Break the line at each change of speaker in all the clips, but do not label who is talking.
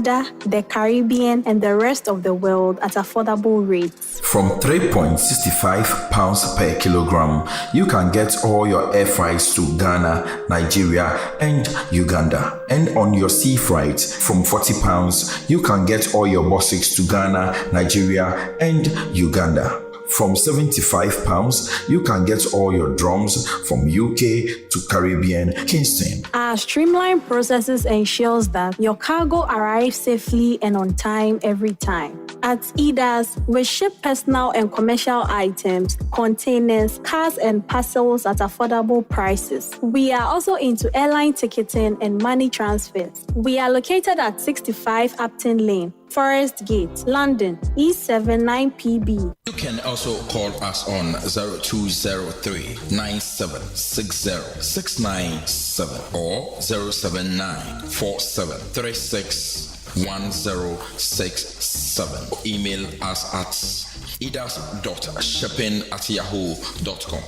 the Caribbean, and the rest of the world at affordable rates.
From £3.65 per kilogram, you can get all your air freights to Ghana, Nigeria, and Uganda. And on your sea freight, from £40, you can get all your basics to Ghana, Nigeria, and Uganda. From £75, you can get all your drums from UK to Caribbean, Kingston.
Our streamlined processes ensures that your cargo arrives safely and on time every time. At EDAS, we ship personal and commercial items, containers, cars, and parcels at affordable prices. We are also into airline ticketing and money transfers. We are located at 65 Upton Lane, Forest Gate, London, E79PB.
You can also call us on 0203 9760 or 079 47361067. Email us at edas.shipping@yahoo.com.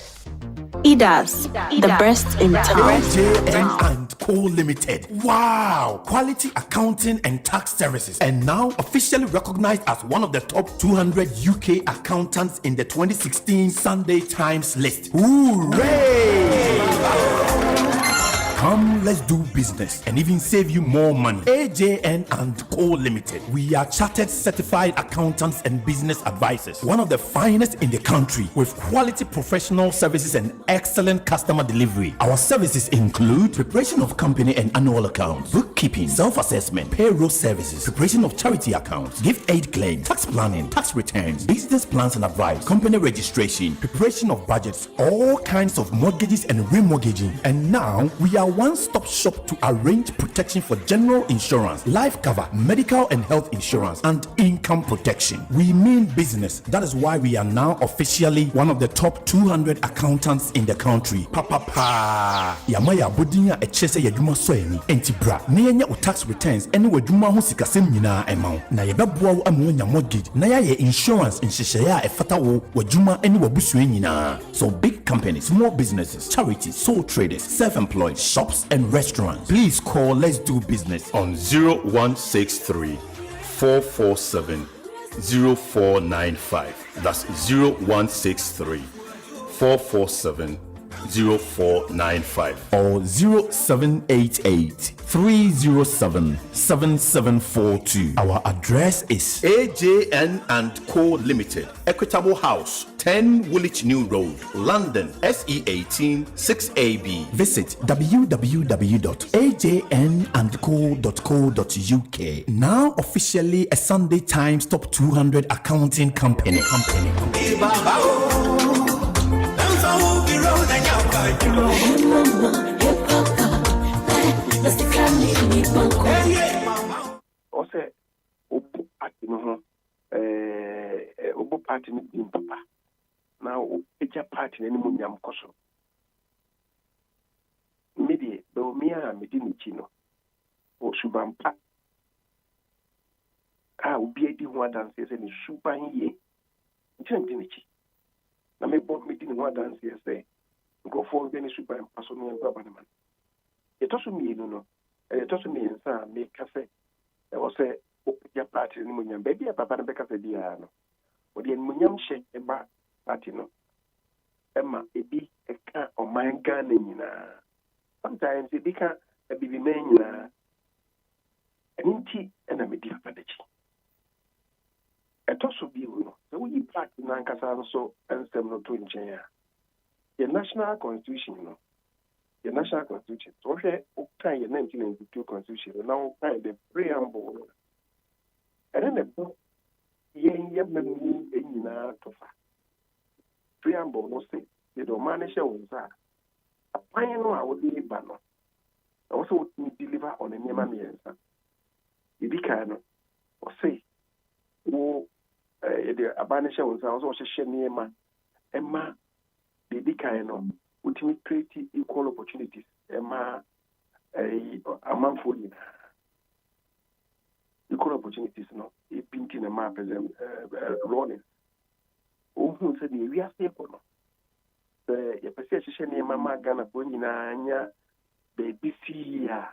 EDAS, the best in town.
Ghanaian Co. Limited. Wow! Quality accounting and tax services. And now officially recognized as one of the top 200 UK accountants in the 2016 Sunday Times list. Hooray! Come, let's do business and even save you more money. AJN and Co. Limited. We are chartered certified accountants and business advisors. One of the finest in the country with quality professional services and excellent customer delivery. Our services include preparation of company and annual accounts, bookkeeping, self-assessment, payroll services, preparation of charity accounts, gift aid claims, tax planning, tax returns, business plans and advice, company registration, preparation of budgets, all kinds of mortgages and remortgaging. And now we are one-stop shop to arrange protection for general insurance, life cover, medical and health insurance, and income protection. We mean business. That is why we are now officially one of the top 200 accountants in the country. Papa Yamaya Budinya Echese Yaduma Soeni, Entibra, Nanya tax returns, and Waduma Husikasem Yina amount. Na Yababua Amunya mortgage, Naya insurance in Shishaya Efatawo, Wajuma, and Wabusuenina. So big companies, small businesses, charities, sole traders, self-employed, shops and restaurants. Please call Let's Do Business on 0163 447 0495. That's 0163 447 0495 or 0788 307 7742. Our address is AJN and Co. Limited, Equitable House, 10 Woolwich New Road, London, SE18 6AB. Visit www.ajnandco.co.uk. Now officially a Sunday Times Top 200 accounting company.
Also, Obu party no Obu party no in papa. Now Eja party no mu nyam koso. Medi be omia medi ni chino. O subampa. Obi edi ho adanse se ni suban ye. Nti ni chi. Na me bo medi ni ho adanse se go for any subampa so no ngwa baneman. Etoso mienu no. Etoso miensa me kafe. Say your party in Munyam, baby, a papa and Becca Diano. Or the Munyam shake a bar party no. Emma, a be a car or my gun. Sometimes it become a baby man, an inti and a medium fatigue. A toss of you, so we part in Nankasan so and seven to in China. The national constitution, the national constitution. So, okay, 1992 constitution, now kind the preamble. And then the book, preamble was say, the Domanisha was that a pioneer would be banner. Also, would deliver on a Yamamian. The Bicano, or say, oh, the Abanisha was also a Sheniema, Emma, the Bicano. Ultimate create equal opportunities. A man for equal opportunities. No, a painting a map as running. Who said we are stable. The perception near Mamma Gana Bonina, baby, see ya.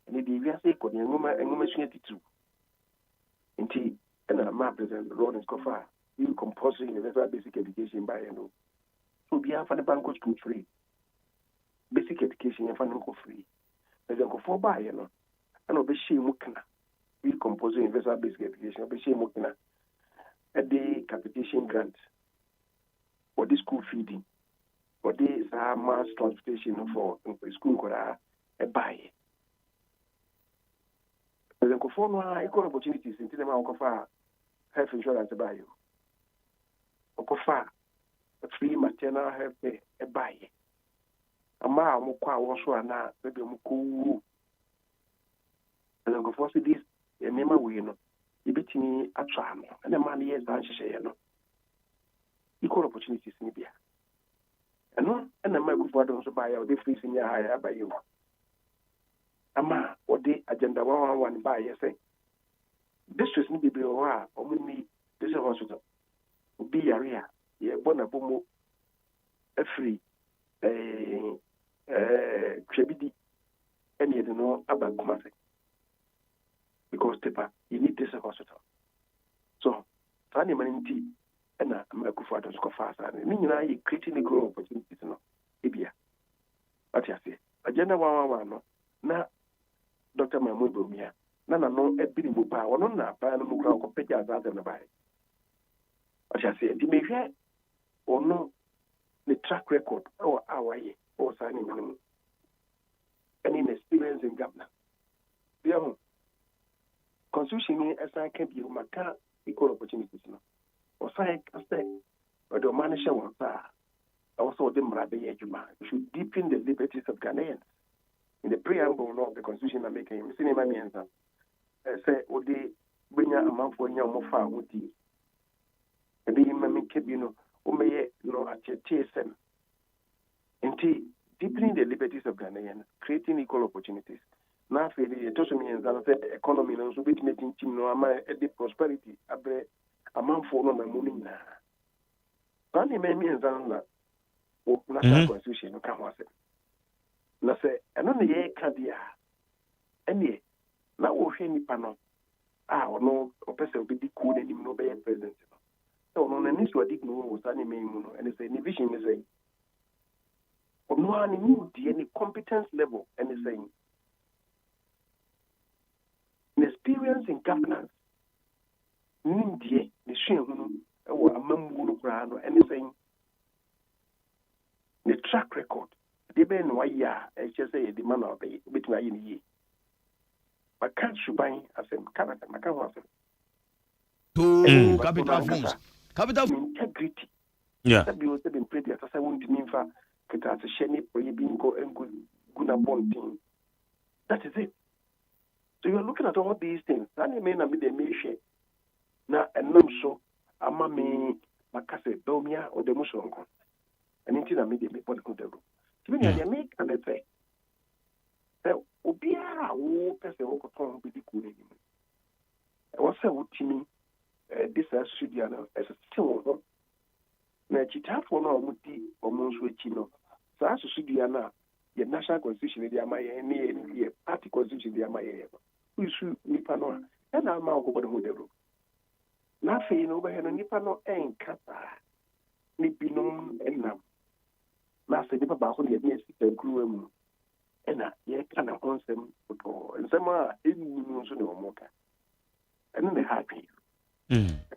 And the Via Seco, and woman 22. my President Ron Escofa, you compulsory universal basic education by so be for the bank school free. Basic education and financial free. There's a for buy, and obey mukana. We compulsory universal basic education, obey mukana. A day capitation grant or the school feeding or this mass transportation for school a buy. There's a equal opportunities in the Okofa health insurance by you. Okofa free maternal health care a buy. Ama mukwa also ana maybe muku. And then go for this a mema we no. Ibitini atwa no. And the man yes dan hye no. Equal opportunities in India. And no, and the Michael Ford also buy out the free senior higher by you. Ama or the agenda 111 by say. This was maybe be or me this hospital. Be area, ye bona bomo a free Trebidi and you know about Kumasi. Because Tepa, you need this hospital. So, Fanny Maninti and Michael Ford was fast and meaning I creating a growth opportunities no. Ibia. What you say? Agenda 111 na Dr. Mahmoud Bumia. Nana no a bidding mupa or no na by no crowd compete as other than by. What you say? You may hear or no the track record or our year or signing minimum. Any experience in government. The constitution as I can be Maka equal opportunities no. Or sign or the manager was also the Mrabe Ejuma should deepen the liberties of Ghanaians. In the preamble of the constitution I'm making, cinema means say would they bring a month for your mofa would be a big mammy cabino, may no at your TSM. Indeed, deepening the liberties of Ghanaians, creating equal opportunities. Now, for the means that the economy and so bit making team no ama the prosperity a month for no money now. Only means that national constitution no come was it. Na say, and on the year Kadia, and ye, now we'll hear me panel. Or no, or person will be cool and him no be president. So, no, and this was no was anime, and it's a vision is saying, or no one knew any competence level, and it's saying, experience in governance, Nindia, the Shin, or a Mamuru Grano, and it's saying, the track record. Deben why just say the man of the between ye. But can't you buy as a character? I can't want
to capital funds. Capital
integrity.
Yeah.
That was been pretty as I want to mean for Katas Sheni or you being go and good bonding. That is it. So you're looking at all these things. That may not be the mission. Now, and no so, Amami, Macase, Domia, or the Musongo. And until I made the political devil. Even if they make and they say, Obia, who person who could be the cooling. I was saying, Timmy, this as Sudiana as a still. Now, Chita for no Muti or Monswechino. So as Sudiana, the national constitution, the Amaya, and party constitution, the Amaya. We should Nipano, and I'm out over the Mudero. Nothing over here, Nipano and Kata, Nipinum and Nam. Master Nipa Baho, the Yes, and Crew, and I can answer them and some are in Moka. And then the happy.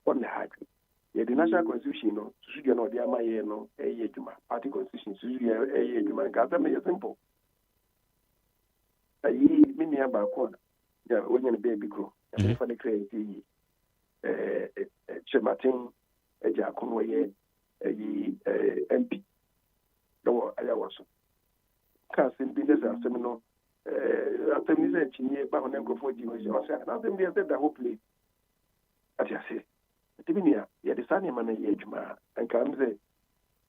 On the happy. Yet the national constitution, no, Susan or the Amaya, no, a Yejuma, party constitution, Susan, a Yejuma, Gata may simple. A ye, many about corner. When you're a baby grow, and for the crazy Chematin, a Jaconway, a MP. No, I was. Casting business as seminal. After me, near Baronenko for you, nothing be said that hopefully. As I say, Timinia, yet the sunny man age ma, and comes a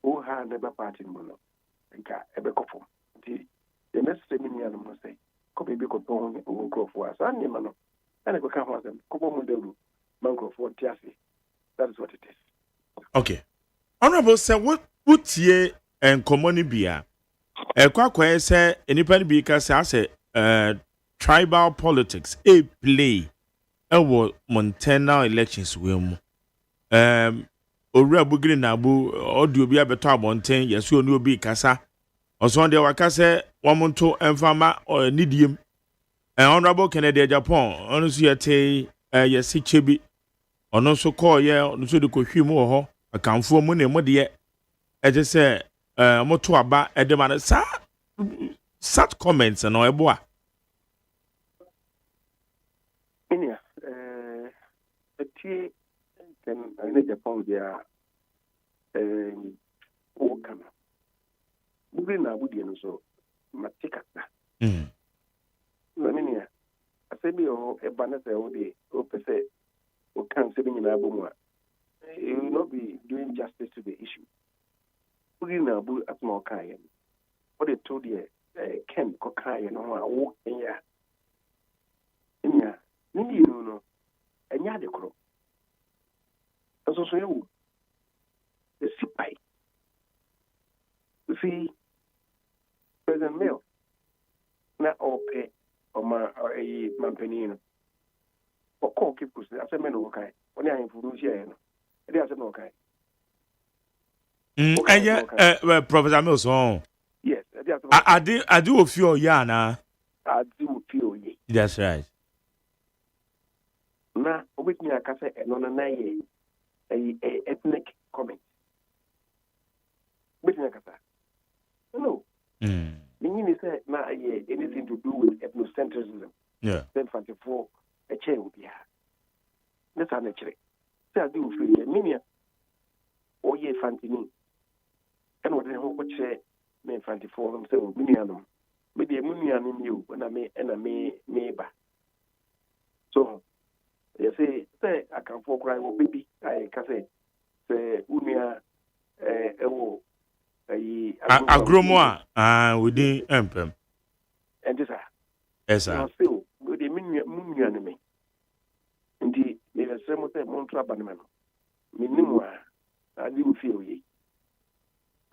oh, ha, never parting mono, and car ever couple. The next seminary must say, copy be component or go for us, and Yamano, and I go come with them, Copo Mango for Tiasi. That is what it is.
Okay. Honorable sir, what would ye and common beer? A quack say, any penny because I say, tribal politics, a play. Montana elections we mu. Owura bugiri na bu audio bi abeto abonten yeso oni obi kasa. Oso de wakase womonto emfama nidiem. Honorable Kennedy Japan ono so yete yesi chebi. Ono so call ye ono so de kohwi mu ho akamfo mu ne mu de eje se moto aba edema sa such comments no eboa.
Inia eti can I Japan dia o kana bugi na budi no so matikata Inia asebi o ebana se o de o pese o kan se ni na bomu you will not be doing justice to the issue bugi na bu atma kai what they told you ken ko kai no wo ya Inia ni no enya de kro so you the sipai see President Mail na ope oma a mampenino o ko keep us as a man okay oni an influence here no e dey as no okay
Professor Milson.
yes
I do a few yana.
I do feel ye
That's right.
na obetumi aka say eno na ye a ethnic comment obetumi aka no meaning say na ye anything to do with ethnocentrism
Yeah.
then 54 a chair will be that's an actually say I do feel ye meaning o ye fantini and what ho ko che me 54 them say obunuanom me de munuanom you na me ba so you say I can for cry wo baby I can say unia ewo
Agromo within empem.
and this
Yes sir.
still with the munuanom ndi me say mo say mo tra banema no minimum I do feel ye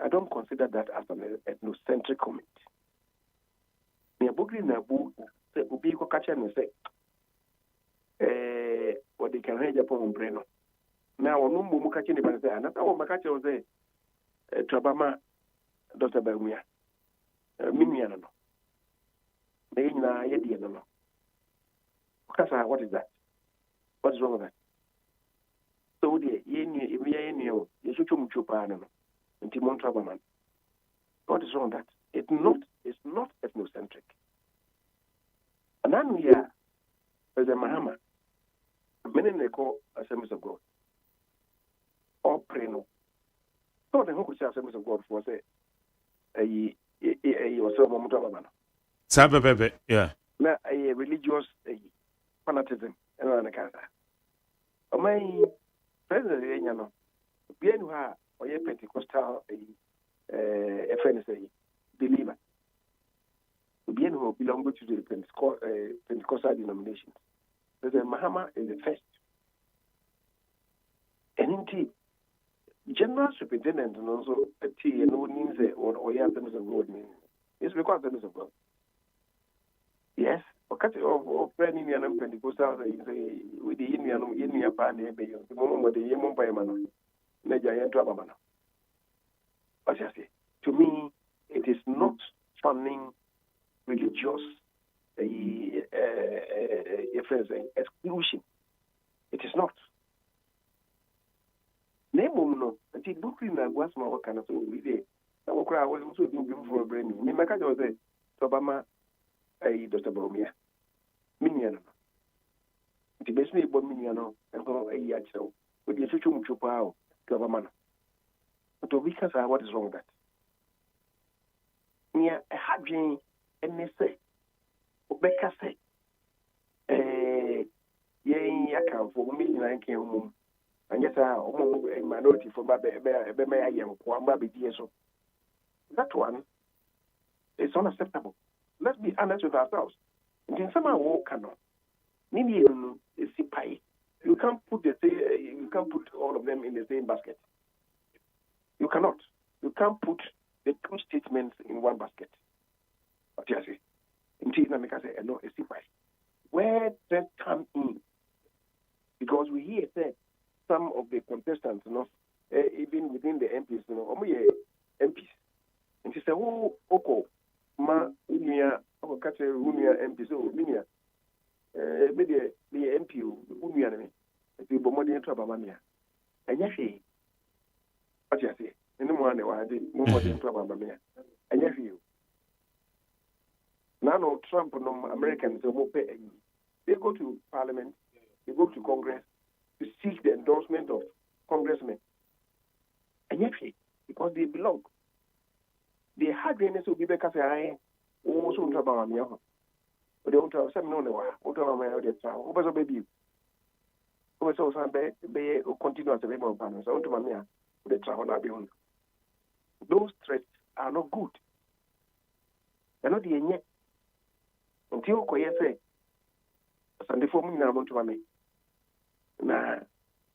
I don't consider that as an ethnocentric comment. Me abogri na bu say obi ko kache no say what they can hear Japan breno. Now no mu kache ni ban say anata wo makache o say trabama Dr. Bawumia. Minua no. Me nyina ye die no. Kasa what is that? What's wrong with that? So the ye ni ye should chum chupa no. Nti mon trabaman. What is wrong with that? It's not ethnocentric. And then we are as a Mahama. Many they call Assemblies of God. Or pray no. So the who say Assemblies of God for say was so moment of
Sabe yeah.
Na a religious fanatism and on cancer. O my president no. Bien ha or ye Pentecostal a friend say believer. Bien who belong to the Pentecostal denomination. President Mahama is the first. And indeed, General Superintendent and also a T and no means or yeah, things of God means. It's because things of God. Yes, or planning and Pentecostal with the Indian pan, the moment with the Yemon Payman, Naja Trabamana. What I say, to me, it is not funding religious exclusion. It is not. Name no, I think Brooklyn was my work and so we did. I was also doing for a brand new. Nimaka was a Obama, a Dr. Boromia. Miniano. The best way about Miniano and go a yacho with the social mutual government. But because what is wrong with that? Near a hadjing and they say, Obeka say, ye account for 1 million came home. And yes, a minority for Baby, that one is unacceptable. Let's be honest with ourselves. In some walk cannot. You can't put all of them in the same basket. You cannot. You can't put the two statements in one basket. What you say? In China, I say, no, it's where that come in because we hear that some of the contestants, even within the MPs, MPs. And she said, "Oh, Oko, ma unia, Oko catch unia MPs, so minia, maybe the MP unia me, the bomodi into Abamania, and yes, what you say, and no one I did more than Abamania, and yes, you. Now, Trump, no Americans, they go to Parliament, they go to Congress to seek the endorsement of congressmen. And yet, because they belong, they had the NSO be because I also don't about me. But they don't have some no, what are my other child? What was a baby? What was also be continue as a member of Parliament. So, to Mamma, the travel beyond. Those threats are not good. They're not the yet. Until Koya say, Sunday for me now, to me. Na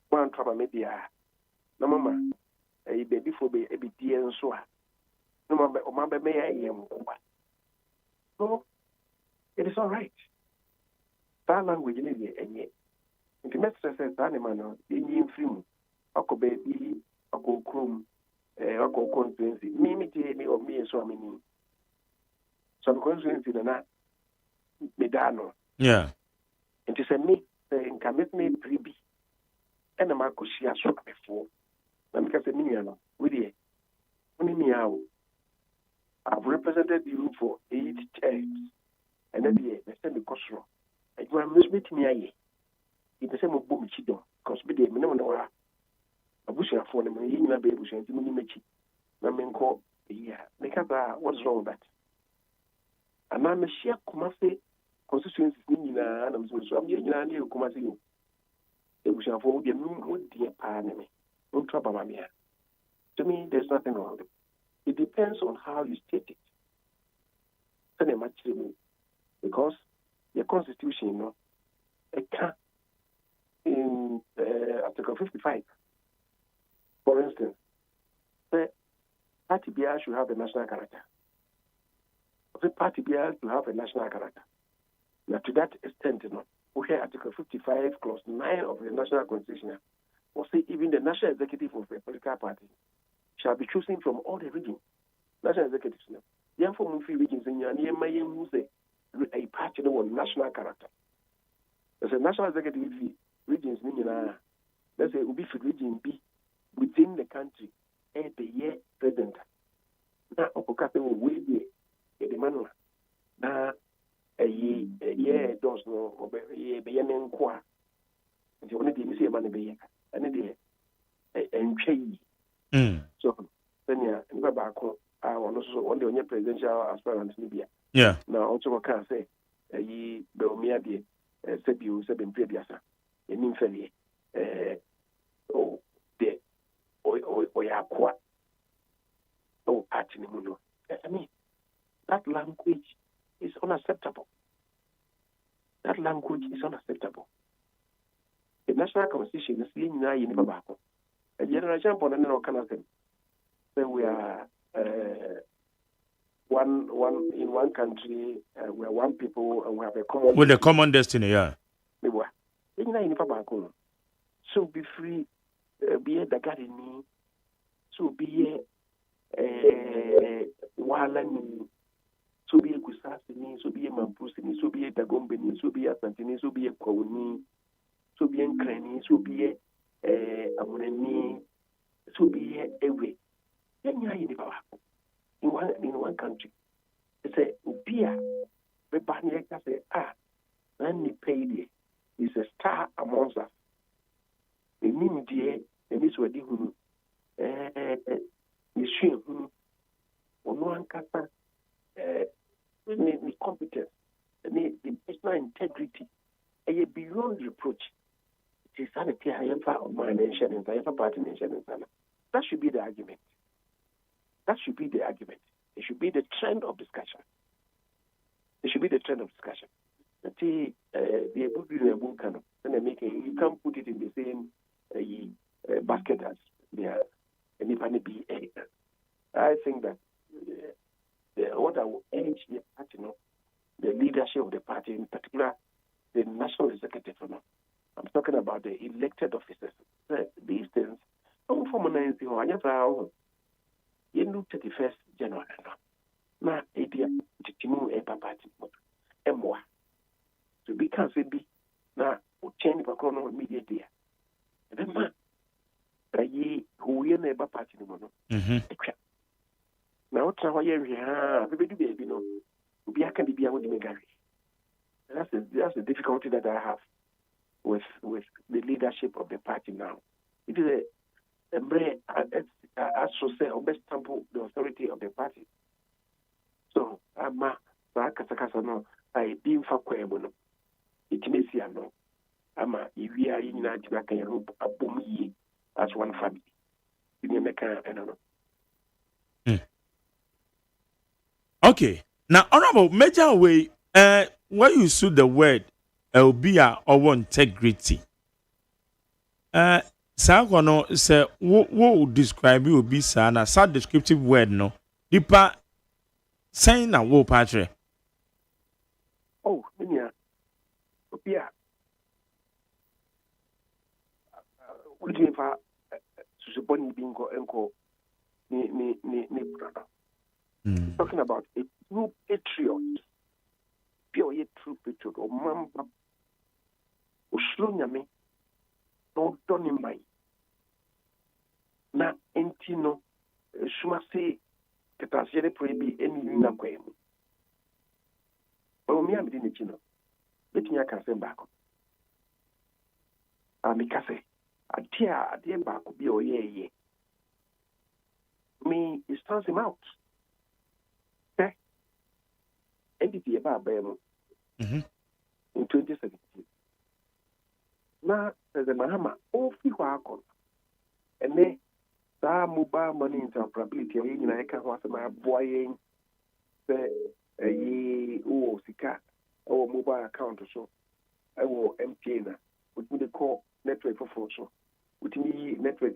one trouble media. No, Mamma, a baby for be a bit and so. No, Mamma, may I am. So, it is all right. That language is any. If you must say, Animal, in film, Uncle Baby, Uncle Crum, Uncle Constituency, me or me, and so many. Some constituency than that. Medano.
Yeah.
And to say me, saying, can make me privy. And a Marco she has struck before. Let me say, Miniano, with you. Only out. I've represented you for 8 terms. And then they send the Cosro. And you are meet me. It's the same of Bumichido, because we did no. I wish I for them, you may be able to meet you. I mean, call, yeah, make up what's wrong with that. And I'm a share Kumasi constituency in I'm so I'm getting an idea Kumasi. It was for the moon dear enemy. Don't trouble me. To me, there's nothing wrong. It depends on how you state it. Because your constitution, it can in Article 55, for instance, the party BR should have a national character. The party BR should have a national character. Now, to that extent, we hear Article 55, Clause 9 of the National Constitution, will say even the national executive of a political party shall be chosen from all the regions. National executives. The informal regions in Yanima who say a party with national character. There's a national executive regions in let's say Ubi region B within the country and the year president. Now, Okokate will wait the manual. Now, a year does no be an qua. And you want to see a money be and change. So, then, yeah, and go back also on the presidential aspirant in Libya.
Yeah.
Now, also, I can say, ye Belmia, Sebu, Sebin Prebiasa, and Infeli, oh, the Oyaqua, oh, Patinimuno. I mean, that language is unacceptable. That language is unacceptable. The national constitution is in Babako. A generation upon another Canada. Then we are one in one country, we are one people, and we have a common
with a common destiny, yeah.
We were in Babako. So be free, be a Dagarini, so be a Walani. So be a Gusasini, so be a Mampusini, so be a Dagombini, so be a Santini, so be a Kowni, so be a Cranny, so be a Amunani, so be a way. Then you are in one country. It's a beer. The Banyaka say, then he paid is a star amongst us. The mean dear, the Miss Wedi who, the Shin who, on one casta. The competence, the personal integrity, and beyond reproach. It is sanity. I am for my nation and I am for party nation and Sana. That should be the argument. That should be the argument. It should be the trend of discussion. It should be the trend of discussion. The book is a book, and you can't put it in the same basket as the NPB. I think that. What I will urge the party, the leadership of the party, in particular the national executive, I'm talking about about the elected officers. These things, I'm from an NC, I just know, you know, 31st January. Now, idea to move a papa and more. So, because it be now, change the corner immediately. And then, man, who we never party no more. Now, what's our area? Baby, no, be a can be a woman. That's the difficulty that I have with the leadership of the party now. It is a very, as so say, best sample the authority of the party. So, ama Kasakasa no, I didn't for Quabono. It may see no. Ama, if we are in a boom as one family. In America, I don't know.
Okay. Now, honorable major way, where you use the word elbia or integrity. Sagono say what describe you be sana sad descriptive word no. Deeper saying na wo patre.
Oh, Minia. Opia. What do you mean Susuponi bingo enko ni brother. Talking about a true patriot. Pure true patriot or mamba Ushlunyame no done in my na entino shumase ketasiere prebi eni na kwemu. But me am dini chino. Let me can send back. Amikase adia back be oye. Me it stands him out. Okay? Entity about them in 2017. Now, there's a Mahama, all Fiwakon, and then mobile money interoperability, I can't watch my boy, Sika, or mobile account or so. I will MTN, with me the call network for so. With me, network,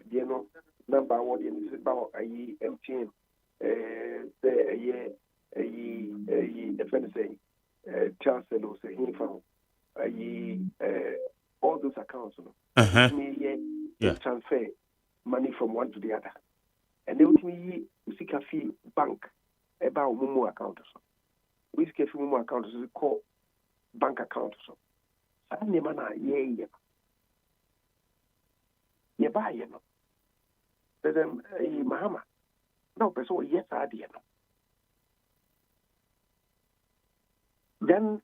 number one is about MTN, Chancellor, say, all those accounts, transfer money from one to the other. And then we seek a fee bank about Momo account. We seek a fee Momo account is called bank account. So, suddenly, man, you buy, you know. There's a Mahama. No, but so yes, I did. Then,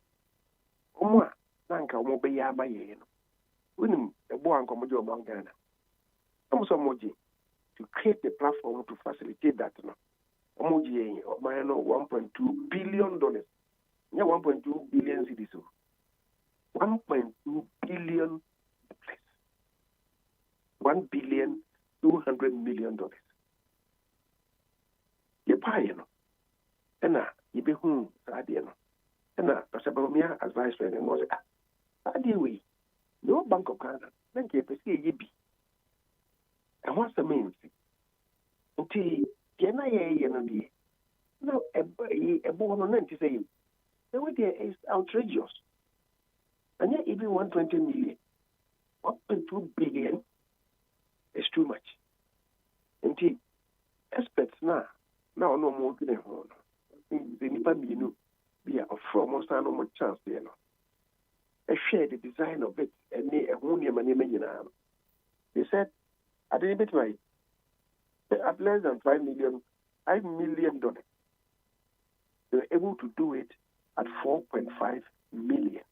Nanka, Mobeya by you. When a boy and Commodore Mangana. I'm so much to create the platform to facilitate that. Emoji of my $1.2 billion. Yeah, 1.2 billion cities. 1.2 billion. $1.2 billion. You buy, you know. And you be whom, Sadiano. And Pasabomia advice for them was we no Bank of Canada, then keep a CAB. And what's the means? Until Jenna, no, a born on 90 say, the way there is outrageous. And yet, even 120 million, 1.2 billion is too much. Until experts now no more than the Nipa be a almost no more chance there. I share the design of it and they said, I didn't bet right. At less than $5 million, they were able to do it at $4.5 million.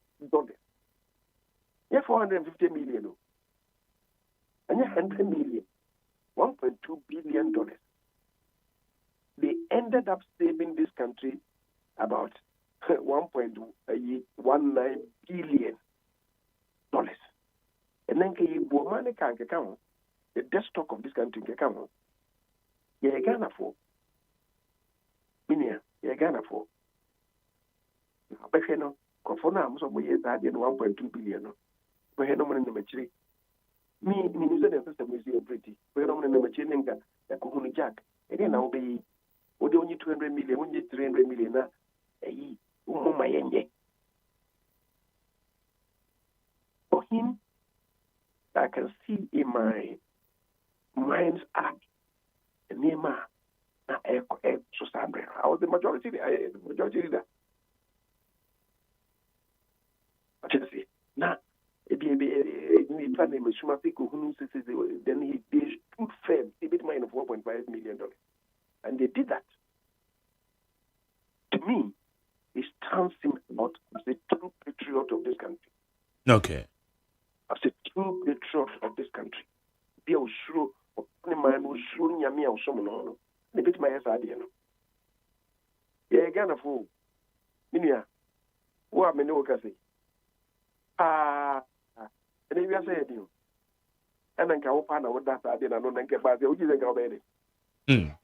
Yeah, 450 million. And 100 million, $1.2 billion. They ended up saving this country about $1.19 billion. And then money can come, the debt stock of this country can come. You're Ghana for. You're Ghana for. But you know, Kofona, I'm so years I did 1.2 billion. But you know, money in the machinery. Me, New Zealand system is pretty. We're on the machinery, a Kuhuni Jack. And then I'll be only 200 million, only 300 million. For him, I can see in my mind's eye a name so Sandra. I was the majority leader. I just say, now, then he stood firm, a bit more than $4.5 million. And they did that. To me, it stands him out as a true patriot of this country.
Okay.
As a true patriot of this country. Be a sure of any man who sure Yami or someone. The bit my idea. Yeah, Ghana fool. Minia, what may no say? And if you are saying you, and then go pan with that idea, and then get back the Uji and Gabelli. Can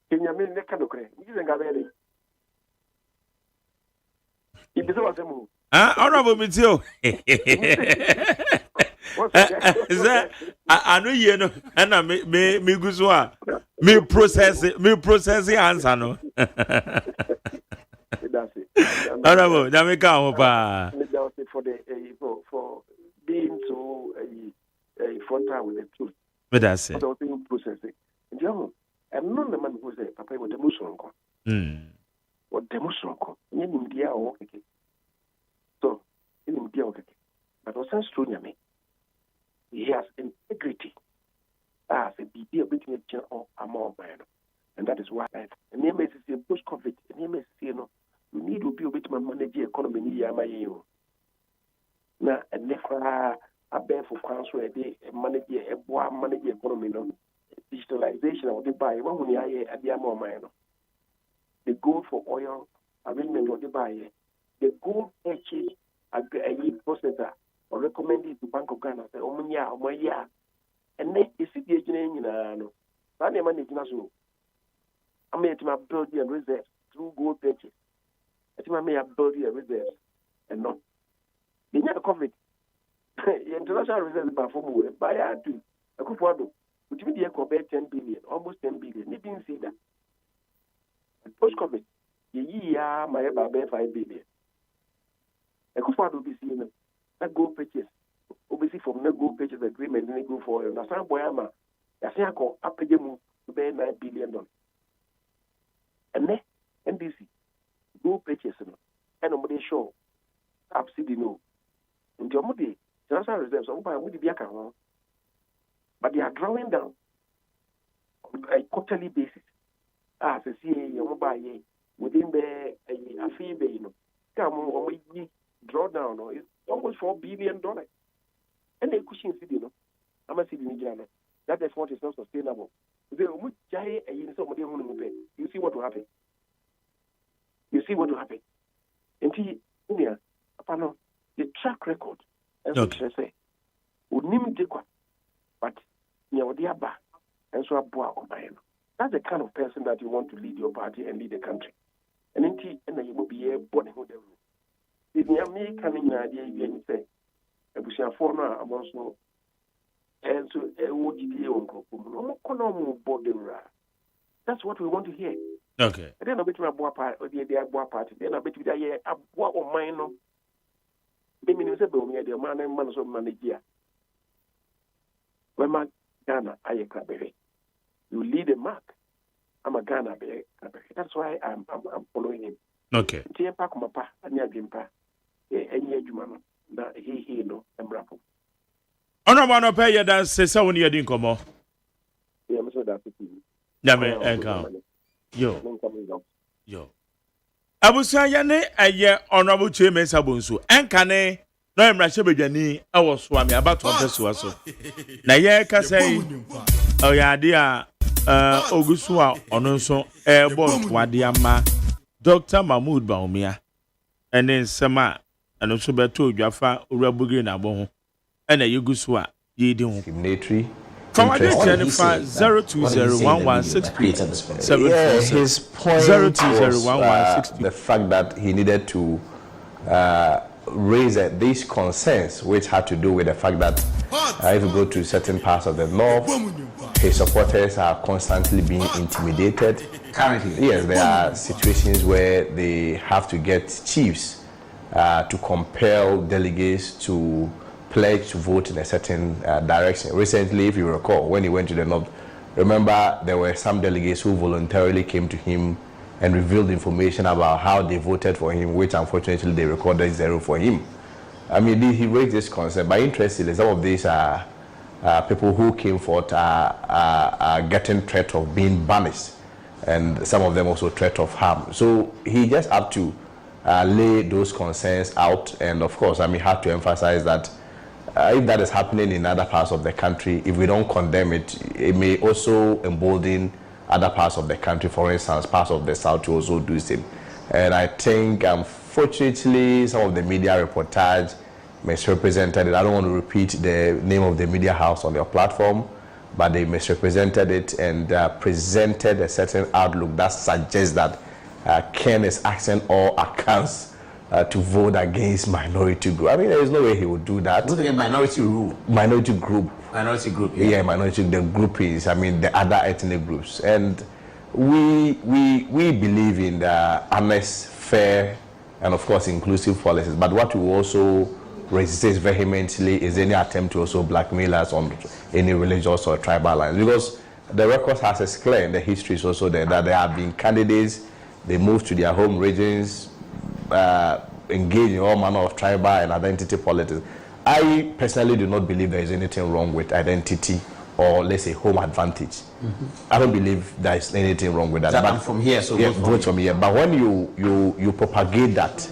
you mean the Canocre? Uji and Gabelli. It is what I move.
Honorable Mitio. Is that I know you know, and I me guzwa me process the answer no.
That's it.
Honorable, Jamaica opa.
For the for being so frontal with the truth.
But that's it.
So processing. And you know, I'm not the man who say Papa with the Muslim. What the Muslim? You dia o okay. So in dia okay. But what sense to me? He has integrity. As a BB of between a more man. And that is why and name is post COVID, name is you need to be a bit more manage economy near my you. Now a never a bear for council a day manage a boy manage economy no digitalization of the buy one when I at the more man. The goal for oil arrangement of the buy the gold exchange a processor or recommended to Bank of Ghana say yeah. And then you see the engineering no. That name is national. I made my building and reserves through gold purchase. I think I may have building and reserves and not. You never COVID. International reserves by form by I do. I could follow. Which means you compare 10 billion, almost 10 billion. You didn't see that. Post COVID, my 5 billion. I could follow this year. That gold purchase. Obviously, from the gold purchase agreement, then go for it. That's not why I'm a. I think I call up again to pay $9 billion. And then NDC go purchase and nobody show subsidy no. In the Omodi, national reserves on by Biaka, but they are drawing down on a quarterly basis. As a CA, mobile within the a fee, come on, draw down, it's almost $4 billion. And they cushion city, I'm a city in Ghana. That effort is not sustainable. You see what will happen. You see what will happen. Until the track record, as I say, would name Dekwa, but Nyawdiaba, and so that's the kind of person that you want to lead your party and lead the country. And then you will be a body who they will. If you coming idea, you say, I wish I for now, I'm also. And so, that's what we want to hear.
Okay.
And then I bet my boy party, or the boy party. Then I bet you that yeah, what of mine? No, the minister, the man and man of manager. When my Ghana, I a you lead a mark. I'm a Ghana, that's why I'm following him.
Okay.
Tia Pakumapa, and Yagimpa, and Yajuman, that he no, and Rapo.
Honorable no pay that says so when you didn't come on.
Yeah, I'm sure that's it.
Yo. Abusa yane aye honorable chairman sabunsu. Enkane no emrashe bejani awo swami about to peso so. Na ye ka say o ya dia ogusu a ono nso airborne wade ama Dr. Mahmoud Baumia. Ene nsema eno so beto odwafa owrabugire na bo ho. And a Yuguswa,
discriminatory.
From I did Jennifer 0201163.
Yeah, his point was the fact that he needed to raise these concerns, which had to do with the fact that if you go to certain parts of the north, his supporters are constantly being intimidated. Currently, yes, there are situations where they have to get chiefs to compel delegates to pledge to vote in a certain direction. Recently, if you recall, when he went to the north, remember there were some delegates who voluntarily came to him and revealed information about how they voted for him, which unfortunately they recorded 0 for him. I mean, he raised this concern, but interestingly, some of these are people who came forth are getting threat of being banished, and some of them also threat of harm. So he just had to lay those concerns out, and of course, I mean, have to emphasize that if that is happening in other parts of the country, if we don't condemn it, it may also embolden other parts of the country, for instance, parts of the South, to also do the same. And I think, unfortunately, some of the media reportage misrepresented it. I don't want to repeat the name of the media house on your platform, but they misrepresented it and presented a certain outlook that suggests that Ken is asking all accounts to vote against minority group. I mean, there is no way he would do that.
Vote against minority rule.
Minority group.
Minority group.
Yeah, minority. The groupings. I mean, the other ethnic groups. And we believe in the honest, fair, and of course inclusive policies. But what we also resist vehemently is any attempt to also blackmail us on any religious or tribal lines, because the record has explained, the history is also there, that there have been candidates, they move to their home regions, engage in all manner of tribal and identity politics. I personally do not believe there is anything wrong with identity or, let's say, home advantage. I don't believe there is anything wrong with that.
But I'm from here, so
yeah, vote from here. But when you propagate that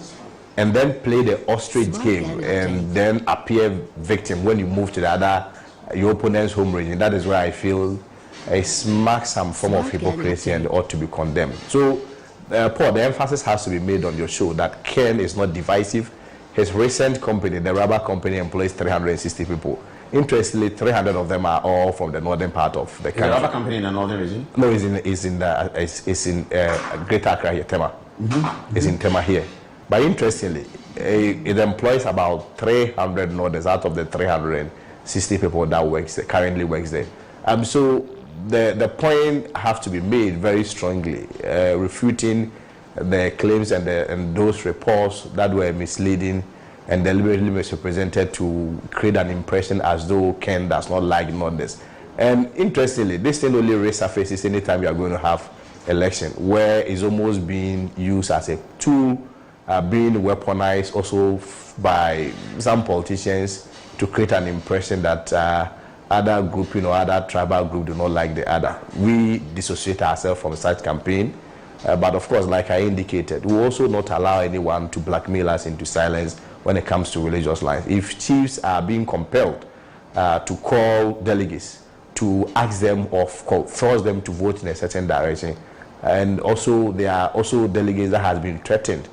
and then play the ostrich game and then appear victim when you move to the other, your opponent's home region, that is where I feel it smacks some form of hypocrisy and ought to be condemned. So, Paul, the emphasis has to be made on your show that Ken is not divisive. His recent company, the rubber company, employs 360 people. Interestingly, 300 of them are all from the northern part of the country.
The rubber company in the northern region?
No, it's in Greater Accra here, Tema. It's in Tema here. But interestingly, it employs about 300 northerners out of the 360 people that currently works there. So the point have to be made very strongly, refuting the claims and those reports that were misleading and deliberately misrepresented to create an impression as though Ken does not like Northerners. And interestingly, this thing only resurfaces anytime you are going to have election, where it's almost being used as a tool, being weaponized also by some politicians to create an impression that other group, other tribal group do not like the other. We dissociate ourselves from such campaign. But of course, like I indicated, we will also not allow anyone to blackmail us into silence when it comes to religious lines. If chiefs are being compelled to call delegates, to ask them or force them to vote in a certain direction, and also there are also delegates that has been threatened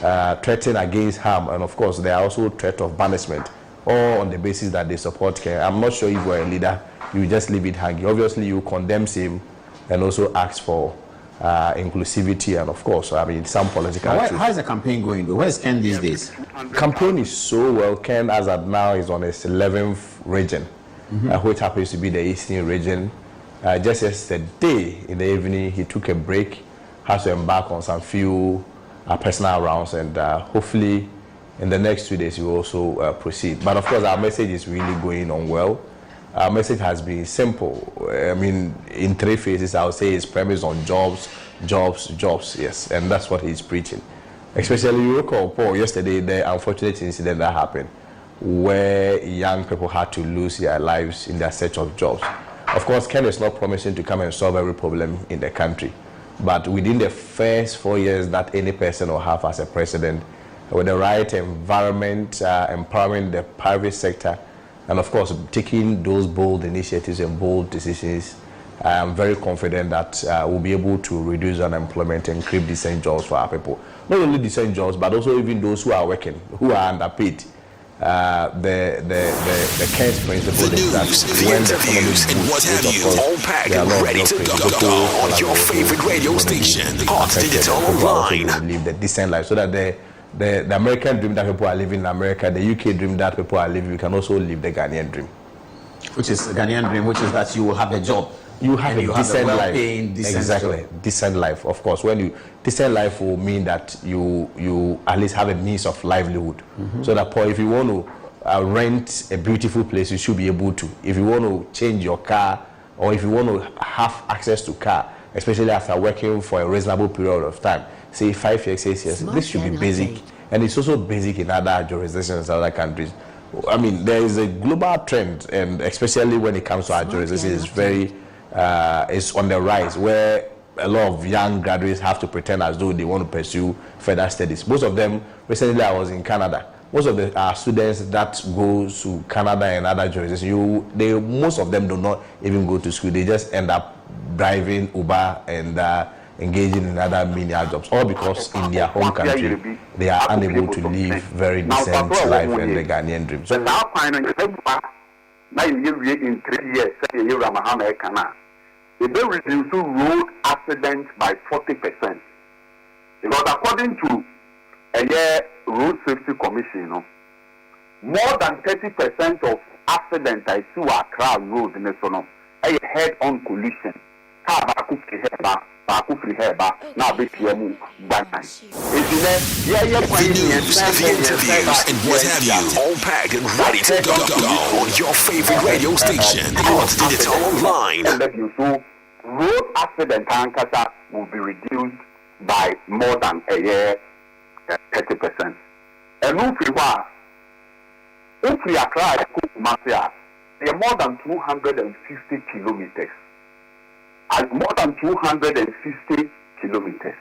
against harm, and of course there are also threat of banishment, all on the basis that they support care. I'm not sure if you're a leader, you just leave it hanging. Obviously, you condemn him and also ask for inclusivity and, of course, I mean, some political truth.
How is the campaign going, though? Where is Ken these days?
Campaign is so well. Ken, as of now, is on his 11th region, which happens to be the Eastern region. Just yesterday in the evening, he took a break, has to embark on some few personal rounds, and hopefully in the next 2 days he will also proceed. But of course, our message is really going on well. Our message has been simple. I mean, in 3 phases, I would say it's premised on jobs, yes, and that's what he's preaching. Especially, you recall, Paul, yesterday, the unfortunate incident that happened where young people had to lose their lives in their search of jobs. Of course, Ken is not promising to come and solve every problem in the country, but within the first 4 years that any person will have as a president, with the right environment, empowering the private sector, and of course, taking those bold initiatives and bold decisions, I am very confident that we'll be able to reduce unemployment and create decent jobs for our people. Not only decent jobs, but also even those who are working, who are underpaid. The Kent's principle is that when the economy boosts, of course, there are a lot of jobs
on your favorite radio station, Hot Digital Online.
Live the decent life, so that the American dream that people are living in America, the UK dream that people are living, you can also live the Ghanaian dream.
Which is the Ghanaian dream, which is that you will have a job.
You have a decent life.
Exactly.
Job. Decent life, of course. Decent life will mean that you at least have a means of livelihood. So that, Paul, if you want to rent a beautiful place, you should be able to. If you want to change your car, or if you want to have access to car, especially after working for a reasonable period of time, say 5 years, 6 years, this should be basic. And it's also basic in other jurisdictions, other countries. I mean, there is a global trend, and especially when it comes to our jurisdiction, it's on the rise, where a lot of young graduates have to pretend as though they want to pursue further studies. Most of them, recently I was in Canada. Most of our students that go to Canada and other jurisdictions, most of them do not even go to school. They just end up driving Uber and engaging in other menial jobs, all because in their home country they are unable to live very decent life and the Ghanaian dream. So
now, in 3 years, they will reduce road accidents by 40%. Because according to a road safety commission, more than 30% of accidents I see Accra road in the a head-on collision. The
news, the interviews, and what have you, all packed and ready to go on your favorite radio station, Hot Digital Online.
Road accident will be reduced by more than 30%. And if we are more than 250 kilometers. More than 250 kilometers.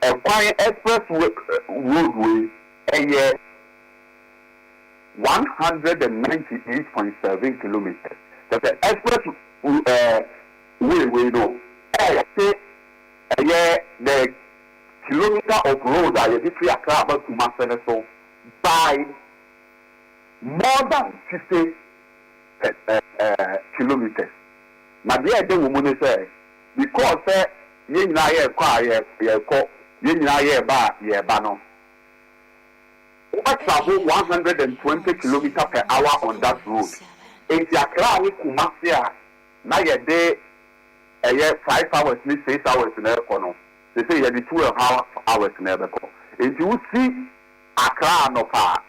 A quiet express roadway, 198.7 kilometers. That's the express way we know. The kilometer of road are free Accra to Maseneso by more than 50 kilometers. My dear, the woman say, because you know, travel 120 kilometers per hour on that road. If you are Kumasia, now you day 5 hours, 6 hours in the corner. They say you have 12 hours in the corner. If you see Accra no far,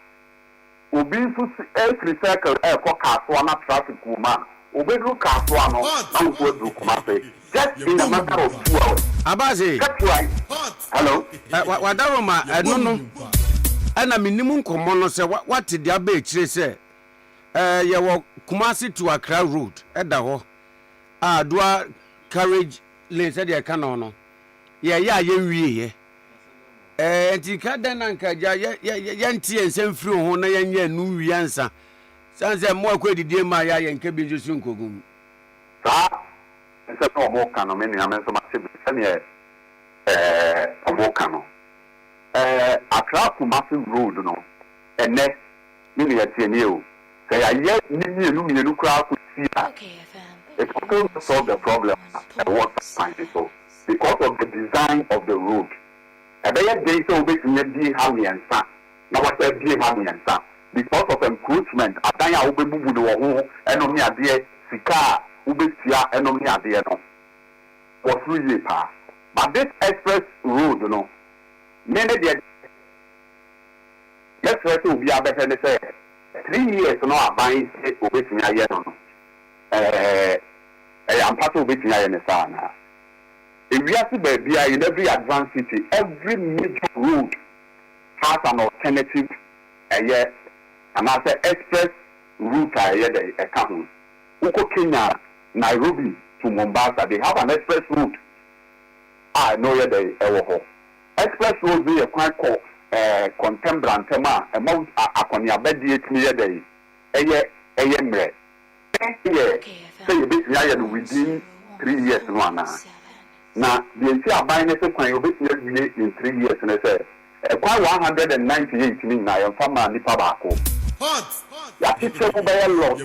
Ubi to every circle air for Kaswana traffic woman. Just in a matter of 2 hours.
Abazi.
That's right. Hello.
Wadaroma, I don't know. And a minimum common say what did the abbey say? You walk Kumasi to Accra Road, Edaho. Dua carriage lane said ya canono. Ye. Tika dananka yanti and send through Hona yan new answer. Sanse more credit dear my eye and cabin just soon cogum.
It's a more canon, many amends of massive a volcano. Accra to massive road, and next, many at you. Say, I yet you crowd to see that. It's going to solve the problem at what time so because of the design of the road. A better day so big in the Hammy and Son. Now, what's the dear Hammy and Son? Because of encroachment, Ataya will be moved to a home and only a dear Sika, Ubetia, and only a dear no. For 3 years past. But this express road, many dear. Let's try to be a better than say 3 years no buying Ubetia yet. I'm part of Ubetia in the Sana. If we have to be in every advanced city, every major road has an alternative. And I say express route a account. Uko Kenya, Nairobi to Mombasa, they have an express route. I know where they are. Express road be a quite contemporary tema amount Akonia Bedi 8 million day. Say you be within 3 years now the entire buying in 3 years and I say quite 198 mean I am from Nipabako. Ya teacher will be a lot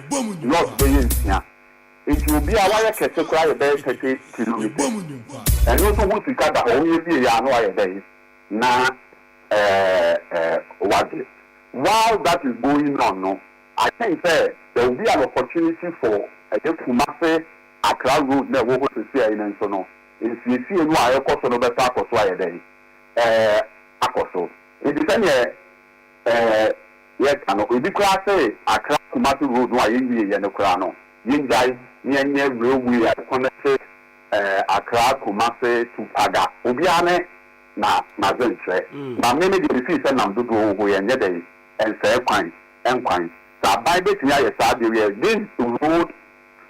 being here. It will be a wire catcher cry about 30 kilometers. And also who to cut the whole year, I know I day. Now, while that is going on, I think there will be an opportunity for a Kumase Accra Road network to see in so no. If you see a new course on the back of why a day, Akoso. It is yes ano obi kura say Accra Kumasi road no ayenye ye no kura no yenjai nye railway connect Accra Kumasi to Aga obi ane na zentre na me dey feel say nam do go yenye dey and say kwan so by between ya say this road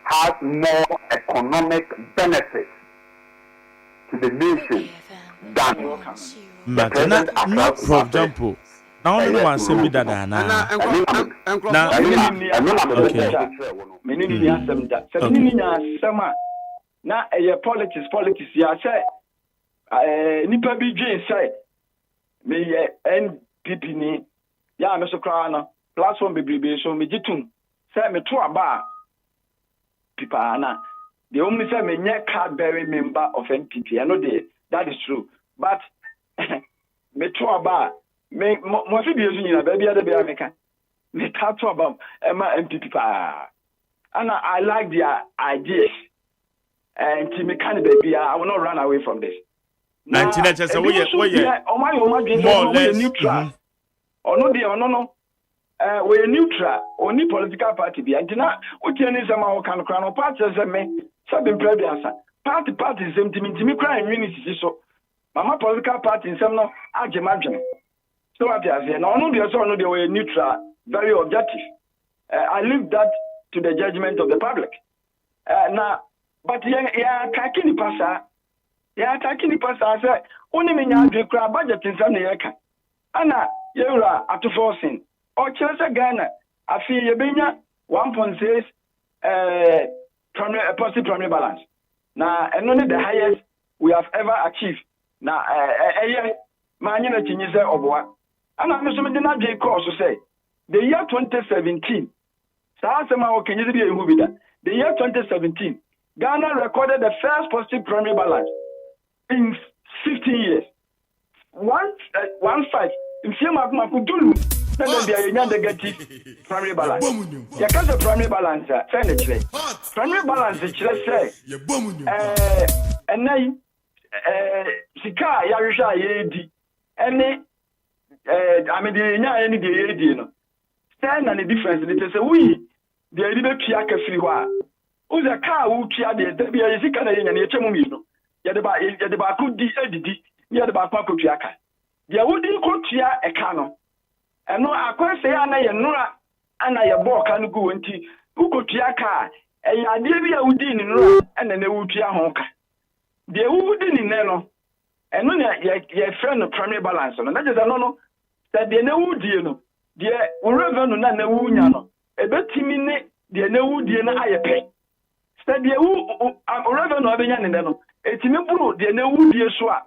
has more economic benefits to the nation than
no for example now no one say me that na
na politics ya say nipa bi dwen say me NPP ni ya me so kra no platform bebrebe so me gitum say me to aba pipa na the only say me nye card bearing member of NPP I know that is true but me to aba me mo fi bi ezu nyina ba bia de bia me kan me ta to aba NPP pa and I like their ideas and to me kind of baby I will not run away from this.
19 just we more or less
neutral. Or no dear no we neutral only political party be and na what you need some can crown party as me sabin prebiansa party same to cry unity so mama political party in some no agemajem so what you say no no so no we neutral very objective. I leave that to the judgment of the public. Now but yeah kakini pasa say only me nya dwe kra budget nsam na yeka ana yewra atoforcing o chere Ghana afi yebenya 1.6 primary balance na eno the highest we have ever achieved na manyi na chinyi say oboa ana me so me na dwe course say the year 2017 sa asema o kenyi bi ehu bi da the year 2017 Ghana recorded the first positive primary balance in 15 years. 1.5. If you have Makudulu, then there is negative primary balance. You can't have primary balance. Primary balance is just say, and then Sika Yarisha Yedi, any I mean, any the stand and the difference. It is a we, the little Piaka Friwa. Who's a car who Pia the Biazika and Yachamino? Yadeba could di edidi, Yadeba Paco Piaka. There wouldn't cotia a cano. And no, I quite say, Anna Yanura, Anna Yabo can go into Ukotiaka, and Yadivia Udin in Rome, and then the Utia Honka. There wouldn't in Neno, and no, your friend of primary balance, and that is a no, that they know, dear no, dear, wherever no, none, no, a bit timid, dear no, dear, I pay. Said the revenue of Yanino, a timid, the new dear swa.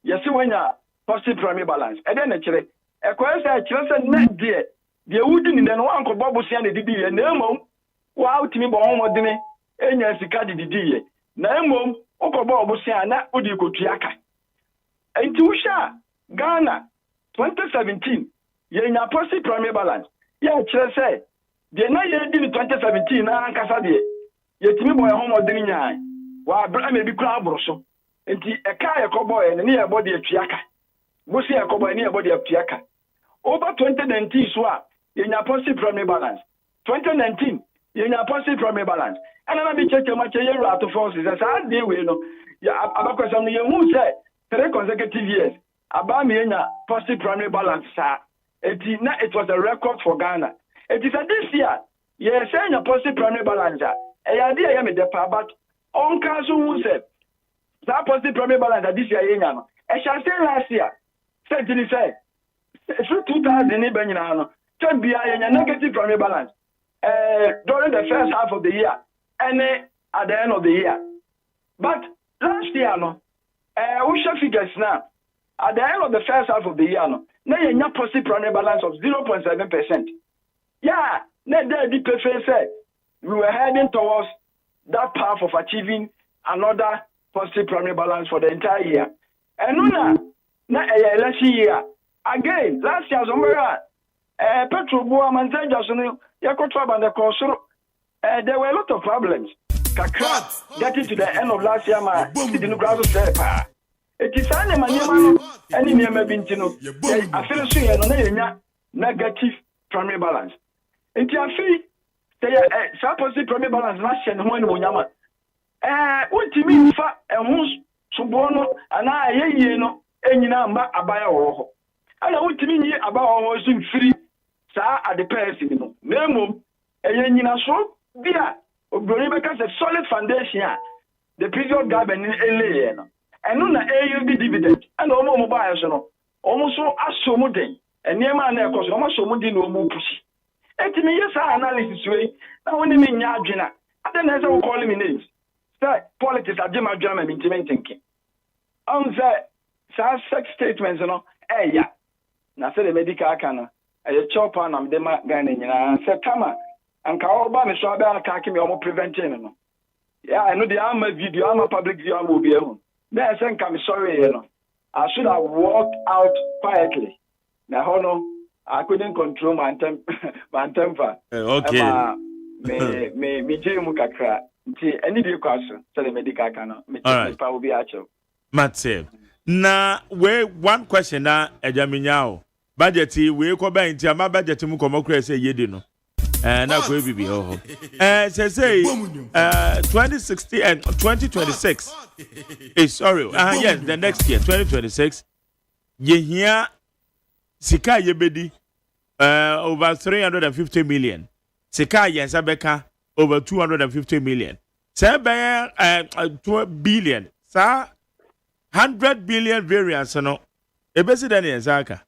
Yes, when you positive primary balance. And then actually, a question I just met dear, the wooden in the one for Bobo Sian the D and Nemo, wow, Timmy Bon, Dine, and Yasikadi the D. Nemo, Oko Bobo Sian, that would you go Tiaka. And Tusha, Ghana, 2017, you're in a positive primary balance. Yeah, just say, the night in 2017, and Casadi. Yetimi boy homo dininya wa bra me bi kura abroso enti e ka ye koboy ne ye body atuaka bosi ye koboy ne ye body atuaka over 2019 so a ye nya positive primary balance 2019 ye nya positive primary balance ana na bi cheche ma che ye ru ato forces sa dey we no ya abakwasa no ye hu say 3 consecutive years aba me nya positive primary balance sa enti na it was a record for Ghana it is this year ye say nya positive primary balance idea ya me depa but on council who said that positive primary balance this year yenya no e shall say last year said did say through 2000 ni benyina no can be a negative primary balance during the first half of the year and at the end of the year but last year no we shall figures now at the end of the first half of the year no na yenya positive primary balance of 0.7%. Yeah, na there the say we were heading towards that path of achieving another positive primary balance for the entire year. And na election year again last year somewhere petrol boa manzen jasunu yakotraba the consoro there were a lot of problems. Getting to the end of last year ma didn't grab the it is any manima any near bintino I feel so no negative primary balance. Nti afi say positive primary balance na hye ne ho ne wonyama. Wontimi fa ehun subo no ana ayeye no enyina mba abaya wo ho. Ana wontimi nyi abaya wo so mfiri saa adepesi ni no. Na emom enyina so bia obroni beka say solid foundation the previous government lay no. Eno na AUB dividend. Ana omo buy so no. Omo so asomu den. Eniema na ekoso omo asomu den no omo pushi. Etimi yes analysis way. Na woni me nya adwena. Ade na say we call me names. Say politics adema drama me thinking. On say sex statements no ya. Na say the medical kana. E chop na me dem Ghana nyina. Say kama anka oba me so aba attack me omo preventing no. Yeah, I know the video, I'm a public video, I'm be able. Then I said, I'm sorry, you know. I should have walked out quietly. Now, no, I couldn't control my temper.
Okay.
Me Jim Kakra. Any of your question, tell the medical cannot. Me will be actual.
Matse. Na we one question na ejaminyao. Budget we ko ba nti ama budget mu komokra say yedi no. Na ko bibi ho. Say 2060 and 2026. Sorry. Yes, the next year 2026. Ye here sika yebedi over 350 million. Sika yensa beka over 250 million. Say 2 billion. Sa 100 billion variance no. Ebesi den yensaka.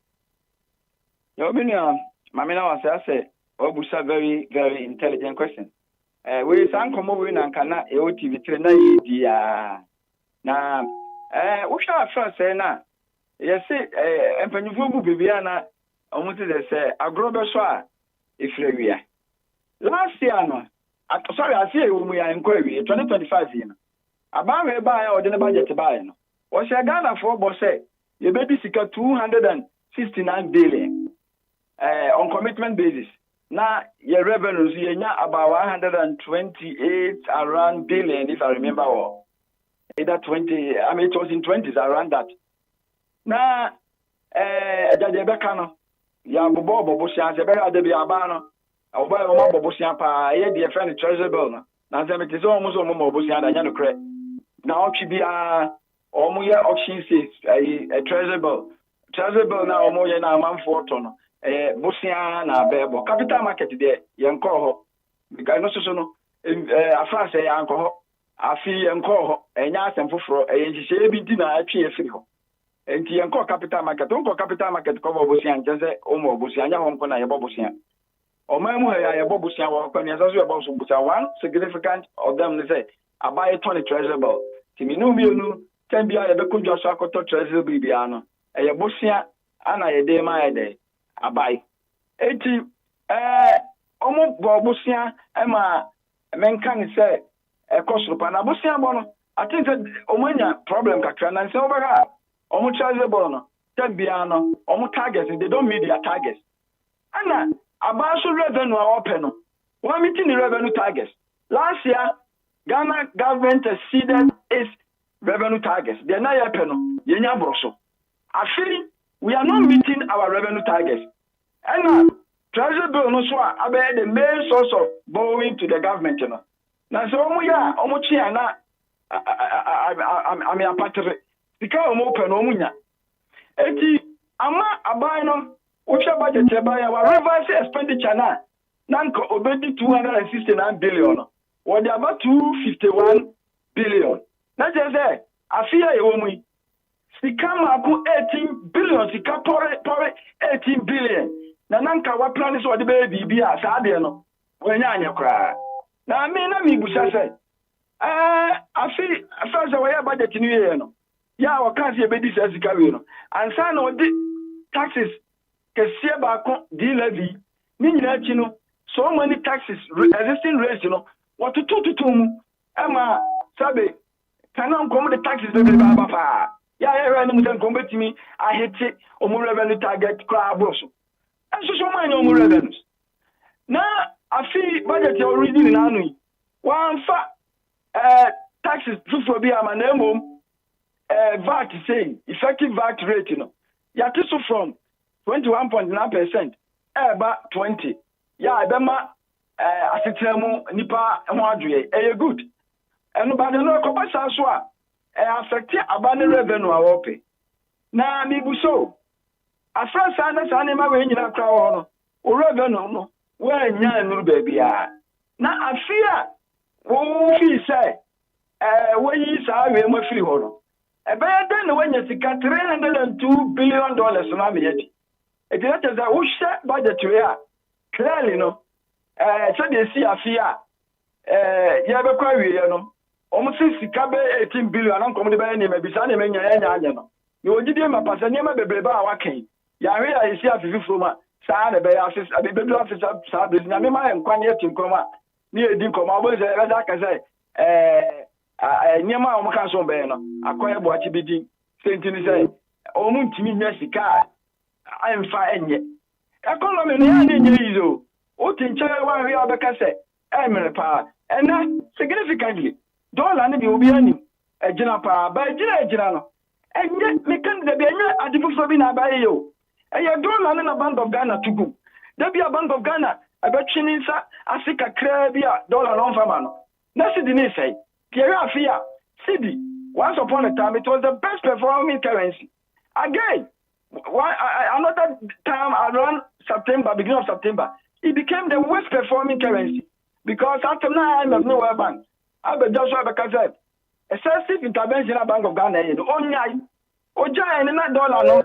Yo binia, mamina was say Obusa very, very intelligent question. We sang come over in Ankana, TV trainer, dia. Na, we shall first say na. Yes, and when you go Bibiana, almost say, a grobeswa, if we are. Last year, no. Sorry, I see we are in Query, 2025 year. About a buy or the budget to buy. Was a Ghana for boss say, you baby seek 269 billion on commitment basis. Now, your revenues, you about 128 around billion, if I remember well. Either 20, I mean, it was in 20s around that. Now, Jajabekano, Yabubo, Bobusian, Zebera de Biabano, Oba Bobusian, a dear friend, Treasure Bill. Now, it is almost almost Bobusian, and Yanocre. Now, she be a Omuya auction says a Treasure Bill. Treasure Bill now, Omoya now, man for ton. Bosia na bebo capital market there yanko ho because no so no afa say yanko ho afi yanko ho enya asem foforo enhihye bi di na atwe afiri ho enti yanko capital market ko bosia nje omo bosia nya ho nko na yebo bosia o ma mu ya yebo bosia wo ko ne so yebo so bosia one significant of them they say abai 20 treasure bill timi no mienu can be yebe kunjo so akoto treasure bill bia no bosia ana yede ma yede abai eti omo bobusia ema menkan say ekosrupa na busia bo no I think that omanya problem kakra na say obega omo chargeable no tambia no omo targets they don't meet their targets ana abaso revenue open no one meeting the revenue targets last year Ghana government exceeded its revenue targets they na yepe no yenya broso afiri we are not meeting our revenue targets. And treasury bill no so about the main source of borrowing to the government. Now so omuchi ana I'm a patri. Because open omunya. Eti ama abai no ucha budget buy our reverse expenditure na nanko obedi 269 billion. What they about 251 billion. Na just say afia ewomu Sikama 18 billion, sika pore 18 billion. Na nanka wa plan so de be bibia sa de no. Wenya anya kra. Na me na mi busa say. Afi say we budget ni ye no. Ya wa kan se be di sika we no. Ansa na odi taxes kesie ba ko di levy. Ni nyina chi no. So many taxes existing rates no. What to mu. Ema sabe kanan kom the taxes be ba fa. Yeah, no mutan kombetimi I hit omo revenue target crab also. And so many omo revenues. Now I feel budget already in anu. One fa taxes for be am name VAT say effective VAT rate you know. Ya from 21.9% eba 20 ya ebema asetemu nipa ho adwe good eno ba de no ko sa so a affect aba ne revenue a wope na mi buso afrasa na sa ne ma we nyina kra wo no o revenue no wa nya nuru ba bia na afia wo fi say we yi sa we mo firi ho no ebe de na wanya sika $302 billion na me yedi it is that we share budget we are clearly no so they see afia ya be kwa we no almost sika be 18 billion an kom de be ni ma bisa na me nya no ni ogidi ma pasa ni ma bebreba a wakan ya we ya isi afifi froma saa na be ya afis be be do afis saa be na me ma enkwanye tinkroma ni edi nkoma obo ze be da ka say nyema o maka so be no akoye bo achi bidin sentini say o mu ntimi nya sika amfa enye economy no ya nye yizo o tinche wa wi abeka say emere pa ena significantly dollar ne bi obi ani ejina pa ba ejina no enye me kan de bi enye adifufo bi na abaye yo eye dollar ne na Bank of Ghana tugu da bi a Bank of Ghana abetwini nsa asika kra bi a dollar no fama no na sidi ni say Pierre Afia sidi once upon a time it was the best performing currency again another time around September, beginning of September, it became the worst performing currency because after now I'm no World Bank. I be just because excessive intervention at Bank of Ghana. Oja and that dollar no,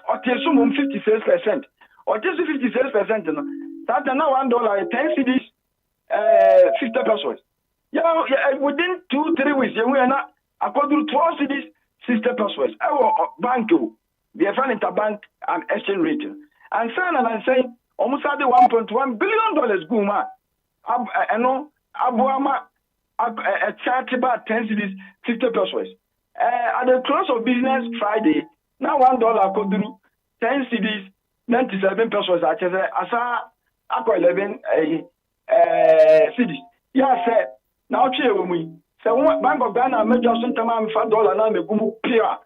or tesum 56%, or just 56%. No, that now $1 10 cedis, 50 pesos. Yeah, within 2-3 weeks, we are not according to 12 cedis, 60 pesos. Our bank. The foreign interbank and exchange rate. And saying almost at the $1.1 billion guma. I know Abuama a chart about 10 cities, 50 pesos. At the close of business Friday, now $1 could do 10 cities, 97 pesos. I saw 11 cities. Yeah, sir. Now cheer with me. So Bank of Ghana major sometime $5 now me gumu clear.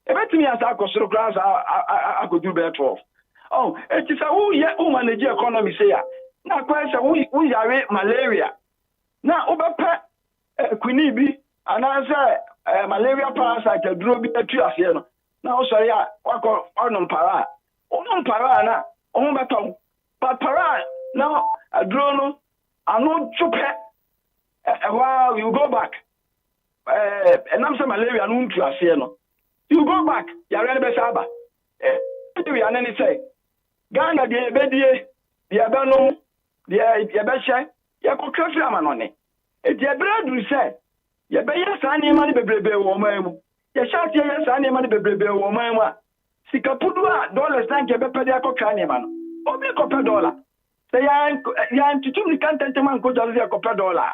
Everything as I consider class, I could do better 12. Oh, it is a who manage economy say. Now, question we are malaria. Now, over Quinibi, and answer malaria parasite, a drug be a triasiano. Now, sorry, I call on para. On para, on baton. But para, now, a drone, I know chupe. While you go back, and I'm some malaria, no triasiano. You go back, you are ready to Saba. We are any say Ghana, the Bedie, the Abano, the Abesha, Yakokafi Amanone. If you bread, we say, you pay your sunny money, baby, woman. You shall tell your sunny money, baby, woman. Sikapudua, dollars, thank you, Papa Caniman. Oh, be a copper dollar. Say, I'm to two can't man go to a copper dollar.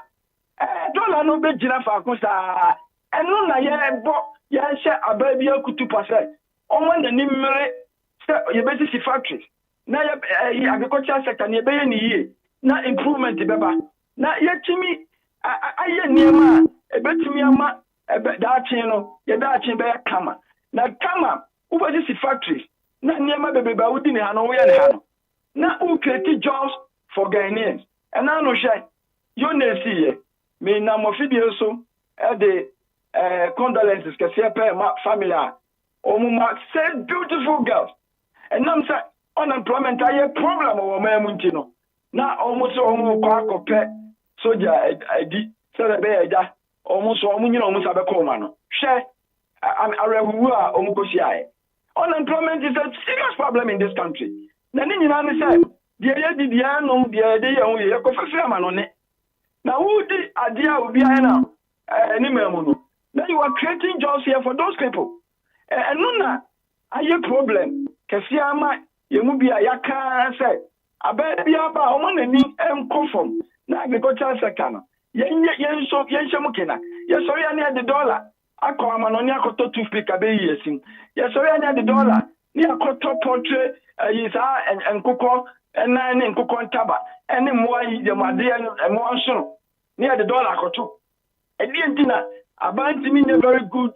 Dollar no bed, Jina Facusa. And no, I bought. Yes, a baby could 2%. On the number, you better see factories. Now, agricultural sector, you pay any year. Now, improvement, Baba. Now, yet to me, I hear near man, a bet to me, a bet that channel, your Dutch bear come. Now, come up, who better see factories. Not near my baby, but we didn't have no way. Now, who created jobs for Ghanaians? And I know, Shay, you never see it. Me, now, my video so, at the condolences que c'est pas ma family omuma say beautiful girls and nam say unemployment aye problem o ma muntino na almost omu kwa kope soja edi say be eja almost omu nyina omu sabe ko ma no hwe arewu a omu ko sia unemployment is a serious problem in this country na ni nyina ne say die ye di dia no die de ye hu ye ko fafira ma no ne na wudi adia obi aye na ni memu no. Then you are creating jobs here for those people. And no, I have a problem. Kesiama, you will be a yaka say, a baby about one and conform. Now, agricultural sector. Yen so Yenshamukina. Yes, sorry, I need the dollar. I call Manonia Koto to pick a baby. Yes, sorry, I need the dollar. Near Koto portrait, and Coco, and nine in Coco and Taba, and then more, the Madian and more so. Near the dollar Koto. And the Abantu mean a very good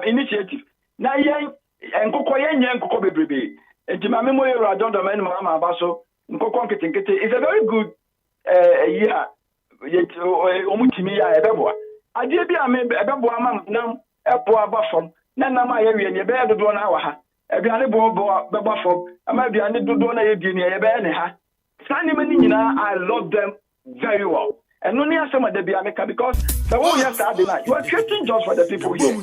initiative. Now, and Coco Yan Coco Baby. And to my memory, I don't know Mama Basso, nkokon kete is a very good year yet omutimi ya ebeboa ade bi am ebeboa mam nam epo abafom na nam ayewie ne be dodo na wa ha aduane bo beba fom ama aduane dodo na ye die ne ye be ne ha sani mani nyina I love them very well and no near some of the biameka because the one yes you are creating jobs for the people here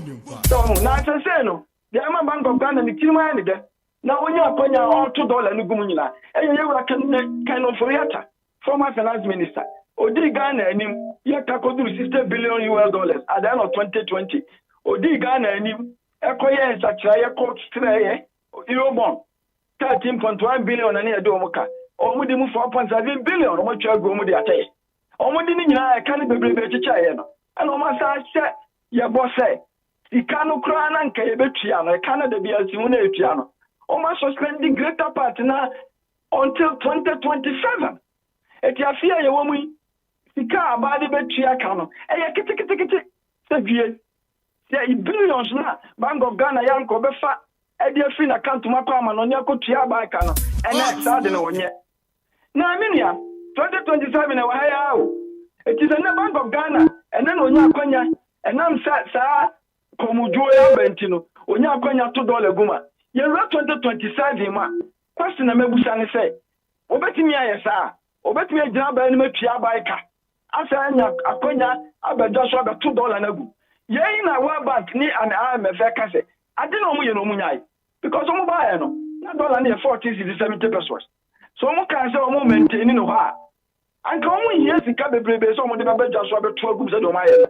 so na say no the Bank of Ghana ni kirima ne de na onye akonya $2 no gumu nyina yewura kind of Foriata former finance minister odi Ghana anim yeka koduru $60 billion at the end of 2020 odi Ghana anim ekoye nsachira ye court streye Eurobond 13.1 billion na edo omuka omudi mu 4.7 billion omo twa go omudi atay omudi ni nyina eka ni bebrebe chicha ye no ana omo sa hye ye bo say ikanu kra na nka ye betua no eka na de bia si hu na etua no omo suspending greater part na until 2027 etiafia ye wo mu sika abade betua ka no eye kiti sedue se billions na Bank of Ghana yanko befa edi afi na account makwa ama no nya kotua ba ka no ene sa de no onye na minia 2027 na wahaya o it is a Bank of Ghana ene no onya akonya enam sa komujo ya bentino onya akonya $2 guma ye 2027 ma question na mebusa ne say obetimi ayesa obetimi agina ba ni matua ba ka asa anya akonya abejo so be $2 na gu ye na World Bank ni an IMF ka say ade na omu ye no munyai because omu ba ye no na dollar na 40-70 pesos so omu kan say omu maintain no ha anka omu ye sika bebrebe so omu de bejo so be to gu say do ma ye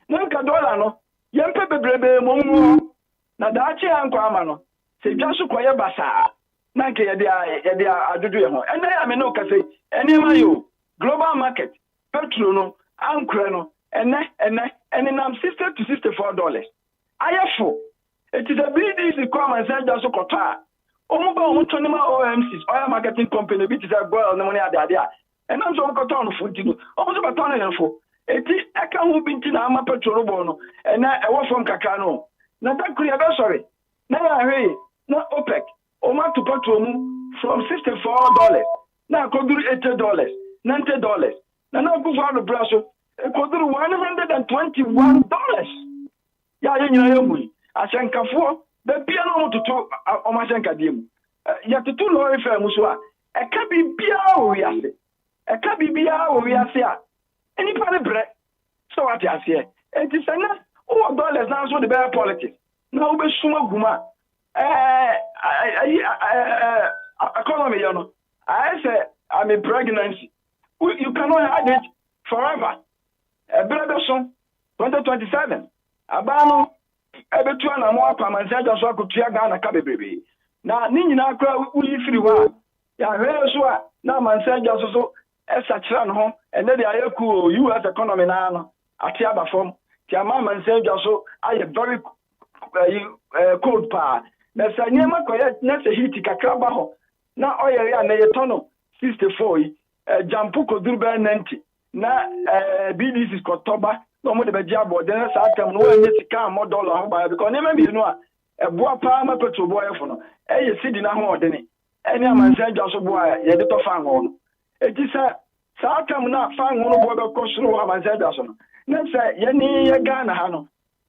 na nka dollar no ye mpe bebrebe momu na daachi anko ama no se dwaso koye basa na nke ye de adudu ye ho ene ya me no ka say ene ma yo global market petrol no ankre no ene nam $60 to $64 ayefo it is a BDC come and say just kota omo ba omo tonima OMCs oil marketing company bit is a goil no money ade and am so kota on food no omo so baton na info eti aka hu binti na ama petrol bo no ena e wo from kaka no na that could be sorry na ya hwe na OPEC omo to petrol mu from $64 na koduru $80 $90 na go for the braso koduru $121 ya nyina yemu asenkafo da bia no mototo o masenka diemu ya tutu lo efe muso a eka bibia o wiase a eni pa ne bre so what you say enti sana o dollars na so the bear politics na o be suma guma economy you know I say I'm a pregnancy you cannot hide it forever brother son 2027 abano ebetu na mo akwa manse ajo akotua Ghana ka bebrebe na ni nyina akra uyi firi wa ya hwe so a na manse ajo so esachira no ho ene de ayeku US economy na no ati aba form ti ama manse ajo so aye very cold pa na sanye makoye na se hiti kakra ba ho na oye ya na yetono 64 yi jampu ko durba 90 na BDC Kotoba no mo de be jabo de na sa tem no we sika mo dollar ho ba because nem bi no a eboa pa ma petrol boy fo no eye sidi na ho de ni eni amanse dwa so boa ye de to fa ho no eti sa tem na fa ho no bo be ko suru amanse dwa so no na sa ye ni ye Ghana ha no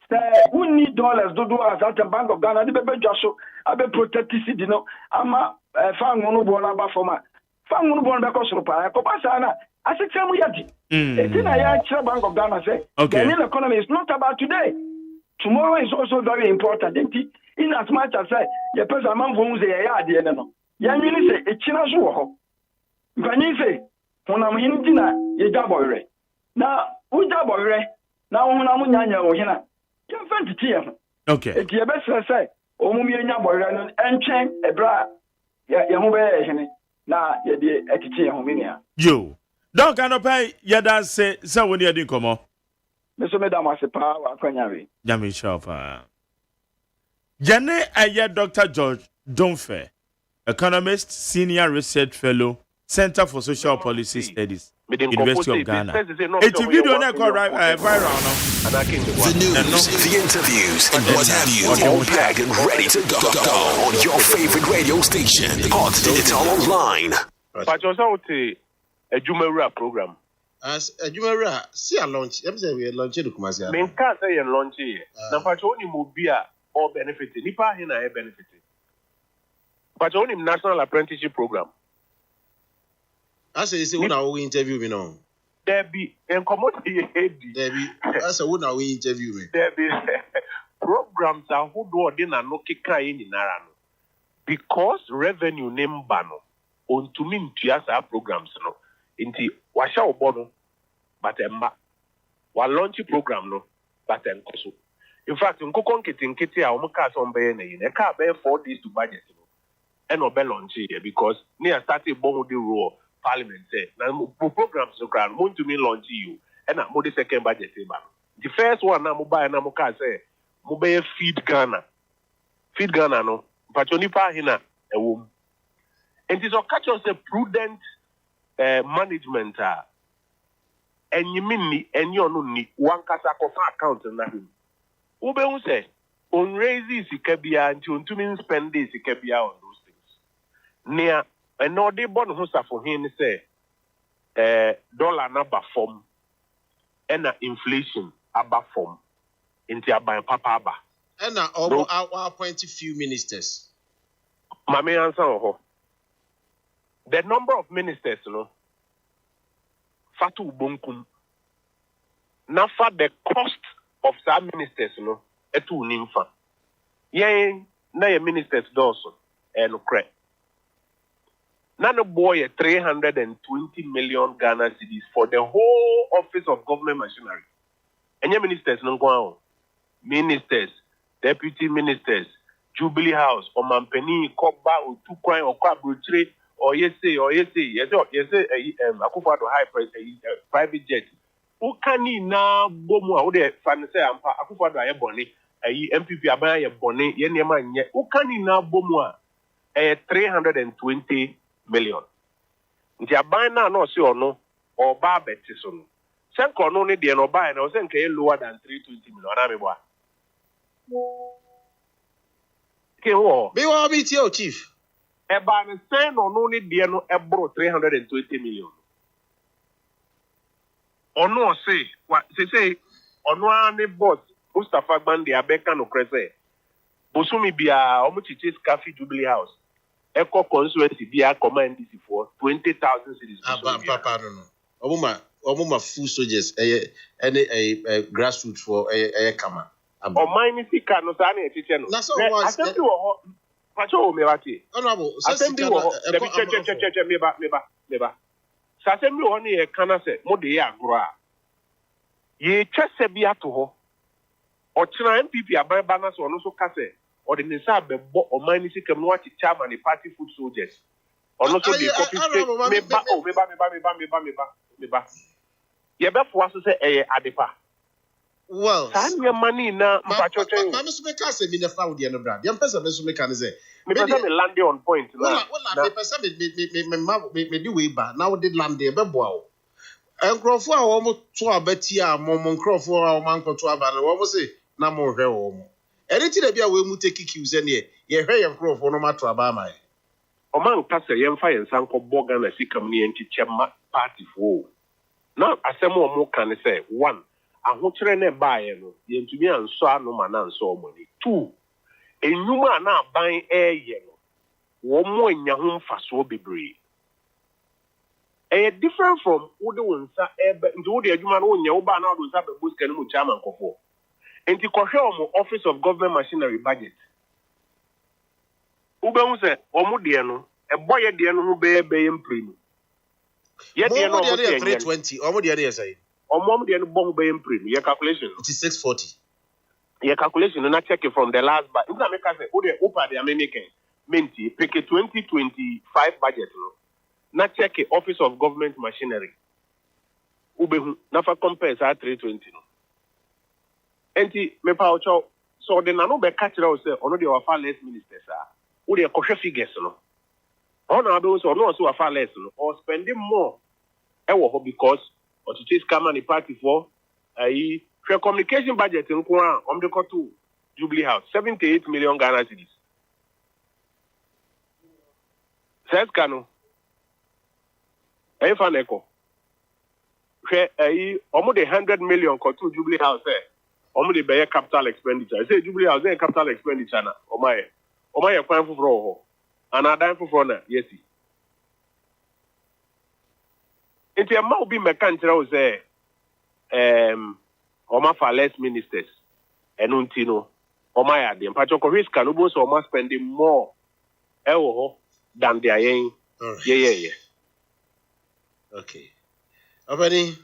sa we need dollars do as at Bank of Ghana de be dwa so abe protect sidi no ama fa ho no bo na ba fo ma fa ho no bo na be ko suru pa ko pa sa na asitemu yadi etina ya chira Bank of Ghana say the Ghanaian economy is not about today. Tomorrow is also very important. In as much as say the person man won't say ya ade no ya nwini say echina so wo ho nkanyi say honam hindi na ye jaboyre na ujaboyre na honam nyanya wo hina ya fantiti ye ho eti ye be say omum ye nyaboyre no entwen ebra ye ho be ye hene na ye de etiti ye ho minia
yo donc anopai yada se woni adi komo
meso medam asepa wa kwanyare
jami shofa jane aye Dr. George Donfe, economist, senior research fellow, Center for Social Policy Studies, University of Ghana. It's a video now called viral now.
The news, the interviews, and what have you, all packed and ready to go on your favorite radio station, Hot Digital Online.
But you also a Jumera program.
As a Jumera, see a launch. I'm saying we launch it.
Main can't say a launch here. Now, but only Mubia or benefit. Nipa hina a benefit. But only national apprenticeship program.
I say, what are we interview me now?
There be and commodity
there be. I say, what are we interview me?
There be programs are who do ordinary no kika in Narano because revenue name bano on to mean to programs no. Inti washa obono but emba wa launch program no but enkoso. In fact, nkoko nkiti a omuka so mbe na yin e ka be 4 days to budget no. And no be launch here because near started bon the rule parliament say na programs so grand mo to mean launch you and na mo the second budget ba. The first one na mo buy na mo ka say mo be feed Ghana no but only pa hina e wo. And it is a catch us a prudent management and you mean ni and you no ni one kasa kofa account na him ube un say on raise sikabia until to mean spend this sikabia on those things near and no dey born who for him say dollar na ba form and inflation aba form into aba papa aba
and our appoint few ministers
mama answer ho. The number of ministers, you know, Fatu Bunkum. Now for the cost of some ministers, you know, etu nimfa. Yea, na your ministers also, and credit. Nano boy 320 million Ghana cedis for the whole office of government machinery. And your ministers no go on. Ministers, deputy ministers, Jubilee House, or Mampeni, Koba, or Tukwan, or Kwabrutre. Or yes, Akufo-Addo high price private jet. Who can na bomu a de fan say ampa Akufo-Addo aye bone MPP aban aye bone ye niam anye. Who can na bomu a 320 million. Nti aban na no se ono or ba beti so no. Senko no ne de no buy na o se nka lower than 320 million na me boa. Ke wo.
Me wa bi ti o chief.
Eba ne say no ni de no ebro 320 million. Ono say say ono ani boss Mustafa Gbande abeka no krese. Bosumi bia omo chichi Scafi Jubilee House. Eko constituency bia command this for 20,000 cities.
Papa no. Omuma full soldiers any grassroots for kama.
O mine fika no sa na echiche no.
Na so was
Pacho me wati.
Honorable,
assembly wo de bi che meba. Sa assembly wo ne e kana se mo de ya agro a. Ye twese bi ato ho. O kira MPP aban na so no so ka se o de ne sa bebo o man ni sikam no wati chairman the party food soldiers. Ono so be copy meba. Ye be fo aso se adepa.
Well,
Sanya money na mpacho chen.
Mama so make us me the fraud the brand. Yam pesa me so make an say.
Me pesa me land on point na.
Well, me pesa me di way ba. Now did land there be boa o. Enkrofo a wo mo to abati a mo nkrofo a wo man ko to aba na wo mo say na mo hwe wo mo. Anything that be a we mu take kick you say ne ye hwe ye nkrofo no ma to aba mai.
O man pasa ye mfa ye nsan ko boga na sikam ne enti chema party fo. Now asem o mo kan say one ahokyere ne baaye no yentumi anso ano ma na anso omoni 2 enyuma na aban eye no wo mo anya ho mfaso bebre different from wode wonsa ebe nti wode adwuma no wonya wo ba na wode nsa be buska no mu chairman kofo enti kohwe omo office of government machinery budget ube hu se omo de no eboye de no ho be imprenu ye de no omo
320 omo de dey say
Omom the bomb by imprint. Your calculation.
It is 640.
Your calculation and I check it from the last but if I make us say Upa the American Minty pick a 2025 budget. Not check it Office of Government Machinery. Ube nafa compares at 320. Enti me pa ocho so the nano be catch out say ono the far less ministers are. Who the koshe figures no. On those or no so far less no or spending more. Because or to chase come and the party for fair communication budget in Kwan on the to Jubilee House 78 million Ghana cedis. Says Kano Efa neko. Hwe omo de 100 million ko to Jubilee House omo de be capital expenditure. Say Jubilee House dey capital expenditure na omaye kwan foforo ho. Ana dan foforo na yesi. Enti ama obi meka nkyere wo say oma for less ministers enu nti no oma ya de mpacho ko risk no bo so oma spending more ewo ho than their yen. Yeah.
Okay. Abani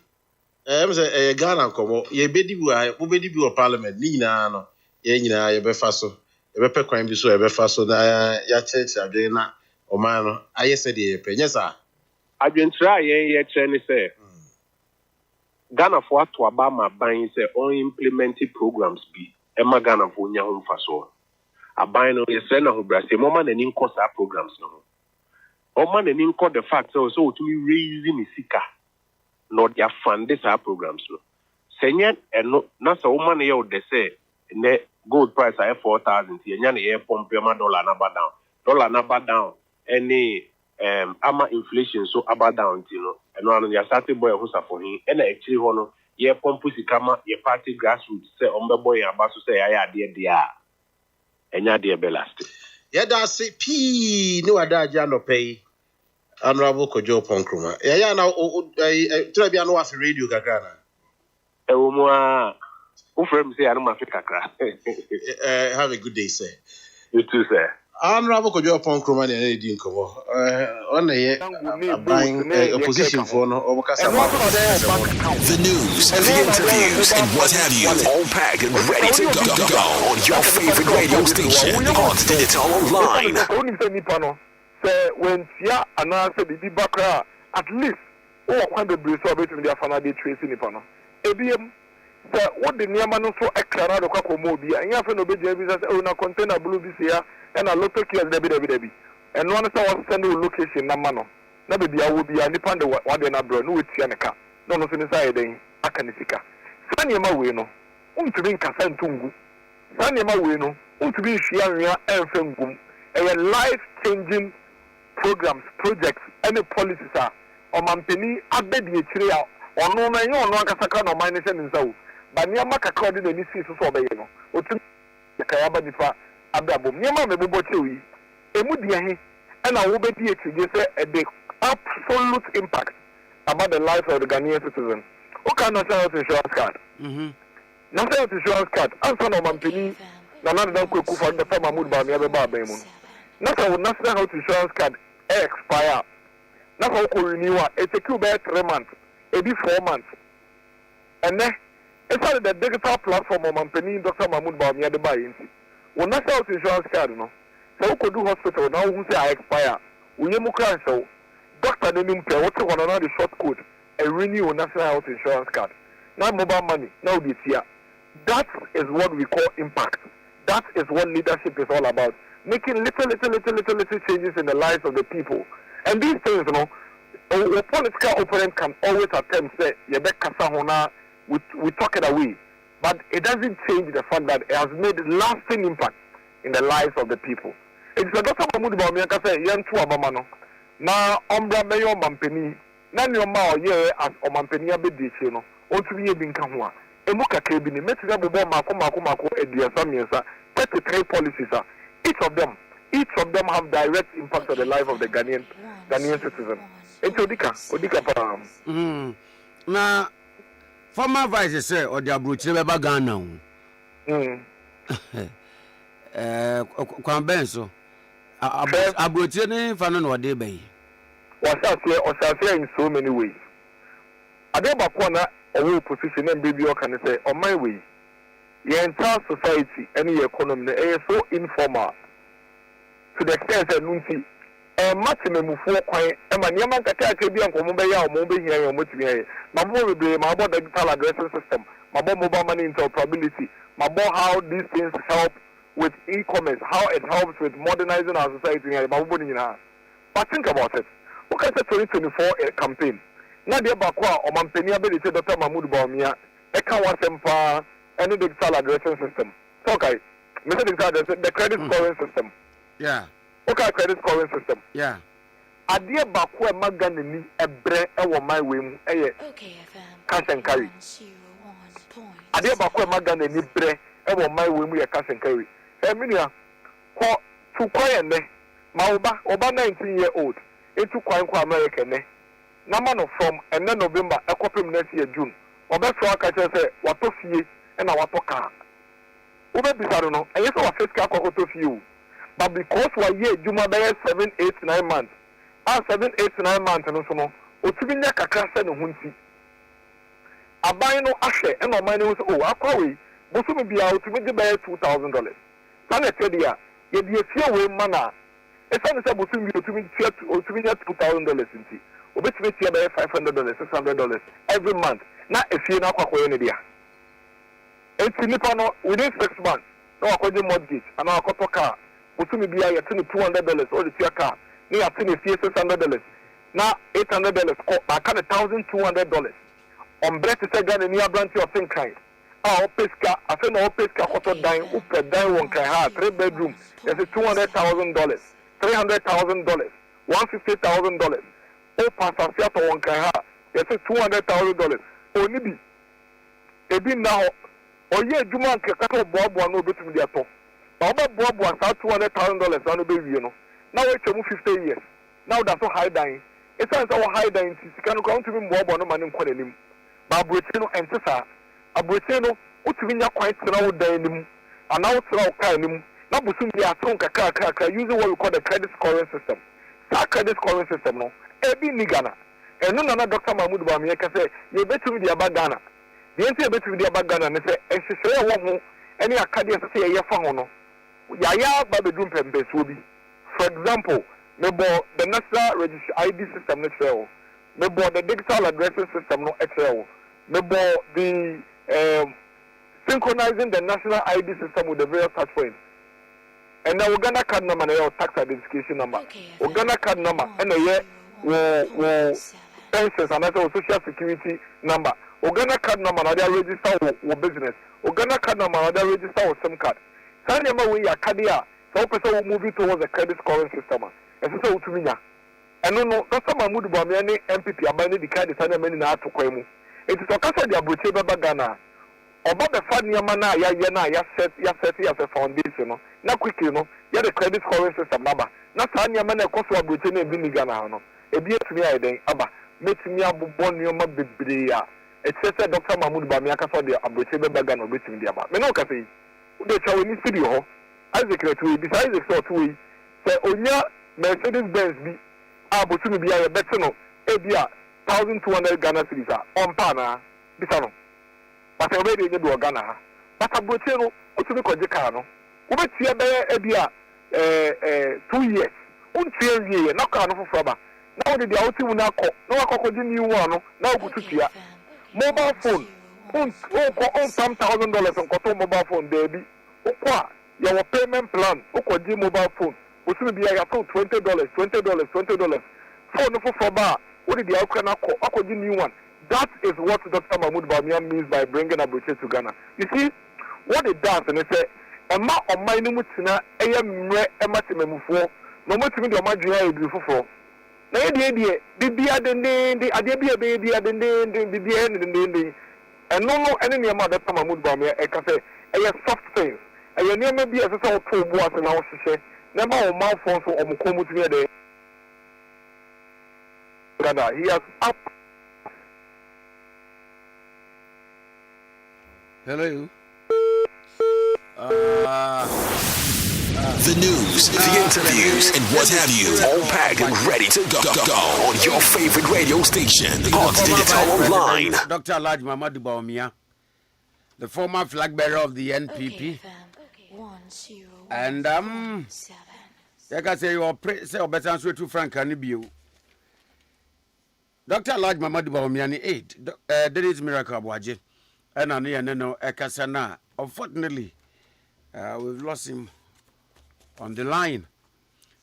say Ghana komo ye bedi bi wa parliament ni nyina no ye nyina ye be fa so ye be pe kwan bi so ye be fa so na ya church adwen na o man no aye se de ye pe nyesa
adwentra ye kire ni say Ghana for to aba ma ban say on implementing programs bi e ma Ghana for nya ho mfa so aban no ye se na ho brase mo ma na ni nko sa programs no o ma na ni nko the fact so to me raising ni sika no dia fund this programs no senye eno na so woman ye o de say ne gold price ay 4,000 ye nya na ye pump ma dollar na ba down any ama inflation so aba down you know eno anu ya start boy who for him e na actually ho no ye pump sika ma ye party grassroots say ombe boy aba so say ya ade dia enya de be last
ye da say p ni wada aja no pay Honorable Kojo Ponkruma. Yeah, now, try be no afi radio kakana.
Ewomoa, ufrem say anu afi kakra.
Have a good day, sir.
You too, sir.
Honorable Kojo Ponkruma naedi nkomo. On ye buying opposition for no obokasa about
the news, the interviews, and what have you, all packed and ready to go on your favorite radio station, on Digital Online.
When Tia announced the Bakra, at least 100 bricks of it in the Afana tracing Nipano. ABM, what the Niamano so extra the Kakomobi, and you have no baby as a container blue this year, and a lot of kids, Debbie. And one of our sending location, Namano. Nabi, I will be a Nipanda, what they not bro, no, it's Yanaka, no, no, inside the Akanisika. Sanyama Wino, to be Kasantungu, Sanyama Wino, to be Shiania and Fengum, a life changing programs, projects, any policies are on Mampini, Abedi Tria, or no man, no Kasaka, no minus and so. But Niamaka according to the season of Bayano, or to the Kayaba Difa, Ababo, Niama Mebubochi, Emudiahi, and I will be here to say the absolute impact about the life of the Ghanaian citizen. Who can national health insurance card? National health insurance card, and son of Mampini, Nana Danko for the Fama Mood by Miaba Baymun. National health insurance card expire. National renewal. It's a Cuba 3 months. It be 4 months. And then it's on the digital platform of Mampini, Dr. Mahmoud Bawumia de Bayin. When national health insurance card, no. So we could do hospital now who say I expire. We can so Doctor Denim Pay, what's one another short code and renew national health insurance card. Now mobile money, now this year. That is what we call impact. That is what leadership is all about. Making little changes in the lives of the people. And these things, you know, a political opponent can always attempt to say, we talk it away. But it doesn't change the fact that it has made lasting impact in the lives of the people. It's a Dr. Mahmoud Bawumia say, Yantu Abamano. Now, Ombra Mayo Mampeni, Nanyo Mao ye as Omampenia Bedicino, or to be a Binkamwa. Emuka Kebini, Metra Bobo Mako, Ediasamiasa, 33 policies are. Each of them have direct impact on the life of the Ghanaian citizen. It's Odika Pam.
Now, former vice say or the Abruchi Ghana. Kwambenso. Abruchi ne fanon wa dey bay.
Wasase in so many ways. Adeba kwana owo position and baby o can say on my way. The entire society and the economy is so informal to the extent that Nunti a maximum for quiet and my Yaman Kaka and Komobaya or Mobile here or Motivia. My boy will be my board digital addressing system, my board mobile money interoperability, my board how these things help with e-commerce, how it helps with modernizing our society. But think about it. What is the 2024 campaign? Nadia Bakwa or Mampenia Belly Dr. Mahmoud Bawumia, Eka Wasempa. Any digital addressing system. So, okay, the credit scoring system.
Yeah.
Okay, credit scoring system.
Yeah.
adeɛ baako a magana ni ɛbrɛ ɛwɔ my way mu ɛyɛ cash and carry adeɛ baako a magana ni brɛ ɛwɔ my way mu yɛ cash and carry ɛminua kɔ to kwan ɛnɛ ma oba 19-year-old etu kwan kɔ America ɛnɛ nama no from ɛnɛ November ɛkɔpem next year June ɔbɛsɔ aka kyerɛ sɛ watɔ fie ɛna watɔ kaa wobɛbisa no ɛyɛ sɛ wafa sika akɔkɔtɔ fie o but because wayɛ adwuma bɛyɛ 7, 8, 9 months 7, 8, 9 months no so no otumi nya kakra sɛ ne ho nti aban no ahwɛ ɛna ɔman no sɛ akɔ wei bosomi bia otumi de bɛyɛ $2,000 saa na ɛtɛ deɛ a yɛde efie wei ma na ɛsɛ sɛ bosomi bi otumi nya $2,000 nti obetumi tia bɛyɛ $500, $600 every month na efie na akɔkɔyɛ ne dia enti nipa no within 6 months na wakɔgye mortgage ana wakɔtɔ car bosomi bia yɛte no $200 or the tia car na yɛte ne fie $600 na $800 kɔ aka ne $1,200 ɔmbrɛ te sɛ Ghana ni abranti ɔsen kan a ɔpesika afei na ɔpesika kɔtɔ dan upɛ dan wɔ nkan ha 3 bedroom yɛsɛ $200,000 $300,000 $150,000 o pasase atɔ wɔ nkan ha yɛsɛ $200,000 oni bi ebi na hɔ ɔyɛ adwuma nkeka sɛ ɔboaboa no obetumi de atɔ na ɔbɛboaboa saa $200,000 na no bɛwie no na wɔatwa mu 50 years na woda so high dan ɛsiane sɛ wɔ high dan nti sika no kora wontumi mmoaboa no ma ne nkɔ n'anim ba aburokyire no ɛnte saa aburokyire no wotumi nya kwan tena wo dan anim anaa wotena wo kaa anim na bosom bi atew kakrakrakra using what we call the credit scoring system saa credit scoring system no ebi ni Ghana ɛno na Dr. Mahmoud Bawumia ka sɛ yɛbɛtumi de aba Ghana deɛ nti yɛbɛtumi de aba Ghana ne sɛ ɛhyehyɛ wɔ ho ɛne akadeɛ sɛ yɛyɛ fa ho no yɛayɛ ba bɛduru mpɛmpɛsoɔ bi for example mebɔ the national registry ID system no kyerɛ wo mebɔ the digital addressing system no kyerɛ wo mebɔ the synchronizing the national ID system with the various touch points and now Ghana card number na your tax identification number Ghana card number and wo pensions and also social security number Ghana card number na they register wo business Ghana card number na they register wo SIM card sani ma we ya card ya so person will move towards a credit scoring system and so utumi nya eno no Dr. Mahmoud Bawumia ne MPP abane di card sani ma ni na atokwan mu it is okasa di abroche beba Ghana oba be fa niama na ya set as a foundation no na quickly no ya the credit scoring system naba na sa niama na ekoso abroche na ebi ni Ghana no ebi etumi ayeden aba metumi abobɔ niama bebree a etse Dr. Mahmoud Bawumia kasa di abroche beba Ghana obetumi di aba me no kasa yi de chawo ni studio ho Isaac Retwe bi Isaac sort we say onya Mercedes Benz bi a botumi bi aye bete no ebi a 1,200 Ghana cedis a on pa na bisa no but obedi nye do Ghana ha but abroche no otumi koje car no obetia be ebi a 2 years untie wie na car no foforo ba na odi dia otimu na akọ na wakọkọji ni wu ano na ogututua mobile phone on some $1,000 nkoto mobile phone baby okwa your payment plan okoji mobile phone otumi bi ya to $20 phone for ba odi dia okwa na akọji new one. That is what Dr. Mahmoud Bawumia means by bringing abroche to Ghana. You see, what it does, and it say, Emma on my new mutina, mre ematimemufo, no mutimi do ma dua e bifofo. Na ye de bibia de ade bia de bibia de and no any name Dr. Mahmoud Bawumia e ka say e soft things. E ye name bia se say o to bo ase na o hyehyɛ. Na ma o man phone so o mko mutimi de Ghana. He has up.
Hello.
The news, the interviews, and what have you, all packed and ready to go on your favorite radio station, on Digital Online.
Dr. Alhaji Mahmoud Bawumia, the former flag bearer of the NPP, and like I say, your better answer to Frank Canibio. Dr. Alhaji Mahmoud Bawumia ni 8. There is miracle Abuaje. And no Ekasana. Unfortunately, we've lost him on the line.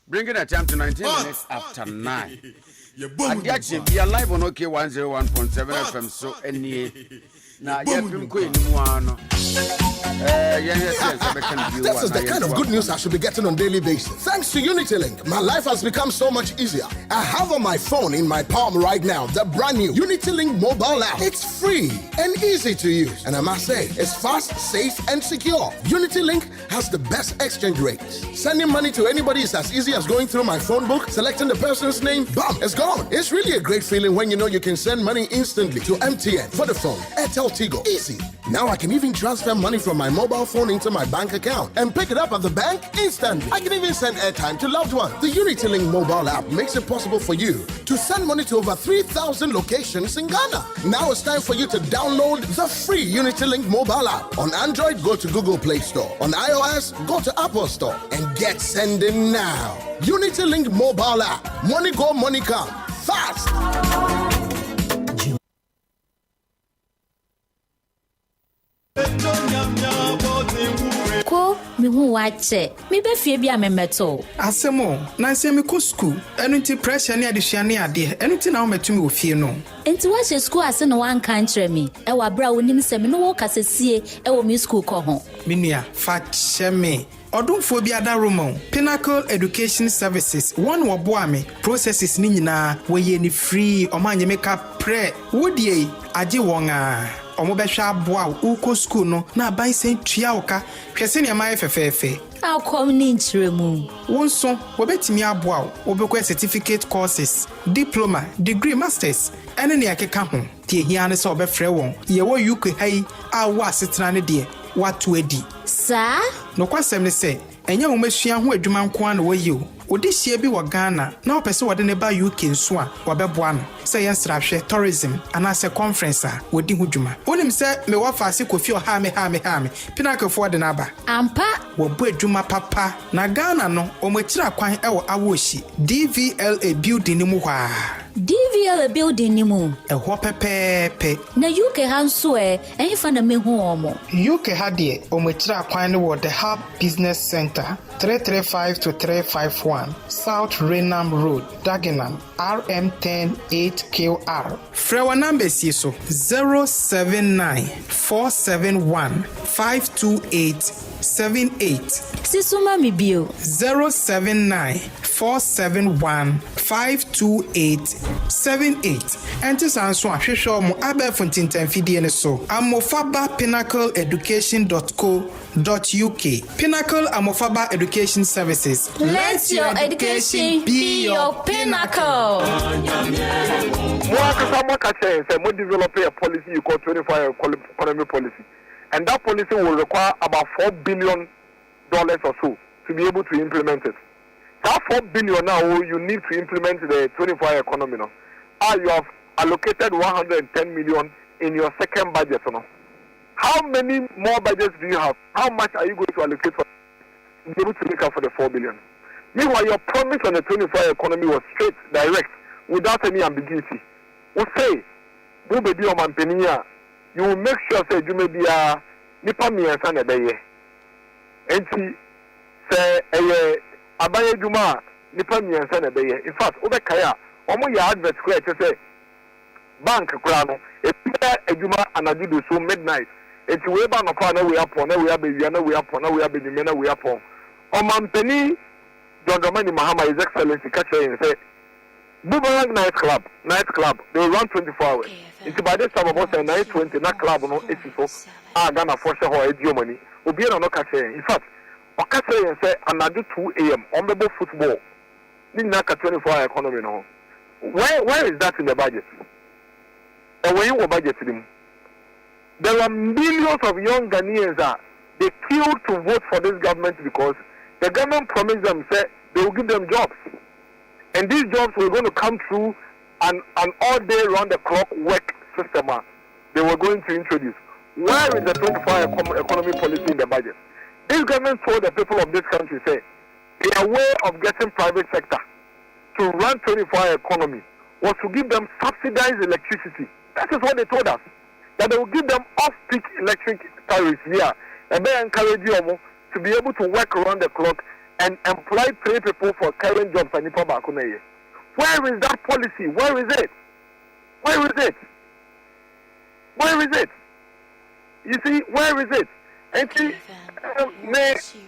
Bringing a time to 19 minutes after 9. We are live on OK 101.7 FM. So, any now, you have been going
This is the kind of good news I should be getting on a daily basis. Thanks to UnityLink, my life has become so much easier. I have on my phone in my palm right now the brand new UnityLink mobile app. It's free and easy to use. And I must say, it's fast, safe, and secure. UnityLink has the best exchange rates. Sending money to anybody is as easy as going through my phone book, selecting the person's name, bam, it's gone. It's really a great feeling when you know you can send money instantly to MTN, Vodafone, Airtel, Tigo. Easy. Now I can even transfer money from my mobile phone into my bank account and pick it up at the bank instantly. I can even send airtime to loved ones. The UnityLink mobile app makes it possible for you to send money to over 3,000 locations in Ghana. Now it's time for you to download the free UnityLink mobile app. On Android, go to Google Play Store. On iOS, go to Apple Store and get sending now. UnityLink mobile app. Money go, money come. Fast.
Ko mi hu wache mi be fie bia memeto
asemo na se mi ko school enti pressure ne adehua ne ade enti na wo metumi wo fie no
enti wa she school ase no wan kan kire mi e wa bra wonim se mi no wo kasesie e wo mi school ko ho
minua fa cheme Odumfo bi adaroma Pinnacle Education Services one wo boa me processes ni nyina we ye ni free omanye meka pre wodie age won a omo be hwa aboa uko school no na ban sen tua woka hwese ne amaye fefefe
akom ni nchiremu
wonso wobetimi aboa wobekwa certificate courses diploma degree masters ene ne akeka ho tie hia ne so obefre won ye wo UK hai a wo asetena ne de watu edi
sa
no kwasem ne se enya wo masua ho adwuma nko an wo yi o odi hie bi wo Ghana na opese wode ne ba UK nso a wobeboa no se yen srahwe tourism anase conference a wodi ho dwuma onim se me wa faase kofi o ha me Pinnacle fo de na ba
ampa
wo bu adwuma papa na Ghana no o machira kwan e wo awoshi DVLA building ni mu hwa
DVLA building ni mu
ho pepepe
na UK hanso enfa na mehu omo
UK ha de o machira kwan wo the Hub Business Center 335 to 351 South Renham Road Dagenham RM10 8QR Frewa numbers yeso 079 471 52878
Sisuma mi bio
079 471 52878 Enti sanso ahwehwe mo aba fontintan fidie ne so amofaba pinnacleeducation.co.uk Pinnacle Amofaba Education Services.
Let your education be your pinnacle.
More develop a policy you call 25 economy policy, and that policy will require about $4 billion or so to be able to implement it. That $4 billion now you need to implement the 25 economy now. You have allocated 110 million in your second budget now. How many more budgets do you have? How much are you going to allocate for to be able to make up for the 4 billion? Meanwhile, your promise on the 25 economy was straight, direct, without any ambiguity. We say, you will make sure that you may be a nipa mi and a day. And say, Abaye Juma, nipa mi and a day. In fact, over Kaya, almost your advert square to say, Bank Krano, a Juma and I do so midnight. It's way back upon we upon, we have baby, we upon, we have baby, we upon. Penny, John Dramani Mahama, His Excellency, catch and say, Boomerang nightclub, they run 24 hours. It's by this time about 9:20, that club, no, it's so. Ghana for sure, or Germany, will be no catch. In fact, Okase and say, another 2 a.m. on the football. Ninaka 24-hour economy, no. Where is that in the budget? And when you were budgeting, there are millions of young Ghanaians that they killed to vote for this government because the government promised them, said they will give them jobs. And these jobs were going to come through an all-day round-the-clock work system they were going to introduce. Where is the 25 economy policy in the budget? This government told the people of this country, say, their way of getting private sector to run 25 economy was to give them subsidized electricity. That is what they told us. That they will give them off-peak electric tariffs here. And they encourage you to be able to work around the clock and employ 3 people for current jobs. Where is that policy? Where is it? Where is it? Where is it? You see, where is it? And see,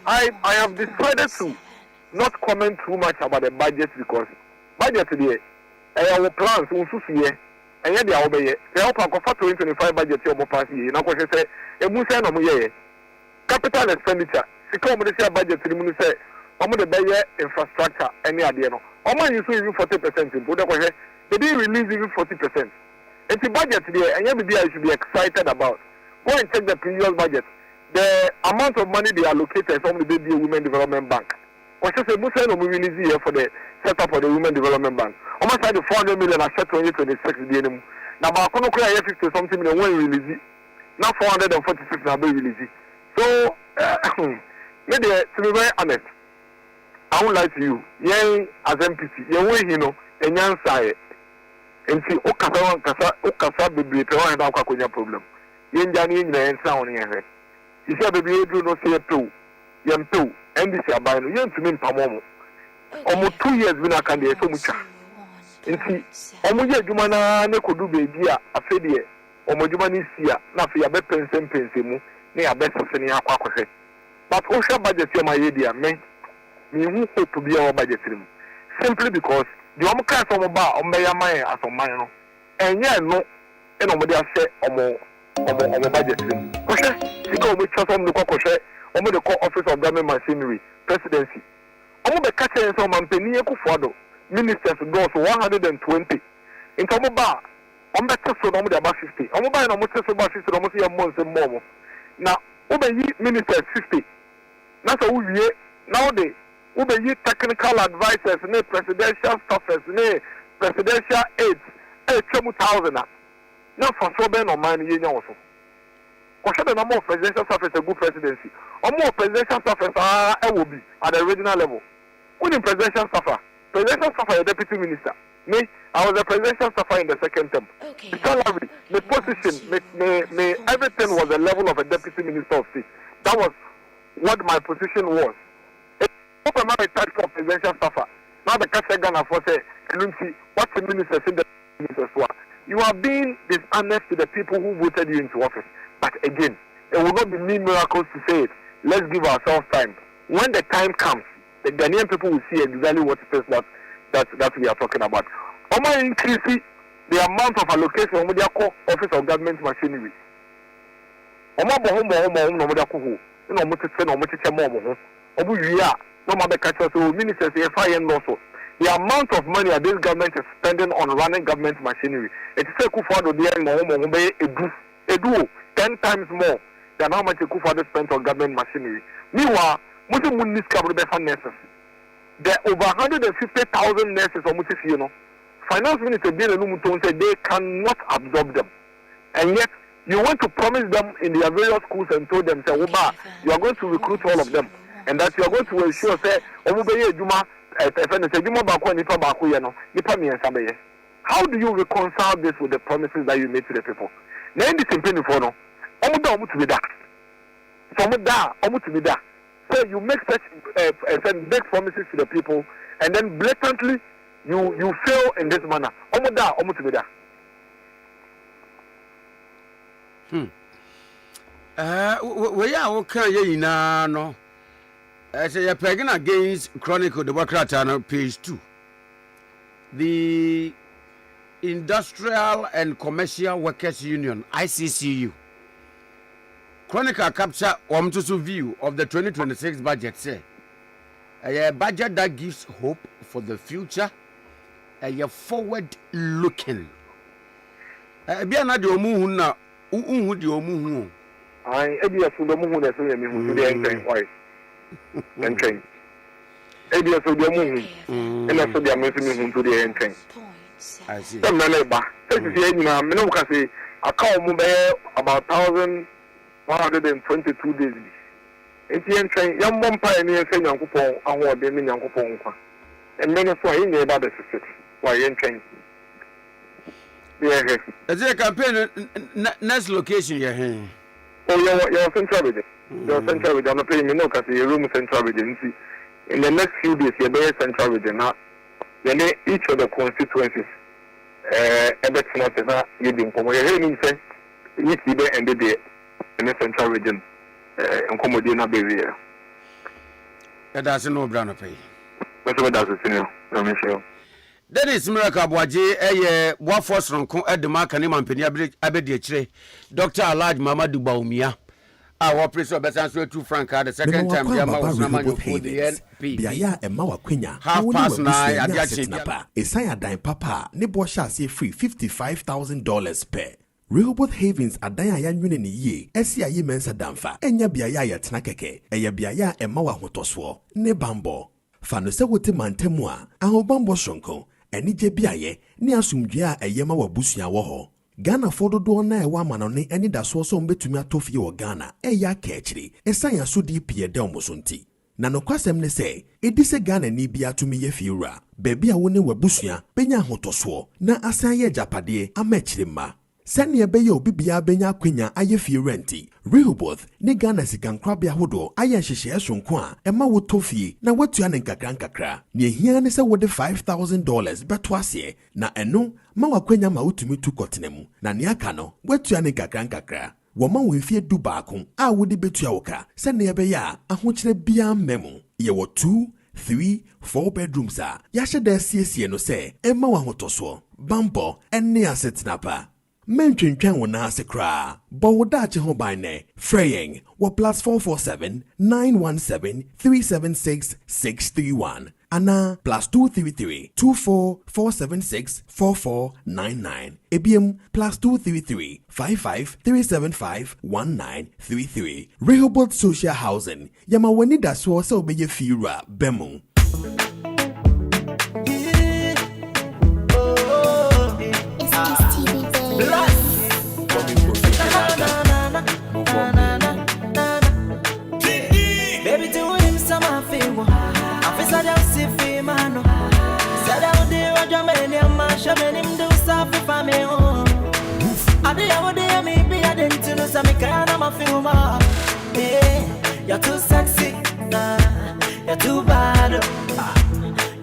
I have decided to not comment too much about the budget because budget today, our plans here, and yet they are obey. They are for 2025 budget here, pass here. Now, because say, a musa no muye. Capital expenditure. Because we say budget, we say, we the buy infrastructure any idea no. We use even 40%. But they didn't release even 40%. And the budget today, and maybe I should be excited about. Go and check the previous budget. The amount of money they allocated from the Baby Women Development Bank. What you say, Musa no release here for the setup of the Women Development Bank. Almost like the 400 million I set 2026 DNM. Now, I can't clear 50 something million when release. Now 446 now be release. So, maybe to be very honest, I won't lie to you. Yeah, as MPC, yeah, we know, and yan say, and see, Okasa baby, and now problem. Yen Jani in the sound here. He said, baby, you do not say two, yam two, and this are buying yen to mean Pamomo. Almost 2 years when I can do so much. And see, almost Jumana, Nekodu baby, a fedie, or Mojumani Sia, Nafi, a bet pensimu, near best of any aqua. But Osha budget, my idea, me who hope to be our budget room. Simply because the Omaka from a bar on Mayamaya as on mine. And yeah, no, and nobody has said or more. On the budget room. Koshe, because we trust on the Koshe, on the Office of Government Machinery, Presidency. On the catcher some Ampenia Kufado, ministers goes 120. In Tomoba, on the test of about 50. On the almost about 50, almost a month and more. Now, over ministers 50. That's all we nowadays. Over technical advisors, presidential staffers, presidential aides, 2,000. Now for so ben on mine yen also. Question the number of presidential staff is a good presidency. Or more presidential staff will be at the original level. When in presidential staff, a deputy minister. Me, I was a presidential staffer in the second term. The salary, the position, me everything was the level of a deputy minister of state. That was what my position was. Open my type of presidential staffer. Now the Castle Ghana for say, what's the ministers in the ministers for? You are being dishonest to the people who voted you into office. But again, it will not be me miracles to say it. Let's give ourselves time. When the time comes, the Ghanaian people will see exactly what it is that we are talking about. Oma increase the amount of allocation of the Office of Government Machinery. Oma bohum no mo da ko ho. No mo tete no mo tete mo ho. Obu wiya no ma be catch us so ministers e fa yen no so. The amount of money that this government is spending on running government machinery, it is a Kufado edu 10 times more than how much a Kufado spent on government machinery. Meanwhile, Muslim Munis cover the nurses. There are over 150,000 nurses on Mutis, Finance Minister Bill and said they cannot absorb them. And yet, you want to promise them in their various schools and told them, say, you are going to recruit all of them. And that you are going to ensure, say, Juma. How do you reconcile this with the promises that you made to the people? Now, in this campaign for no, so you make such big promises to the people, and then blatantly you fail in this manner.
We are okay, no. As a pagan against Chronicle Democrat page 2. The Industrial and Commercial Workers Union, ICCU. Chronicle capture to view of the 2026 budget say a budget that gives hope for the future, a forward looking. Be another omu na uhu di omu.
I ebi asundomu na so yemi hu de enken why. Enken. Ebi asundomu hu. Ena so dia mesimi hu to de enken. I see. Dem na leba. Say na me no ka say account mu be about 1,122 days. Enti enken yam bom pa ni enken Nyankopon ahode ni Nyankopon kwa. Emme no so ayi na eba the 6. Why enken. Yeah.
Is it a campaign next location here?
Oh, you're central region. You're central region. I'm not paying me no because you're room central region. In the next few days, you're very central region. Now, each of the constituencies, every semester, you're doing for me. You're saying, you see there and there in the central region. nkɔmmɔdie no abɛwieɛ.
Ɛda ase no obra no pɛi.
Mɛsɛ bɛda ase sini na mehyɛ.
Dennis Miracle Abuaje ɛyɛ boafo soronko ɛdema kane mampani abɛdi akyire. Dr. Alaj Mamadu Baumia. Our priest of Bessan to Frank the second time we are NP.
Biaya and Mawa Quenya.
Half past 9 at
Yachinapa. Isaiah Dine Papa, Nebo Shasi free $55,000 per. Rehoboth Havens at Diane Union ye, SCI Mensa Damfa, Enya Biaya Tnakeke, Eya Biaya and Mawa Hotoswo, Ne Bambo. Fanose wote mantemwa, Aho Bambo Shonko, Enije Biaye, Ni Asumjia a Yema Wabusia Woho. Ghana for do na ewa manone eni da so so mbetumi atofie wo Ghana eya kechiri esanya so di pie da omosonti na no kwasem ne se edi se Ghana ni bia tumi ye fiura bebi a woni wabusua benya hotoso na asan ye japade amachiri ma sane ebeye obi bia benya kwenya aye fiura nti Rehoboth ne Ghana sikankrabia hodo aye nhyehyɛ sonko a ema wo tofie na watua ne nkakra ne ehia ne se wode $5,000 beto ase na eno ma wakwenya ma utumi tu kotenemu na ne aka no watua ne nkakra wo ma wo mfie du baako a wode betua woka sane ebeye a ahokyere bia mmemu ye wo 2 3 4 bedrooms a ya hyeda siesie no se ema wa hotoso bambo enne asetinapa Mentwentwan wo na ase kra bo dache ho ban ne freying wo +447 917 376 631 ana +233 24 476 4499 ebiem +233 55 375 1933 Rehoboth Social Housing yama wani da so se obeye fiura bemu.
You're too sexy, you're too bad,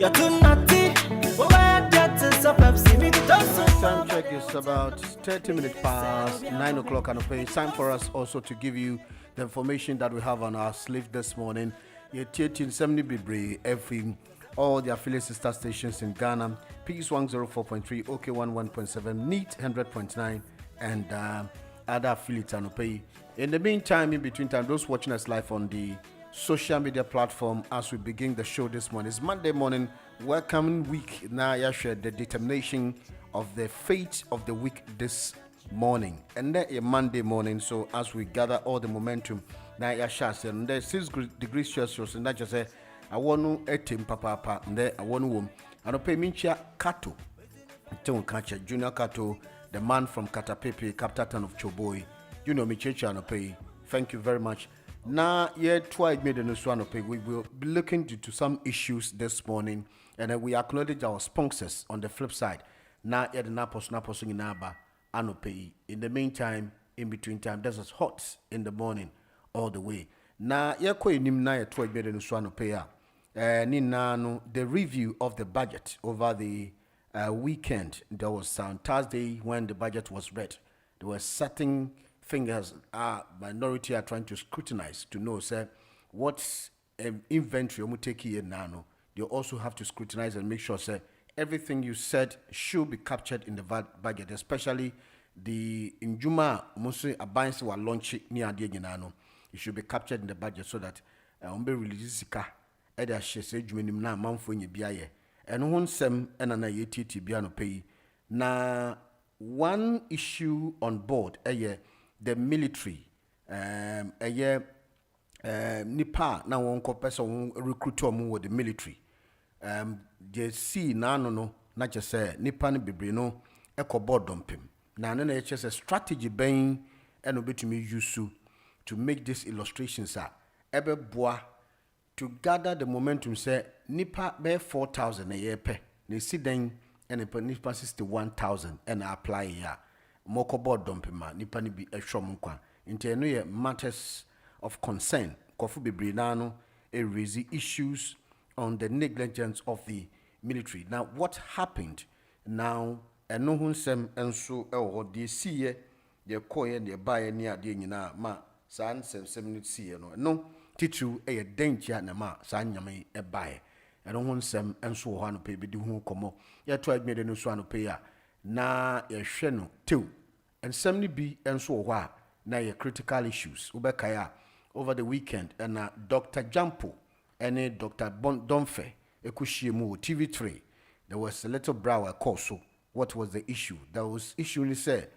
you're too naughty.
Time check is about 30 minutes past 9 o'clock, and it's time for us also to give you the information that we have on our sleeve this morning. You're tuned 70 Bibre FM, all the affiliate sister stations in Ghana, Peace 104.3, OK 11.7, NEAT 100.9, and other affiliates and pay. In the meantime, in between time, those watching us live on the social media platform as we begin the show this morning. It's Monday morning, welcoming week. Now, I share the determination of the fate of the week this morning. And then a Monday morning, so as we gather all the momentum, now I share, and there's 6 degrees Celsius, and that just say, I want to eat him, papa, and then I want to womb. I don't pay Mincha Kato, Junior Kato, the man from Katapepe, Captain of Choboy. You know me, Checha, and pay. Thank you very much. Now, twice made a new one. We will be looking into some issues this morning, and we acknowledge our sponsors on the flip side. Now, the napos in Naba, and pay. In the meantime, in between time, this is hot in the morning all the way. Now, twice made a new one. The review of the budget over the weekend. There was on Thursday when the budget was read. There were certain fingers minority are trying to scrutinize to know what's inventory take here now. They also have to scrutinize and make sure everything you said should be captured in the budget, especially the Injuma Musi Abines were launching near Diaginano. It should be captured in the budget so that release Eda Shese Jumenim na Manfo in Biaye and one sem and an ATT Biano pay. Na one issue on board the military nipa na won ko person recruiter mu with the military they see na no na je say nipa no bebre no ekobo dompem na no na che strategy ben and obetumi use to make these illustrations ebe boa to gather the momentum say nipa be 4,000 a year pe na si den and nipa 61,000 and apply here moko board dompema nipa ni bi ehwom kwa nti eno ye matters of concern kofu bebre na no raise issues on the negligence of the military. Now what happened now eno hunsem enso ewo de siye ye koye de baye ni ade nyina ma san sem see no titru e danger na ma san nyame e bae ɛno ho nsɛm nso wɔ hɔ anɔpɛ bɛdi ho kɔmmɔ yɛto adwumede no so anɔpɛ a na yɛhwɛ no tew nsɛm no bi nso wɔ hɔ a na yɛ critical issues wobɛkae a over the weekend ɛna Dr. Jampo ɛne Dr. Donfe ɛkɔhyia mu wɔ TV3. There was a little brow call. So what was the issue? There was issue ni say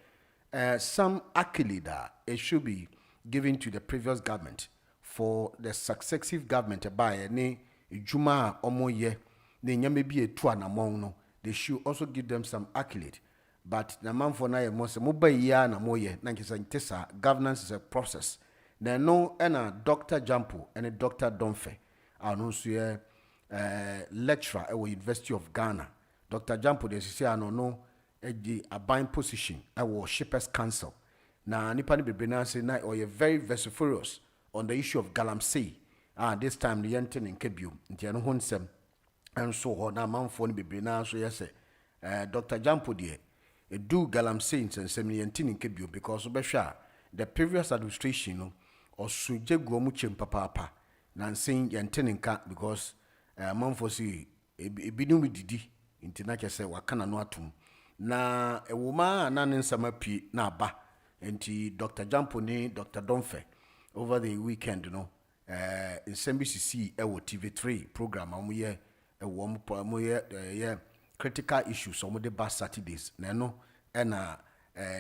some accolade it should be given to the previous government for the successive government by ne Juma omoye ne nyame bi etu anamon no. They should also give them some accolade. But na man for na ye mo se mo ba ya na moye na nkisa ntesa governance is a process. Na no na Dr. Jampo and Dr. Donfe anonso ye lecturer at the University of Ghana. Dr. Jampo de say no the abine position at the Shippers Council. Na nipa ni bebre na say na or very vociferous on the issue of galamsey. This time the yenten in Kebio. Nti ano ho nsem enso ho na manfo ni bebre na so yes Dr. Jampo de do galamsey nsem ni yenten in Kebio because obehwa the previous administration no osuje guomu chem papa na nsen yenten nka because manfo si ebinu didi nti na kyese wakana no atum na ewoma na nsama pie na aba nti Dr. Jampo ni Dr. Donfe over the weekend no in CBCC ewo TV3 program amuye ewo amuye critical issues omo de ba Saturdays na no na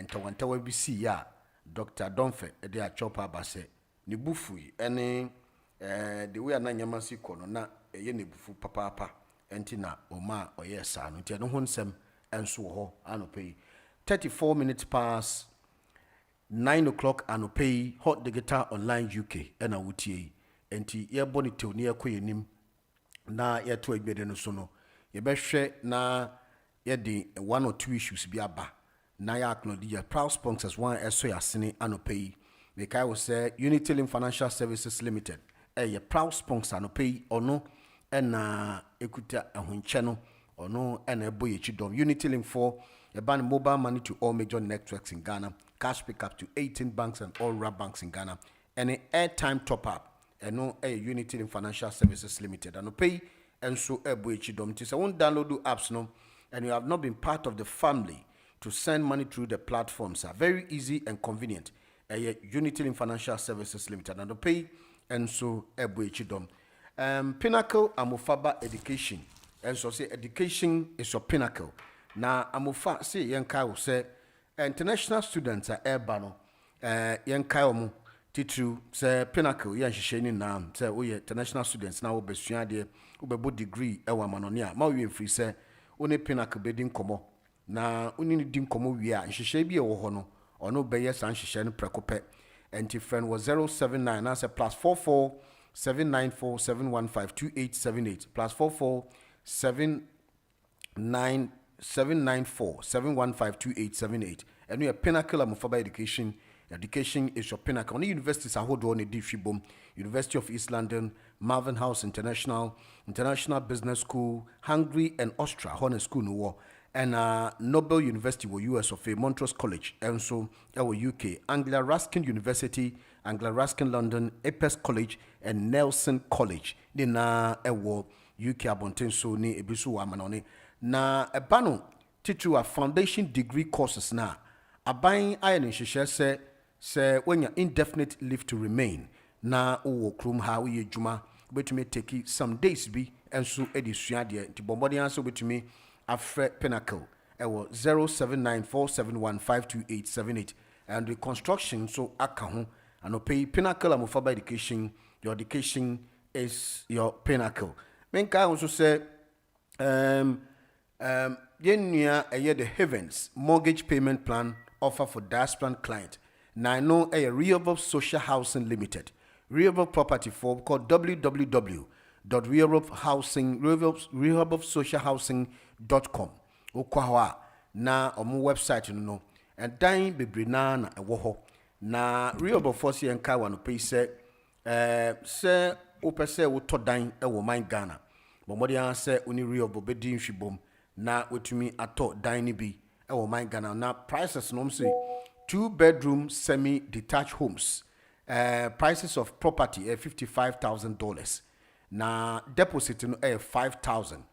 ntawantawa bi si ya Dr. Donfe e de a chopa base ni bufui ene the way na nyama si kono na eye ne bufu papa enti na oma oye sa no nti no ho nsem enso ho anopei 34 minutes past 9 o'clock anopei Hot Digital Online UK ena wutie enti ye boni tew ne yekoyenim na ye to agbede no so no ye behwe na ye de one or two issues bi aba na ya acknowledge your proud sponsors one eso ya sene anopei the guy was say Unity Link Financial Services Limited a proud sponsor anopei ono ena ekuta ahunche no ono ena ebo yechidom Unity Link for a ban mobile money to all major networks in Ghana, cash pickup to 18 banks and all RAB banks in Ghana, and an airtime top up and no a Unity Link Financial Services Limited and pay and so ebo yechidom. So won't download the apps no, and you have not been part of the family to send money through the platforms are very easy and convenient. A Unity Link Financial Services Limited and pay and so ebo yechidom. Pinnacle Amufaba Education. And so say education is your pinnacle. Na Amufa say yankai will say international students are airbano. Yankai omu titru say pinnacle yan shisheni na say we international students now be sua de ube degree ewa manonia. Ma we free say one pinnacle be din komo. Na uni din komo we a shishe bi e wo ho no. Ono be yes an shishe no prekope. And friend was 079 na say +44 794 715 2878 +44 794 715 2878 and we are Pinnacle Amufaba Education. Education is your pinnacle. On the universities I hold on a Diffibum, University of East London, Malvern House International, International Business School, Hungary and Austria, Honor School no war, and Nobel University were US of A, Montrose College, and so our UK, Anglia Ruskin University, Anglia Ruskin London, Apes College, and Nelson College. Then our UK abonten so ni ebisu wa manone na ebano titu a foundation degree courses na aban ayen hwehwe se when you indefinite leave to remain na wo krum ha wo yedwuma betumi take some days bi enso edisua de nti bombodi anso betumi afre Pinnacle ewo 079471527878 and the construction so aka ho anopay Pinnacle Amufaba Education. Your education is your pinnacle. Menka also say yenua the Heavens mortgage payment plan offer for Diaspora client. Now I know a Rehoboth Social Housing Limited. Rehoboth property form called www.rehobothsocialhousing.com. Okwawa na omu website no and dying bebre na ewo ho. Na Rehoboth force yenka wano pay say opese wo to dan e wo man Ghana bomodi an se oni Rehoboth be din hwibom na wetumi ato dan ni bi e wo man Ghana na prices no say 2-bedroom semi detached homes prices of property $55,000. Now deposit no $5,000.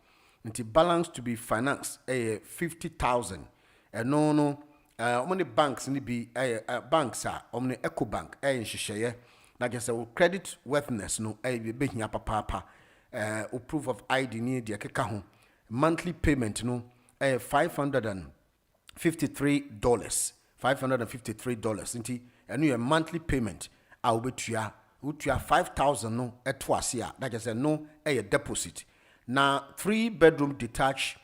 Nti balance to be financed $50,000. No many banks ni be banks are omni Eco Bank nhyehyeye. Na just credit worthiness no be behia papa o proof of ID ni de keka ho. Monthly payment no $553. $553. Nti enu your monthly payment a obetua $5,000 no ase a that just no deposit. Now 3-bedroom detached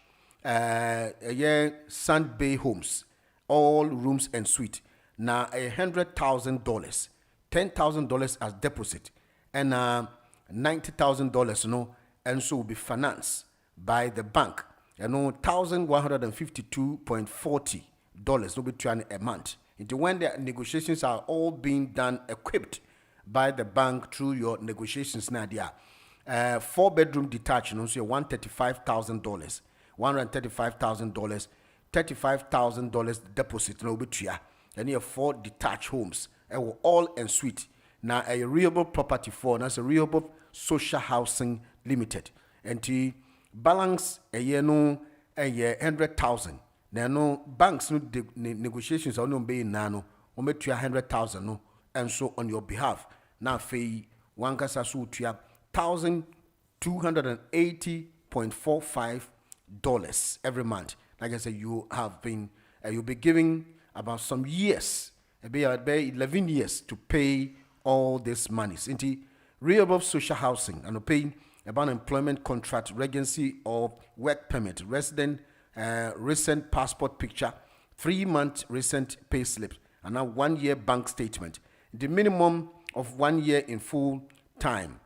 Sand Bay homes, all rooms and suite. Now $100,000, $10,000 as deposit, and $90,000 no, and so will be financed by the bank. $1,152.40 will be turned a month. Into when the negotiations are all being done, equipped by the bank through your negotiations, Nadia. 4-bedroom detached, so $135,000, $135,000, $35,000 deposit, no betria. And you have 4 detached homes, all en suite. Now a renewable property for, that's a renewable social housing limited. And to balance a year no a year 100,000. Now no banks no negotiations are no being nano, or met 100,000 no, and so on your behalf. Now fee one casa so to $1,280.45 every month. Like I said, you have been, you'll be giving about some years, about 11 years to pay all this money. Into renewable social housing and paying about employment contract, residency or work permit, resident, recent passport picture, 3-month recent pay slip, and now 1-year bank statement. The minimum of 1 year in full time.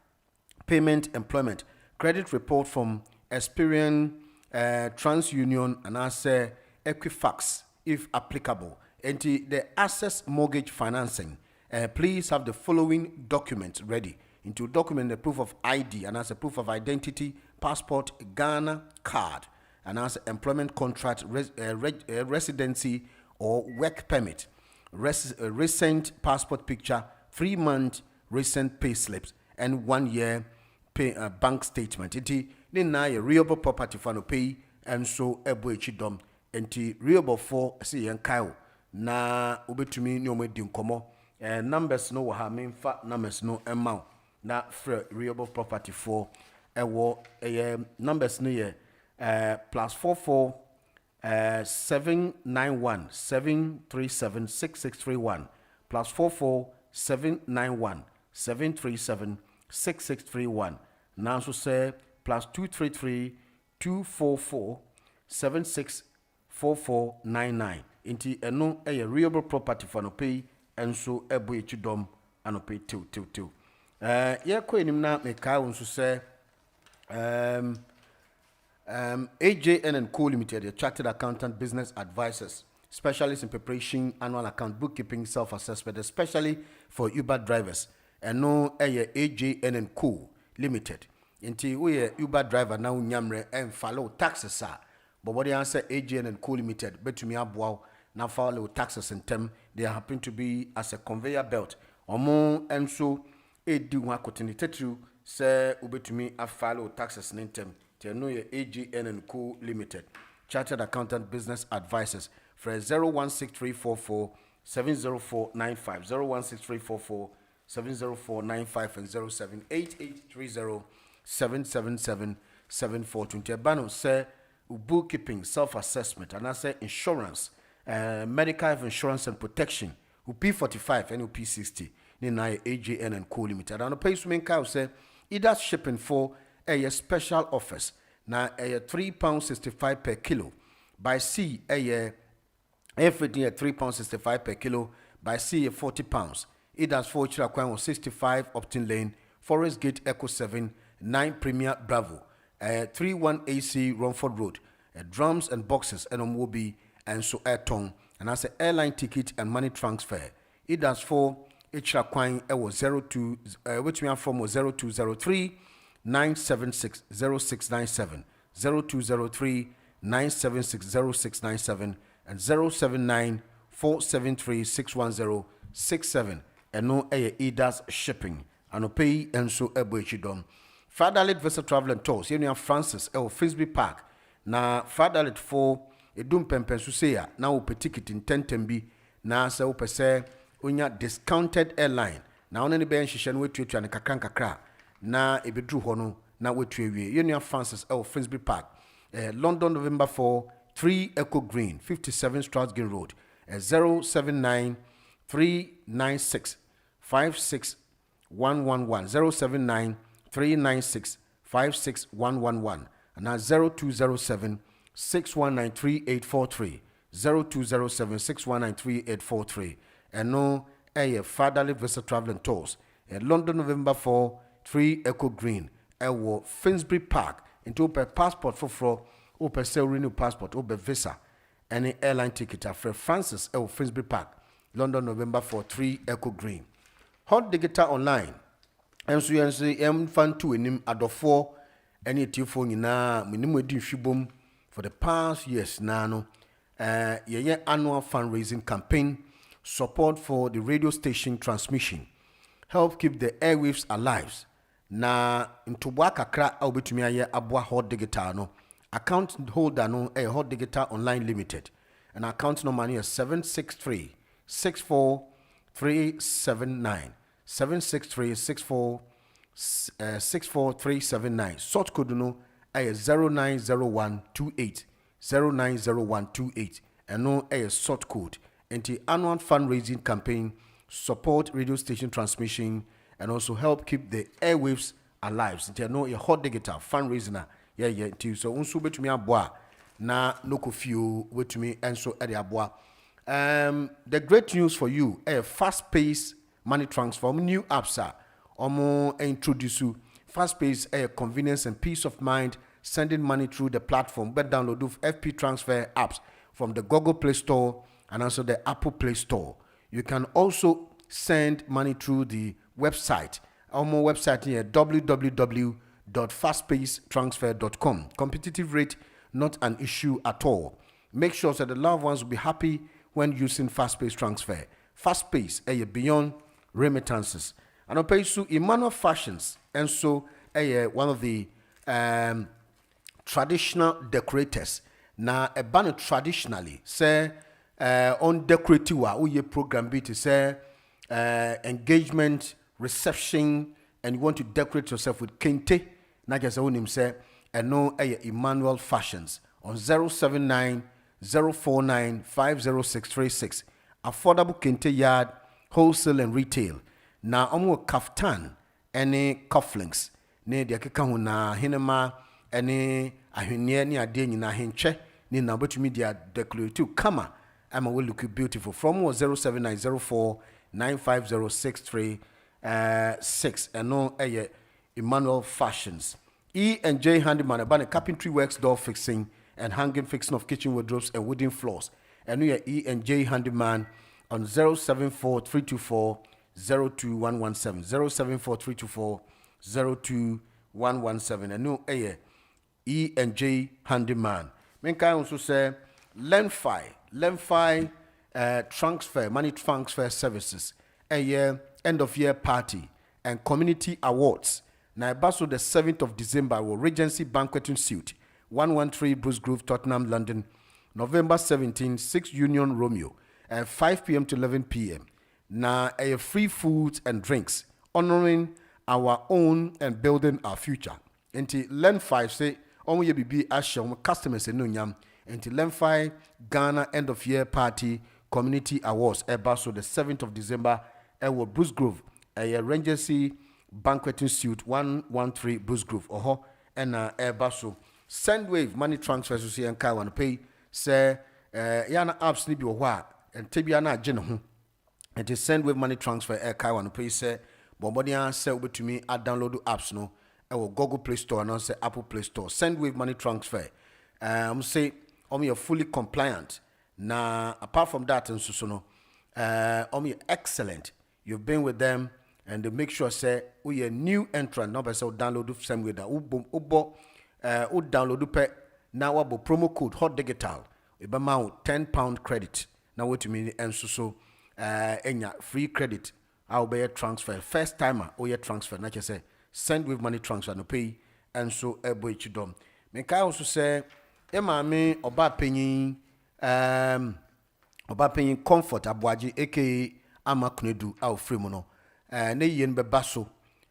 Payment, employment, credit report from Experian, TransUnion, and also Equifax, if applicable. And the access mortgage financing, please have the following documents ready. Into document the proof of ID, and as a proof of identity, passport, Ghana card, and as employment contract, residency or work permit, recent passport picture, 3-month recent pay slips, and 1-year bank statement. Iti ni na ye renewable property for no pay and so ebo echidom enti renewable for see yen kai na obetumi ni omedi nkomo numbers no ha memfa numbers no emma na for renewable property for ewo numbers no ye +44 791 737 6631 +44 791 737 6631. Now so say +233 244 764499. Inti eno a renewable property for no pay and so ebo echidom ano pay till. Ye ko enim na me kai won so say AJN and Co Limited, a chartered accountant business advisors, specialists in preparation, annual account, bookkeeping, self-assessment, especially for Uber drivers. And no AJN and Co Limited. Inti we Uber driver now nyamre and follow taxes but what they answer AJN and Co Limited betumi aboa na follow taxes in term they happen to be as a conveyor belt. Omo and so edi wa kotinitetu say ubetumi follow taxes in term. They know your AJN and Co Limited, chartered accountant business advisors for 016344 70495 016344 70495 and 078830 777 7420. Bano say bookkeeping, self-assessment, and I say insurance, medical insurance and protection. P45 and P60. Ni na AJN and Co Limited. And the pay swimming cow say either shipping for a special offers. Na a £3.65 per kilo. By sea everything at £3.65 per kilo. By sea £40. It has 4 Chirakwan 65 Upton Lane, Forest Gate Echo 7, 9 Premier Bravo, 31 AC Romford Road, drums and boxes and Mobi and so airtone, and as an airline ticket and money transfer. It has 4 Chirakwan 02 which we are from 0203 976 0697 0203 976 0697 and 079 473 61067. ɛno ɛyɛ Idas Shipping anɔpɛ yi nso ɛbɔ akyi dɔm. Fatherlet Visa Travel and Tours yɛnua Francis ɛwɔ Frisbee Park na Fatherlet for edum pɛmpɛn so sei a na wopɛ ticket ntɛntɛm bi na sɛ wopɛ sɛ onya discounted airline na wɔn ne bɛyɛ nhyehyɛ no wetuatua ne kakra na ebeduru hɔ no na wetua wie yɛnua Francis ɛwɔ Frisbee Park London November 4 3 Echo Green 57 Strathgate Road 079 396 56111 079 396 56111 and 0207 619 3843 0207 619 3843 and no Fatherly Visa Travel and Tours London November 4 3 Echo Green Finsbury Park into open passport for open sell renew passport open visa any airline ticket for Francis Finsbury Park London November 4 3 Echo Green Hot Digital Online and so you fan to him adofo any phone na minimum shibum for the past years now annual fundraising campaign support for the radio station transmission help keep the airwaves alive na ntobwa kakra obetumi aye aboa Hot Digital no account holder no Hot Digital Online Limited and account number is 763 64379 763-64379. Sort code no 090128 090128 and no sort code. And the annual fundraising campaign support radio station transmission and also help keep the airwaves alive. So there no a Hot Digital fundraiser. Yeah. So unsu betumi aboa na loko few betumi enso ede aboa. The great news for you a fast pace money transfer new apps are introduce you fast pace convenience and peace of mind sending money through the platform but download of FP transfer apps from the Google Play Store and also the Apple Play Store. You can also send money through the website website here www.fastpacetransfer.com. Competitive rate not an issue at all. Make sure that the loved ones will be happy when using fast pace transfer. Fast pace beyond remittances. And pay so Emmanuel Fashions and so one of the traditional decorators. Na a banner traditionally say on decorative we program be to say engagement, reception, and you want to decorate yourself with kente. Na just own him say and no Emmanuel Fashions on 079 049 50636. Affordable kente yard, wholesale and retail. Na omo kaftan any cufflinks ne de keka ho na hinema any ahwenye ne ade nyina henche ne na betumi dia decorative kama ama we look beautiful from 07904 95063 and no Emmanuel Fashions. E&J Handyman about carpentry works, door fixing and hanging fixing of kitchen wardrobes and wooden floors. And we are E&J Handyman on 074 02117 074 02117 and no E&J Handyman. Menka also say Lemfi transfer money transfer services end of year party and community awards. Now baso the 7th of December will Regency Banqueting Suite 113 Bruce Grove, Tottenham, London. November 17, 6 Union Romeo at 5 p.m. to 11 p.m. Now free foods and drinks honoring our own and building our future. Until Len 5 say only be asham customers in Nunyam until Len 5 Ghana end of year party community awards baso the 7th of December at Bruce Grove a Regency Banqueting Suite 113 Bruce Grove and baso Sendwave money transfers to see and kai want to pay say yana apps ni bi wo and tebiana agene and Sendwave money transfer kai want to pay say bombodia say obetumi a download apps no Google Play Store and also Apple Play Store. Sendwave money transfer say you're fully compliant. Now apart from that and so no you're excellent. You've been with them and they make sure say we a new entrant no be say download Sendwave that ubo download pe now what promo code Hot Digital £10 credit now what you mean and so enya free credit I'll be a transfer. First timer, oh yeah, transfer. Not just say send with money transfer no pay, and so a boy chidom. Me can also say, Emma me oba penyin comfort abuaji aka ama kunedu au free mono. Ne yen bebaso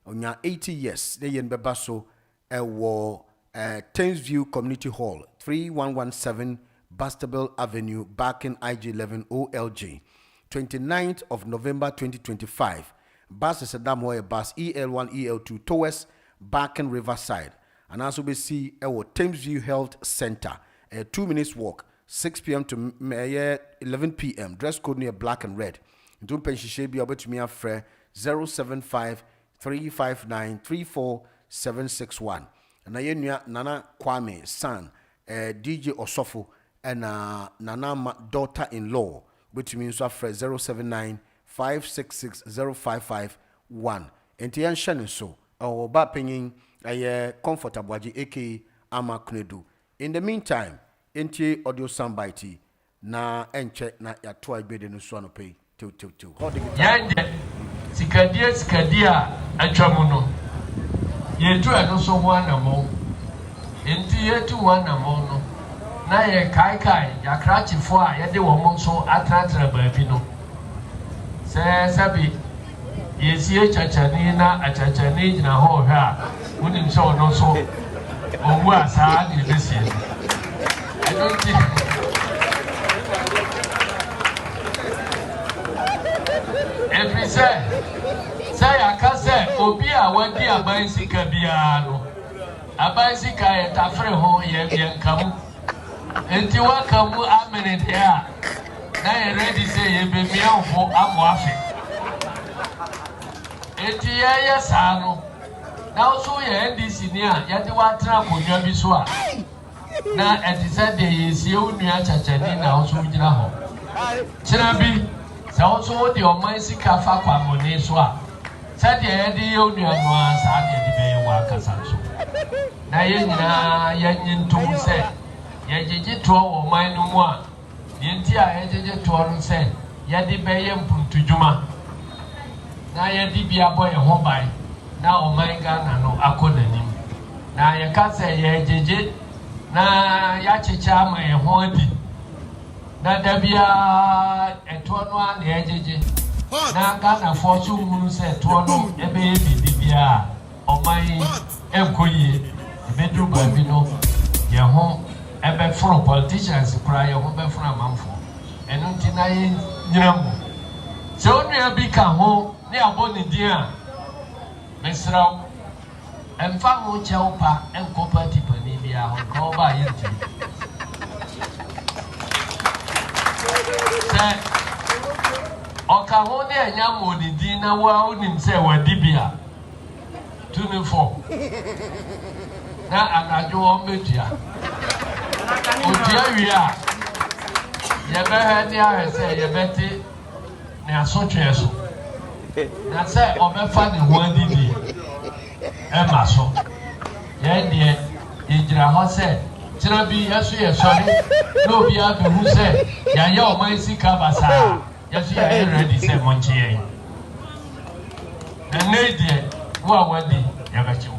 onya 80 years. Ne yen bebaso wo Thamesview Community Hall 3117 Bastable Avenue, Barking IG11 OLG. 29th of November 2025. Bus is a Damoy bus EL1 EL2 towards Barking Riverside. And also we see our Thamesview Health Center. A 2 minutes walk, 6 p.m. to 11 p.m. Dress code near black and red. Don't pension be able to me after 075 359 34761. And I Nana Kwame son, DJ Osofo, and Nana daughter-in-law, which means after 079 566 0551. And Tian Shannon so, our bapping a comfortable aka Ama Kunedu. In the meantime, NTA audio soundbite na enche na ya toy bede no so no pay to.
Yande sikadia atwamuno. Yetu eno so ho anamo. Enti yetu ho anamo no. Na ye kai yakrachifo a ye de wo mo so atratra baabi no. Se sabi yesie chachani na achachani gina ho hwa. Unim so no so. Owu asa de besie. I don't think every say I can say obi a wadi abansika bia no abansika e tafre ho ye biankamu enti wakamu amene dia na ye ready say ye be mia ho amoafe enti ye sa no na so ye NDC ni a ye de watra konwa bi so a na enti say de yesie onua chachani na so gina ho kira bi sa so de omansika fa kwa moni so a say de ye de onua no a sa de be wa kasa so na ye nyina ye nyinto say ye jeje to wo man no mu a yenti a ye jeje to no say ye de be ye mpuntudwuma na ye de bia boy ho bai na o man Ghana no akonanim na ye ka say ye jeje na ya chicha ma ye ho adi na dabia eto no a na ye jeje na Ghana for so mu say to no e be bi bia o man enkoyi e be do ba bi no ye ho ebe from politicians cry ho be from amamfo enu ntina ye nyiramu so nua bi ka ho ne aboni din a mesraw emfa ho chew pa enko party pani bia ho ko ba ye nti se oka ho ne anya moni din na wa onim se wadi bia 24 na anajo o media odia wia ye be ha ni a se ye beti ne asotwe so na se obefa ne ho adidi e ma so ye de ejira ho se tira bi yesu ye sori no bi a be hu se ya ye o man sika basa yesu ya ye ready se monchi ye na ne de wa wadi ya ba chi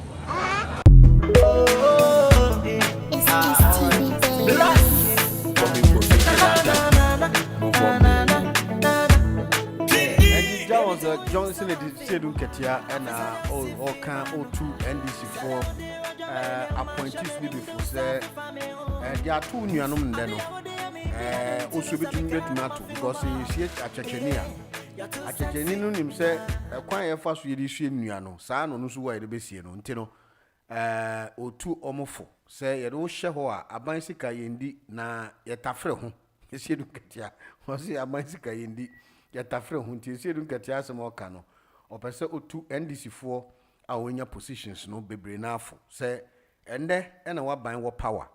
Johnson said Ketia and all can O2 NDC4 appointees need before say there are two new anomen then also between Betumato because he is at Chechenia. At Chechenino himself, a quiet fast with issue Nuano, San on Usuwa the Bessiano, Tino O2 Omofo say a old Shahoa, a bicycle indi na yetafre. You see, Ketia was a bicycle indi. Yatafre hunti se dun katia asemo kano opese otu NDC4 awenya positions no bebre na afo se ende na waban wo power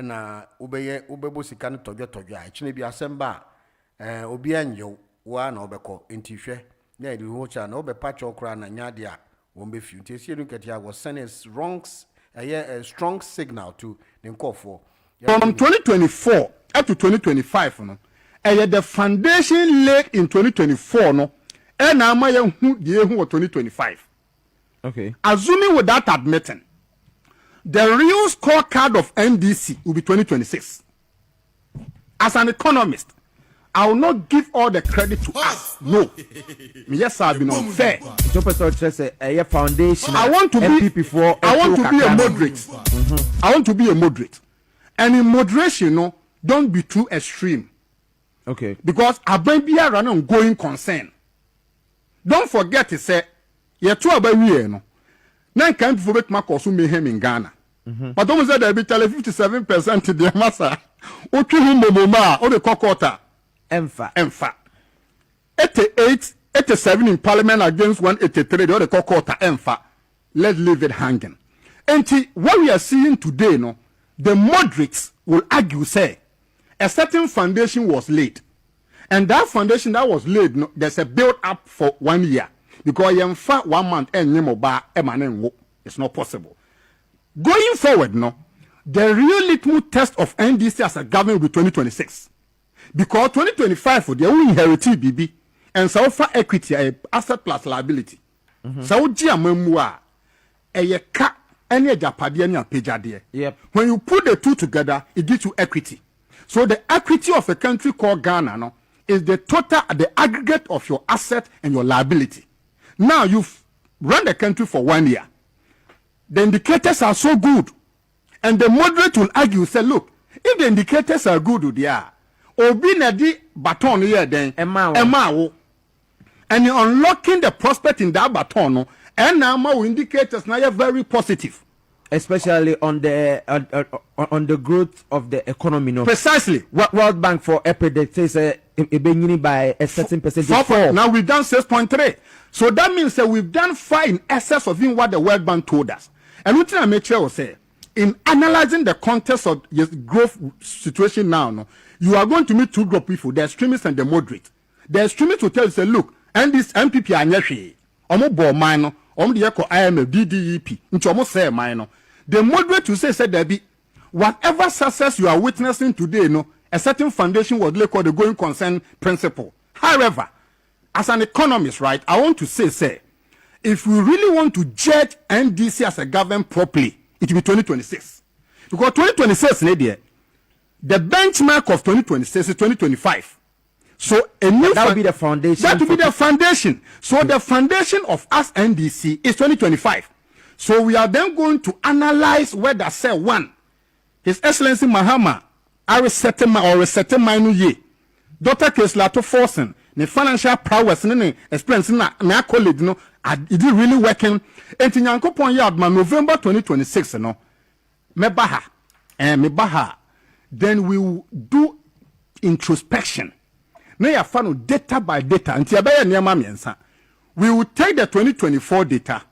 na ubebo sika no todwo a chine bi asemba obi anyo wa na obeko ntifhwe na edi ho cha na obepa chokra na nyade a wombe fiu nti se dun katia was send a strong signal to the nkofo
from 2024 up to 2025 no the foundation laid in 2024 no And now my who the year 2025.
Okay.
Assuming without admitting, the real scorecard of NDC will be 2026. As an economist, I will not give all the credit to us. No. Yes, I've been unfair.
Foundation.
I want to be a moderate. I want to be a moderate. And in moderation, no, don't be too extreme.
Okay.
Because I bring be a run going concern. Don't forget to say, you're too about we no. Now can't forget my course mayhem in Ghana. But don't say there be 57% to the massa. Otu mama or the kokota. Emfa. 87 in parliament against 183, the other kokota emfa. Let's leave it hanging. And what we are seeing today, no, the moderates will argue, say, a certain foundation was laid. And that foundation that was laid, no, there's a build up for 1 year. Because you have 1 month and it's not possible. Going forward, no, the real litmus test of NDC as a government will be 2026. Because 2025 for the only inherited BB and so far equity asset plus liability. So Giamamua a cat any Japadian pejade.
Yep.
When you put the two together, it gives you equity. So the equity of a country called Ghana, no, is the total, the aggregate of your asset and your liability. Now you've run the country for 1 year. The indicators are so good. And the moderate will argue, say, look, if the indicators are good, they are. Obi na di baton here then, Emma. And you're unlocking the prospect in that baton, no, and now more indicators now are very positive.
Especially on the growth of the economy, no.
Precisely.
World Bank for EPID says by a certain percentage.
Now we've done 6.3. So that means that we've done far in excess of what the World Bank told us. And what I make sure will say, in analyzing the context of the growth situation now, no, you are going to meet two group people, the extremists and the moderate. The extremists will tell you, say, look, and this MPP are nyeshe, omo bo minor, omo the echo IMF, DDEP, into almost say minor. The moderate will say there be whatever success you are witnessing today, no, a certain foundation was called the going concern principle. However, as an economist, right, I want to say, if we really want to judge NDC as a government properly, it will be 2026. Because 2026, the benchmark of 2026 is 2025. So a new
that will be the foundation.
That will be the foundation. So the foundation of us NDC is 2025. So we are then going to analyze whether say one, His Excellency Mahama, resetting my ye. Dr. Keslato Forsen, the financial prowess and experience na colleague no, it is really working. And in Yankopon Yardman, November 2026, no, mebaha. Then we will do introspection. Now you find data by data. We will take the 2024 data,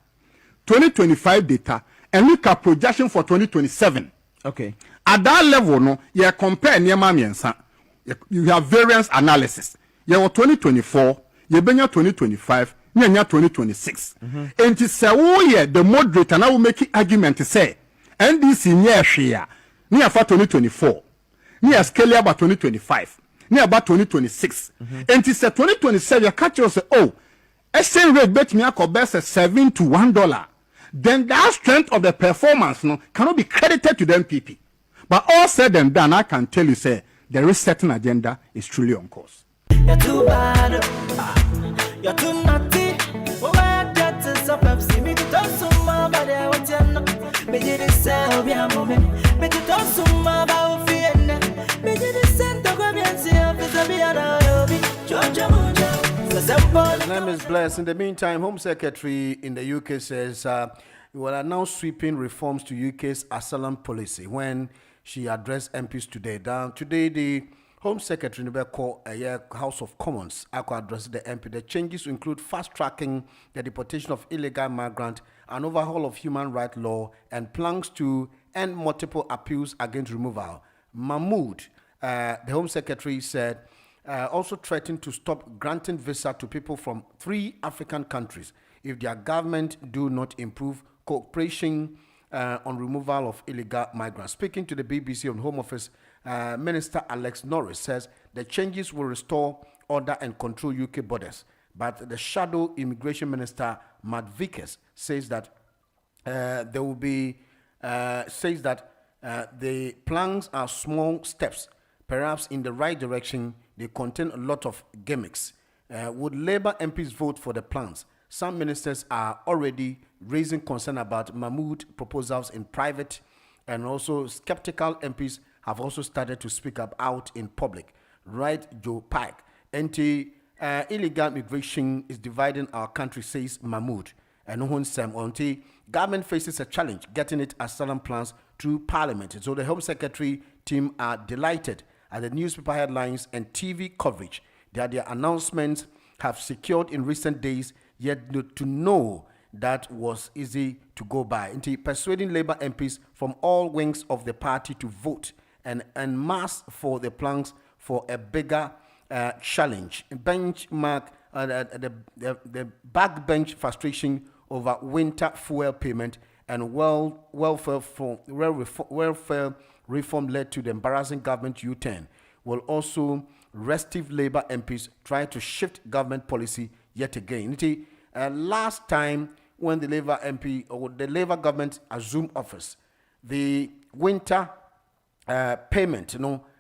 2025 data, and look at projection for 2027.
Okay.
At that level, no, you compare you have variance analysis. You have 2024, you have 2025, you have 2026. And to say, oh yeah, the moderator now will make argument to say, NDC near share, near for 2024, near scale about 2025, near about 2026. And to say 2027, you catch you say, oh, exchange rate bet me a best $7 to $1. Then that strength of the performance no cannot be credited to the MPP. But all said and done, I can tell you, say, the resetting agenda is truly on course.
You're too bad. You're too naughty. Why get to stop up? See me to talk so much about it. What you know? Me did it sell me a moment. Me to talk so much about fear. Me did it send to go and see if it's a be a Georgia Mojo.
The name is Bless. In the meantime, Home Secretary in the UK says we will announce sweeping reforms to UK's asylum policy when she addressed MPs today. Today, the Home Secretary in the House of Commons addressed the MP. The changes include fast-tracking the deportation of illegal migrants, an overhaul of human rights law, and plans to end multiple appeals against removal. Mahmood, the Home Secretary, said also threatened to stop granting visa to people from 3 African countries if their government do not improve cooperation on removal of illegal migrants. Speaking to the BBC on Home Office, Minister Alex Norris says the changes will restore order and control UK borders. But the shadow immigration minister, Matt Vickers, says that there will be, the plans are small steps, perhaps in the right direction. They contain a lot of gimmicks. Would Labour MPs vote for the plans? Some ministers are already raising concern about Mahmoud proposals in private, and also skeptical MPs have also started to speak up out in public. Right, Joe Pike. Illegal migration is dividing our country, says Mahmoud. And until government faces a challenge getting its asylum plans through Parliament. So the Home Secretary team are delighted at the newspaper headlines and TV coverage that their announcements have secured in recent days, yet to know that was easy to go by. Into persuading Labour MPs from all wings of the party to vote and mass for the plans for a bigger challenge. Benchmark the backbench frustration over winter fuel payment and welfare reform led to the embarrassing government U-turn will also restive Labour MPs try to shift government policy yet again. Last time when the Labour MP or the Labour government assumed office, the winter payment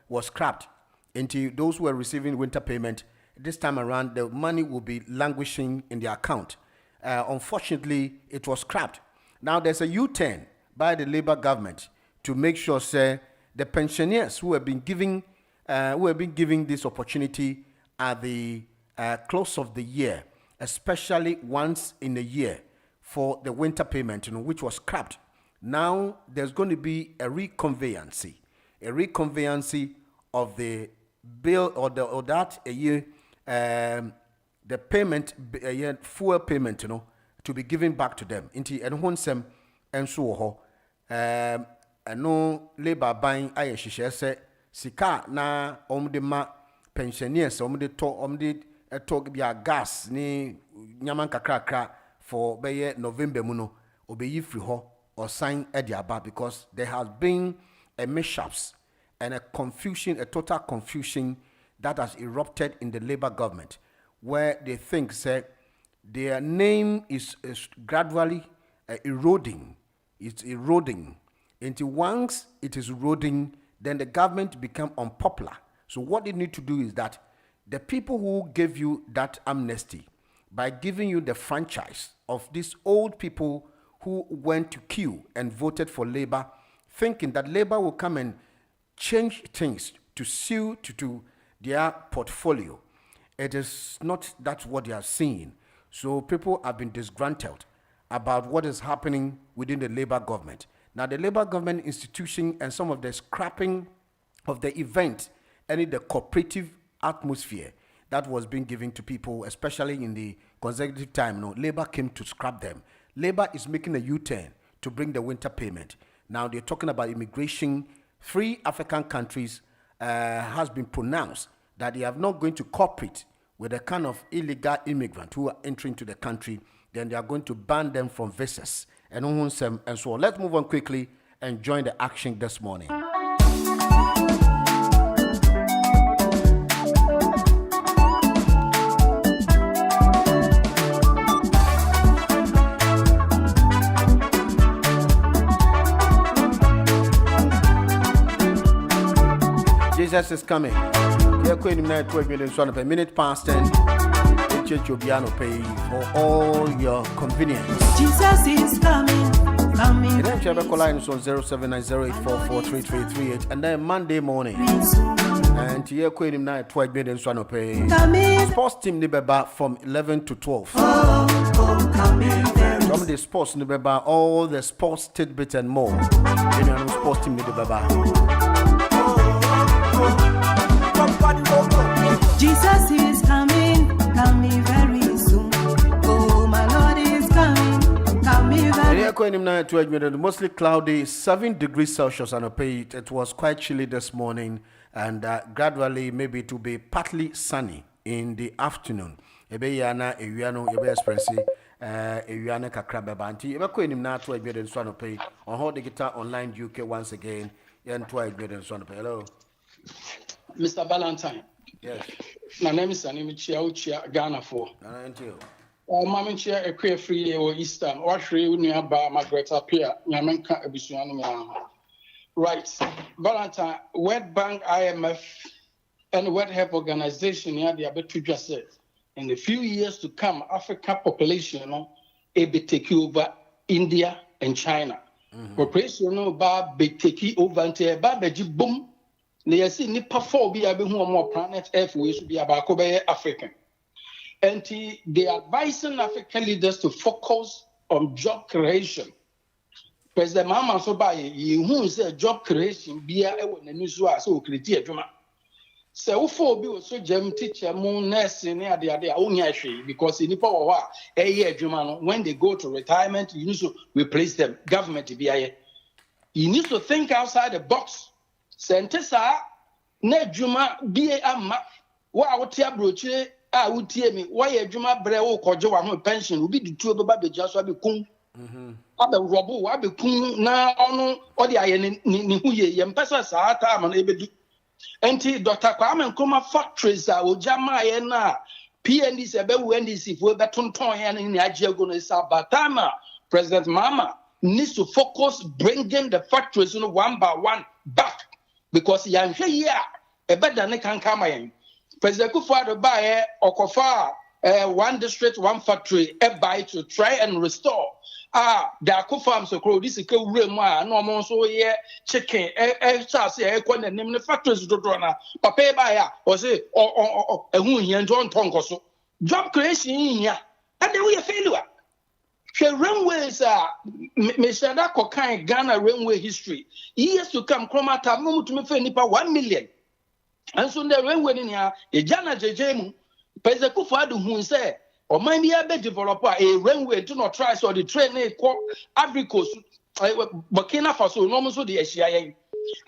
was scrapped. Into those who were receiving winter payment, this time around the money will be languishing in their account. Unfortunately, it was scrapped. Now there's a U-turn by the Labour government to make sure, the pensioners who have been giving this opportunity at the close of the year, especially once in a year for the winter payment, which was scrapped. Now there's going to be a reconveyancy of the bill the payment, fuel payment, to be given back to them. Inti and honsem and so no Labour buying aye say sika na de ma pensioners de talk bia gas ni nyaman kakra for be November muno obeyi free ho or sign ediaba, because there has been a mishaps and a total confusion that has erupted in the Labour government, where they think their name is gradually eroding. It's eroding. Until once it is eroding, then the government become unpopular. So what they need to do is that the people who gave you that amnesty, by giving you the franchise of these old people who went to queue and voted for Labour, thinking that Labour will come and change things to suit to their portfolio. It is not that what they are seeing. So people have been disgruntled about what is happening within the Labour government. Now the Labour government institution and some of the scrapping of the event and the cooperative atmosphere that was being given to people, especially in the consecutive time, Labour came to scrap them. Labour is making a U-turn to bring the winter payment. Now they're talking about immigration. 3 African countries has been pronounced that they are not going to cooperate with the kind of illegal immigrant who are entering to the country. Then they are going to ban them from visas and so on. Let's move on quickly and join the action this morning. Jesus is coming. For minute past 10. Pay for all your convenience.
Jesus is coming.
Then check back line on 0790844338, and then Monday morning. And here Queen night 12 million swan pay. Sports team Nibeba from 11 to 12. Some of the sports Nibeba, all the sports tidbits and more. In sports team Nibeba.
Jesus is coming very soon. Oh, my Lord is coming very
soon. Mostly cloudy, 7 degrees Celsius on a pay. It was quite chilly this morning, and gradually maybe it will be partly sunny in the afternoon. Ebeyana ewiano ebe express ewiana kakra bebanti. Ebe ko enim na to egbe nso no pay. On hold the guitar online UK once again. Yen to egbe nso no pay. Hello.
Mr. Valentine.
Yes.
My name is Uchia Ghana for. Mamma Chia, a queer free or Eastern, or free near by Margaret appear, Yamenka Abisuan. Right. Valentine, World Bank, IMF, and World Health Organization, yeah, they are better just said. In the few years to come, Africa population, will take over India and China. Population, be take over until Babaji boom. They see Nipa 4 be able more planet Earth, we should be about African. And they are advising African leaders to focus on job creation. President Mama so by you say job creation be a news so create adwuma. So for be so jam teacher moon nurse near the only because in Nipa wa a year adwuma when they go to retirement you need to replace them. Government be a you need to think outside the box. Sentesa na adwuma be a ma wa wotia broche a wotie me why adwuma bre wo koje wa ho pension obi di tuo beba beja so abekun abe robo wa abekun na ono odi aye ni huye ye mpesa saa ta ma na ebedu enti Dr. Kwame Nkrumah factories a ojama ye na PNDC ebewu NDC fo betonton ye ni ajiego no sa batama President Mama needs to focus bringing the factories one by one back because yanhwe ye a ebeda ne kan kama yen President Kufuor buy Okofa one district one factory buy to try and restore the Akufam so crow this is no more so here chicken chance the factories do na papa buy or say or John Tonkoso job creation here and then we failure. The railways me said that kokan Ghana railway history years to come Kromata no to me for nipa 1 million. And so the railway in here, a Jana Jemu, President Kufuor who say, or mind me a developer a railway to not try so the train a Africa, Burkina Faso, no so the SCIA.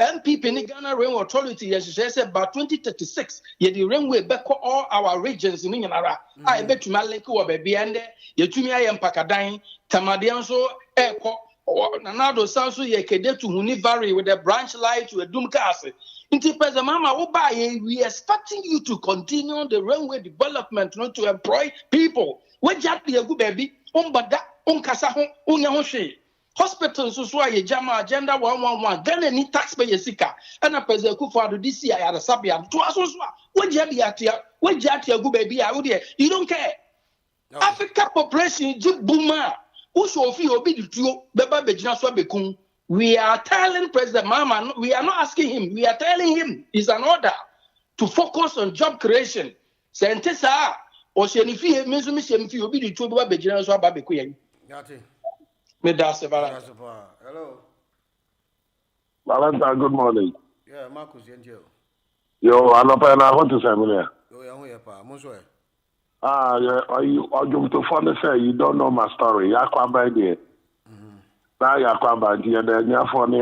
MPP in Ghana Railway Authority, as she said, by 2036, yet the railway back all our regions in Yanara. I bet to Maleko or Baby and Yetumia and Pakadine, Tamadianso, Eko, or Nanado Sansu Yekede to Hunivari with a branch line to a Dumcastle. President Mama, we are expecting you to continue the railway development, not to employ people. Where Jack be a good baby, Bada, Kasa, Unyahoshi. Hospitals, so I jama agenda 111, Ghana need taxpayer sika, and a President Kufuor this year at a Sabia. To us, what Jatia, what Jatia good baby, I would hear. You don't care. No. Africa population, Jib Buma, who show feel be the true, Beba Bejina Swabekun. We are telling President Mama, we are not asking him, we are telling him it's an order to focus on job creation. Sentesa, or Shenifi, Mizumi, will be the two Bejina Swabekun.
Hello.
Valentine, good morning.
Yeah, Marcus,
yo, I'm not paying out to say,
yeah,
you to fund say you don't know my story. I can't buy it. Now you can't buy it, and then you're funny,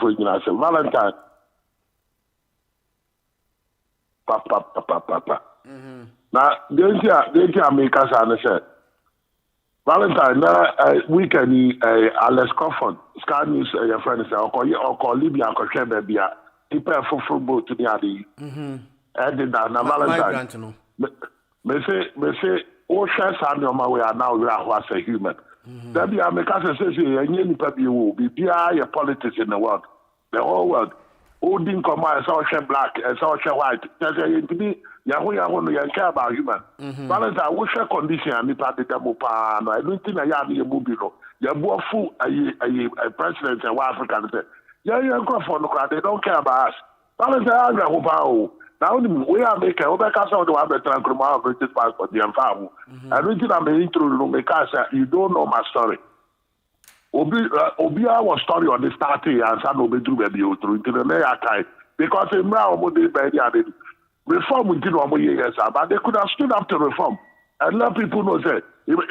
for Valentine. Papa. Now, they make us understand. Valentine, weekend, Alex Crawford, Sky News, your friend said, or call Libya, or Shebe, people for football to the Adi. And now, Valentine. Me say, all shares on my way are now as a human. That be a Mikasa says, and you will be a politics in the world, the whole world. All didn't come out, saw black, and saw white. To me, Yahoo, you care about human. Valentine, what's your condition? I need to take a mopano. I don't think I have a movie. You're more full a president in Africa. Yeah, you're going for the crowd. They don't care about us. Valentine, I have now we are making over Casa to have a Trankroma British passport, the Amfamu. I don't think I'm into because you don't know my story. Obia was story on the starting and San Obedu baby through into the Naya because in now reform we did 1 year, but they could have stood up to reform and let people know say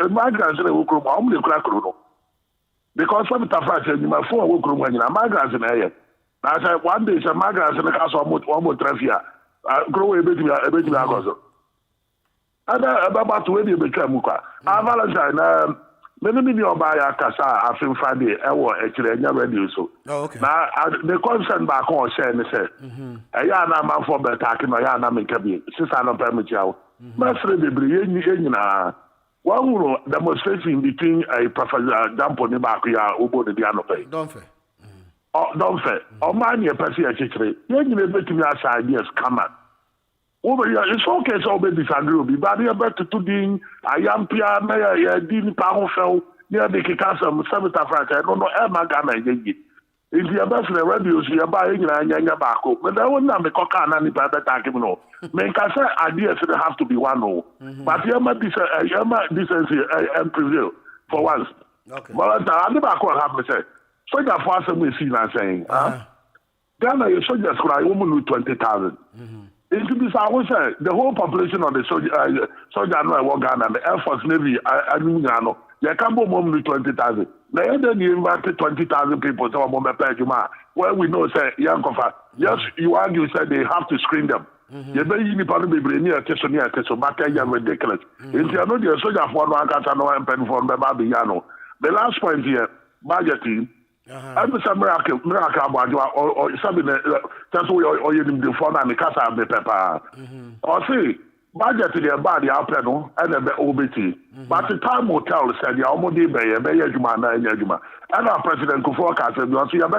migrants will come home the crack because some of the friends in my phone will come when migrants in here. I said one day some migrants in the castle almost traffic. Grow a bit and about to win the Muka. Valentine, Many Obaya Kasa, I think Friday, actually, radio so.
Oh, okay.
Now, the concern back on saying, I am a man for attacking my Yana Mikabi, since I don't permit you. Master, the Brienne, one demonstration between a Professor Dampo Nibakia, Ubo the Dianope.
Don't fair.
Don't fair. Or mind your person, actually. You need to be as ideas come out. Over here, it's okay, so be disagree. But you're better to do. I am Pia, Mayor, Dean Powell, near the Kikasa, Senator France. I don't know, Emma Ghana. If you're best in the radios, you're buying your back. But I wouldn't have the cocker and the private argument. Make us say ideas that have to be one. But you're not decency and prevail for once.
Okay.
But I never quite have to say. So that for us, we see that saying, Ghana, you soldiers cry, woman with 20,000. It is always the whole population of the soldier Ghana and the Air Force Navy, Ghana, they can go more than 20,000. Then you invited 20,000 people to a Pejuma, where we know, say, young cover. Yes, you argue, said they have to screen them. You better you probably be near Tessonia, Tessomaka, you're ridiculous. If you are not your soldier for one Catano and Pen for Babiano. The last point here, budgeting. I'm a miracle or something that's why you need the phone and the casa of the pepper. Or see, budget to their body out panel and the OBT. But the time will tell, said the Omodi Bay, Bayajuma, and Yajuma. And our president could forecast it. You see, or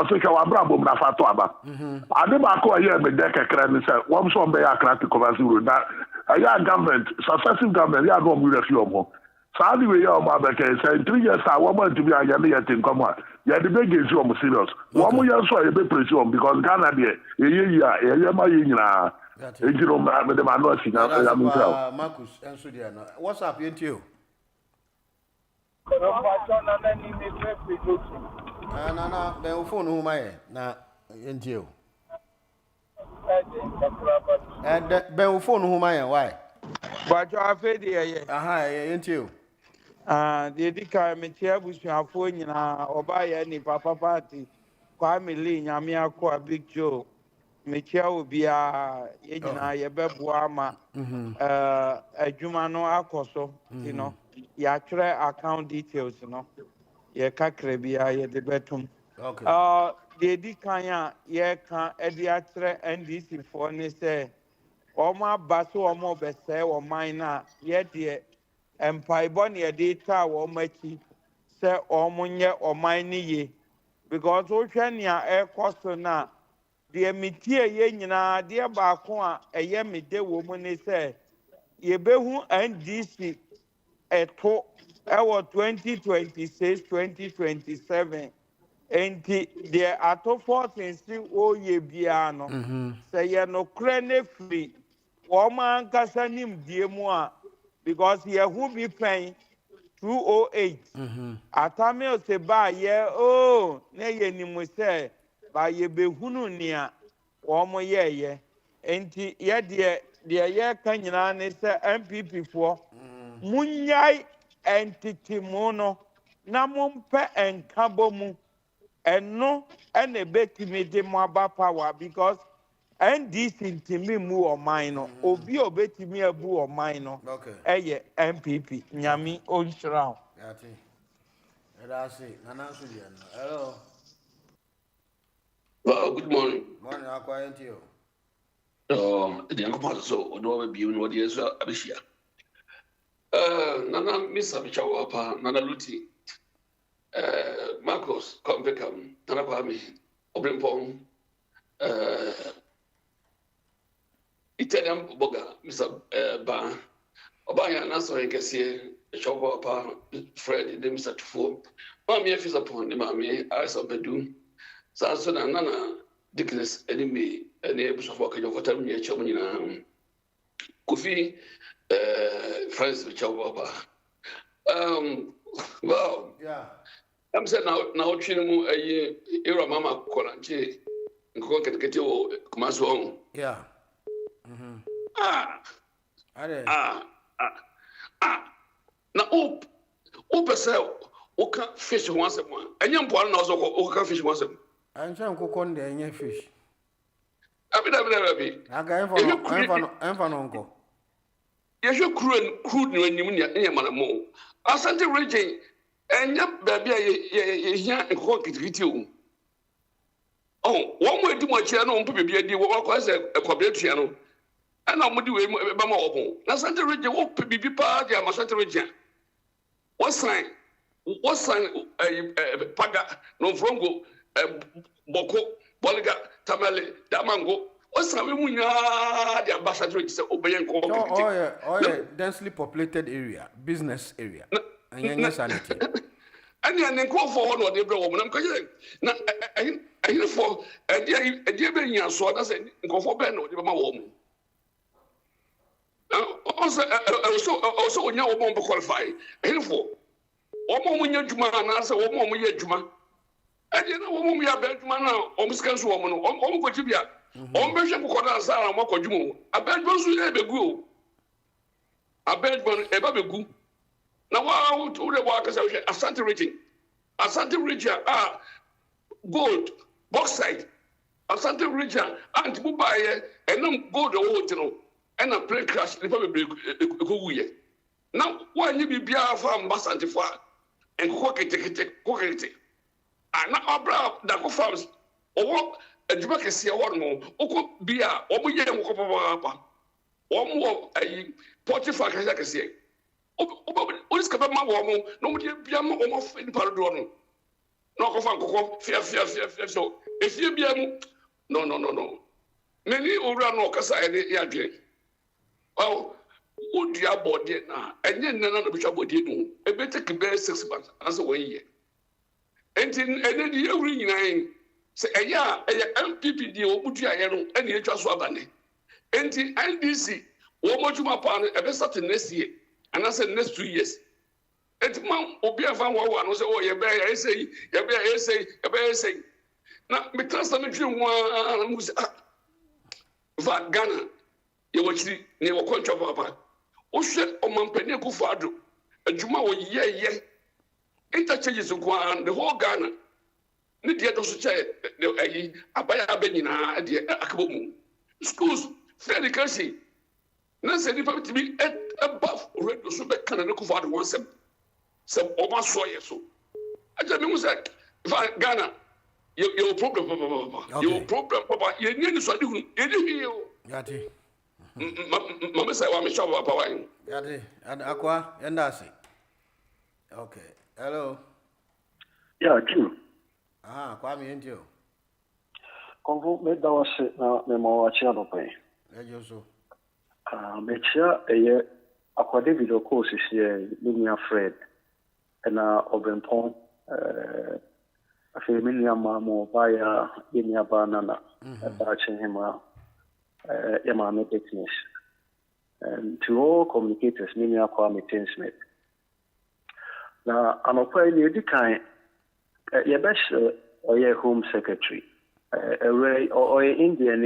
take our brabo Nafatoaba. I never call here the deck and said, one son by a crack to Covasu. That a young government, successive government, you are going to be a few more. So anyway, your mother can say 3 years I want to be a young in come on. Yeah, the big is serious. One more year so a bit presume because Ghana there, my
Marcus, answer there. What's up, you? No, the phone whom I na you. And the phone whom I why?
But you are fed here.
Aha, you.
The Dika Metia was your phone or buy any papa party. Kwame Lee, Yamia Kwa Big Joe. Metia will be a Yebebuama, a Jumano Akoso, you know, ya account details, you know, ye Kakrebia, ye the bedroom.
Okay.
The Dikanya, ye can Ediatre and this for say, Oma Basso or more best or minor, yet ye. Empire Bonnie a data or machi, say or munye or mine ye, because Oceania air cost now. Dear Mitia Yenina, dear Bakua, a yemi de woman say, ye behu and DC at our 2026-2027. And there are 14 still oh ye biano. Say ye no crane free. Woman casanim dear moi. Because he who be paying 208. Atamio se ba ye oh ne ye ni mo say ba ye be hunu nia o mo ye enti ye de ye kan nyina ne say MPP fo munyai entity mo no na mo mpe enkabo mu eno ene betimi de mo aba power because NDC intimi mu o mine obi obetimi abu o mine eye MPP nyami onshira
yati erasi nana sudia hello.
Well, good morning.
Morning, how quiet you?
The young person so do we be in what years abishia. Nana Miss Abichawapa, Nana Luti, Marcos, Convecam, Nana Kwame, Obrimpong, Italian Boga, Mr. Ba, Obaya Naso and Cassia, Chawapa, Fred, the Mr. Tufo, Mammy, if he's upon the Mammy, I saw Bedu, Sanson and Nana, Dickness, enemy, and the Bishop of Walker, your time, your chum, Kofi, Friends with Chawapa. Well, yeah. I'm saying now, Chino, a year, Era Mama Colanche, and Concat Kumaswong.
Yeah.
Now, Opa sell, Oka fish once a month. And young Paul knows Oka fish once a month.
I'm trying to cook on the fish.
I mean,
I got uncle.
Yesho crude no anim ne manamo. Asante region enya baabi a ye hia nkoko kitikiti o. Oh, one way to much no mpo bibia di wo kwa se ekobretua no. Ana mo di we ba ma obo. Na Asante region wo bibi pa dia ma Asante region. What sign paga no frongo boko boliga tamale damango. What's we munya the ambassador is obeying
oh, densely populated area, business area. And young sanity.
And then call for one or the woman. I'm going now. I for a dear being so that's a go for Ben or the woman. Also, when you won't qualify, I for one moment you juma and answer one moment you juma. And you know, when we are Benjamin now, almost cancel woman, almost what you be. On Bishop Kodasara Mokojumo, a bed was ebe go. A bed one ebe go. Now, what to the workers of Asante region? Asante region are gold, bauxite, Asante region, and Mubaye, and no gold or water, and a plane crash, the public. Now, why you be Bia farm Basante Far and cook it. And now, Abra, Dako farms, or adwuma kɛseɛ wɔ no wokɔ bia ɔmo yɛ mo kɔpɔ papa ɔmo ayi Potiphar kɛseɛ oniska bɛma wɔ mo na ɔmo de bia ma ɔmo afɛ nipa dodoɔ no na ɔkɔfa nkɔkɔ fia so efie bia mu no many owura no ɔkasa ɛde yɛadwene ɔwɔ wodua bɔdeɛ na ɛnyɛ nnɛ na bɛtwa bɔdeɛ no ɛbɛtɛke bɛyɛ 6 months ansa 1 year enti ɛnɛ de yɛwuri nyinaa say eya MPP di obutu aye no ene etwa so abane enti NDC wo mojuma pa no ebe start next year and I say next 2 years enti man obi afa wo no say oh ye be say na me transfer me dream one mu say va Ghana ye wo chiri ne wo kontwa papa o hwe o mampani ku fado adwuma wo ye interchanges go and the whole Ghana ni dia do so che ayi abaya abanyina dia akabo mu schools fairly kasi na se ni pa tibi above radio so be kana ne kufa do wonsem se o ma so ye so aja me mu say Ghana your problem papa your problem papa ye ni so de hu ye ni yo yati mama say wa me sha papa wa
yati akwa yenda se okay hello
yeah true.
Kwame Entio.
Convo me da wase na me ma wa chia do pai.
Ejo so.
Me chia eye akwade video call sisi Linia Fred na Obenpon afi Linia Mamo baya Linia Banana ba chen hima ma me business. And to all communicators Linia Kwame Tinsmith. Na anopa ni edi kan your best or home secretary. Or Indian,